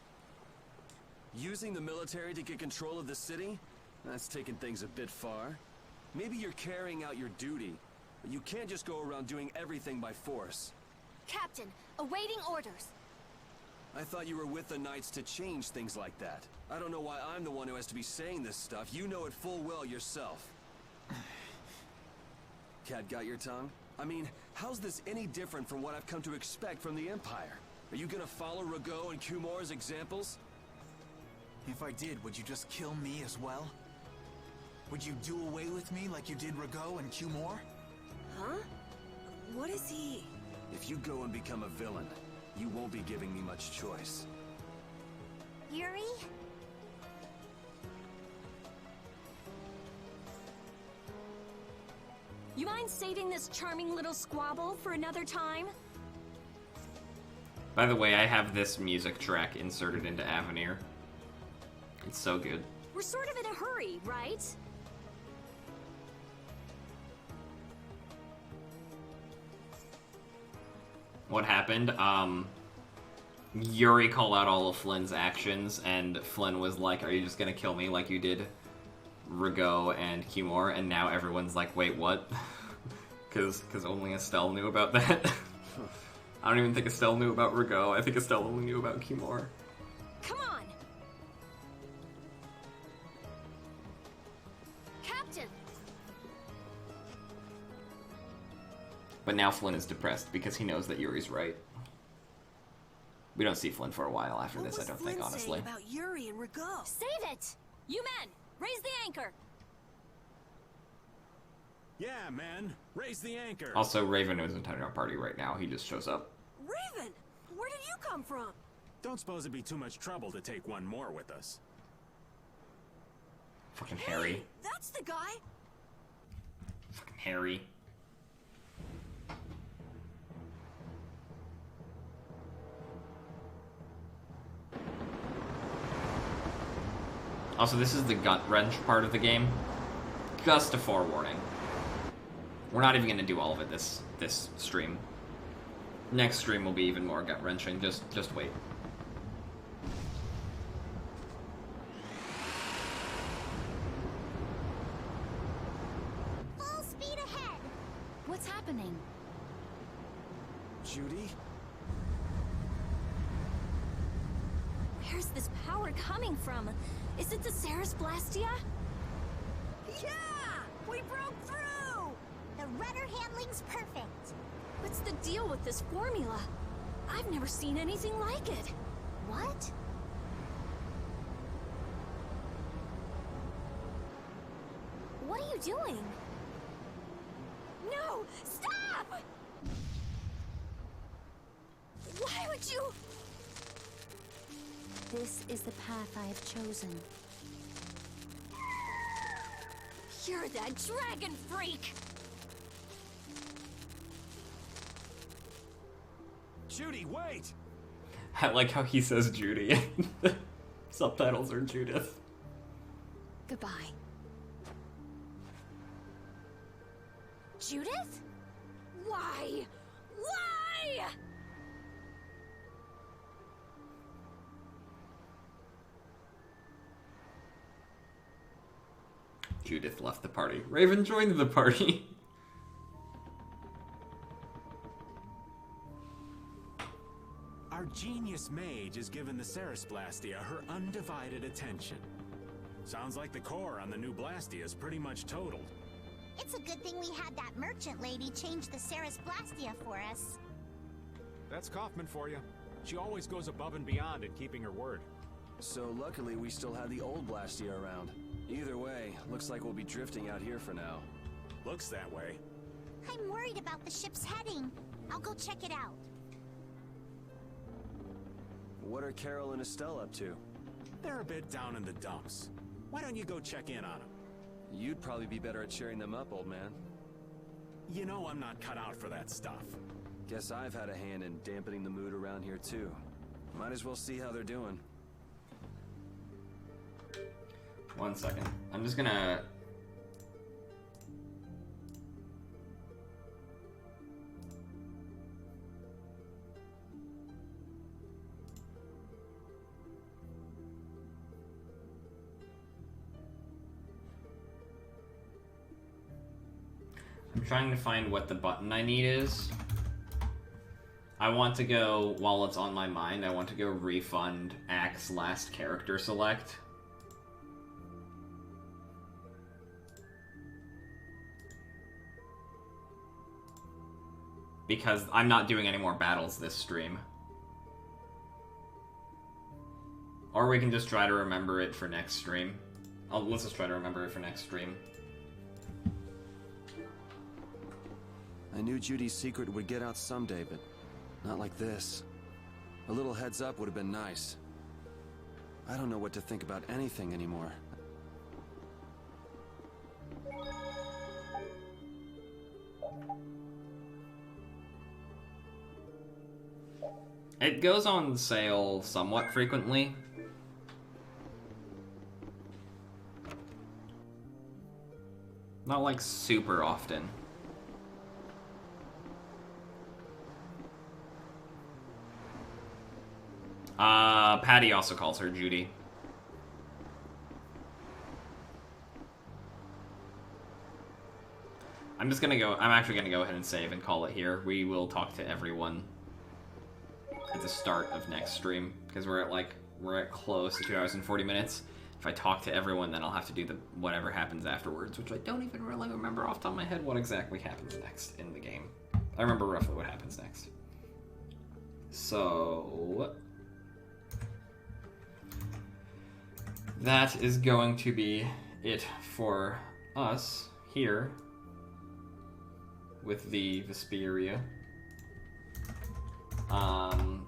Using the military to get control of the city? That's taking things a bit far. Maybe you're carrying out your duty, but you can't just go around doing everything by force. Captain, awaiting orders. I thought you were with the Knights to change things like that. I don't know why I'm the one who has to be saying this stuff. You know it full well yourself. Cat got your tongue? I mean, how's this any different from what I've come to expect from the Empire? Are you gonna follow Rago and Kumor's examples? If I did, would you just kill me as well? Would you do away with me like you did Rago and Kumor? Huh? What is he? If you go and become a villain, you won't be giving me much choice. Yuri? You mind saving this charming little squabble for another time? By the way, I have this music track inserted into Avenir. It's so good. We're sort of in a hurry, right? What happened? Yuri called out all of Flynn's actions, and Flynn was like, are you just gonna kill me like you did Rago and Kumor? And now everyone's like, wait, what? Because only Estelle knew about that. I don't even think Estelle knew about Rago. I think Estelle only knew about Kumor. Come on! Captain! But now Flynn is depressed because he knows that Yuri's right. We don't see Flynn for a while after this, I don't think, honestly. About Yuri and Rago? Save it! You men, raise the anchor! Yeah, man. Raise the anchor. Also, Raven isn't in our party right now. He just shows up. Raven! Where did you come from? Don't suppose it'd be too much trouble to take one more with us. Fucking Harry. That's the guy! Fucking Harry. Also, this is the gut-wrench part of the game. Just a forewarning. We're not even going to do all of it this stream. Next stream will be even more gut-wrenching. Just wait. Full speed ahead! What's happening? Judy? Where's this power coming from? Is it the Ceres Blastia? Yeah! We broke through! The rudder handling's perfect. What's the deal with this formula? I've never seen anything like it. What? you doing? No! Stop! Why would you... This is the path I have chosen. You're that dragon freak! Judy, wait! I like how he says Judy. Subtitles are Judith. Goodbye. Judith? Why? Why? Judith left the party. Raven joined the party. Our genius mage has given the Ceres Blastia her undivided attention. Sounds like the core on the new Blastia is pretty much totaled. It's a good thing we had that merchant lady change the Ceres Blastia for us. That's Kaufman for you. She always goes above and beyond in keeping her word. So luckily we still had the old Blastia around. Either way, looks like we'll be drifting out here for now. Looks that way. I'm worried about the ship's heading. I'll go check it out. What are Carol and Estelle up to? They're a bit down in the dumps. Why don't you go check in on them? You'd probably be better at cheering them up, old man. You know I'm not cut out for that stuff. Guess I've had a hand in dampening the mood around here too. Might as well see how they're doing. 1 second. I'm just gonna... I'm trying to find what the button I need is. I want to go, while it's on my mind, I want to go refund Axe last character select. Because I'm not doing any more battles this stream. Or we can just try to remember it for next stream. Let's just try to remember it for next stream. I knew Judy's secret would get out someday, but not like this. A little heads up would have been nice. I don't know what to think about anything anymore. It goes on sale somewhat frequently. Not like super often. Patty also calls her Judy. I'm actually gonna go ahead and save and call it here. We will talk to everyone at the start of next stream, because we're at close to 2 hours and 40 minutes. If I talk to everyone, then I'll have to do the whatever happens afterwards, which I don't even really remember off the top of my head what exactly happens next in the game. I remember roughly what happens next. So that is going to be it for us here with the Vesperia.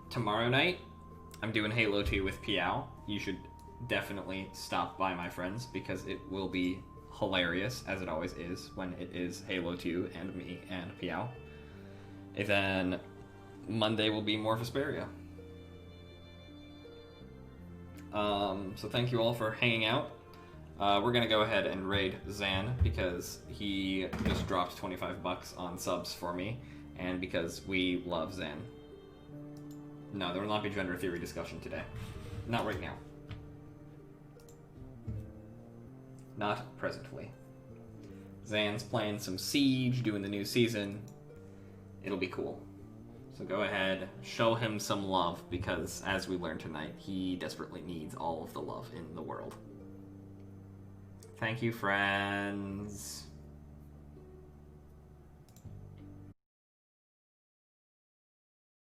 Tomorrow night, I'm doing Halo 2 with Piao. You should definitely stop by, my friends, because it will be hilarious, as it always is, when it is Halo 2 and me and Piao. And then Monday will be more Vesperia. So thank you all for hanging out. We're gonna go ahead and raid Zan, because he just dropped 25 bucks on subs for me, and because we love Zan. No, there will not be gender theory discussion today. Not right now. Not presently. Zan's playing some Siege, doing the new season. It'll be cool. So go ahead, show him some love, because as we learned tonight, he desperately needs all of the love in the world. Thank you, friends.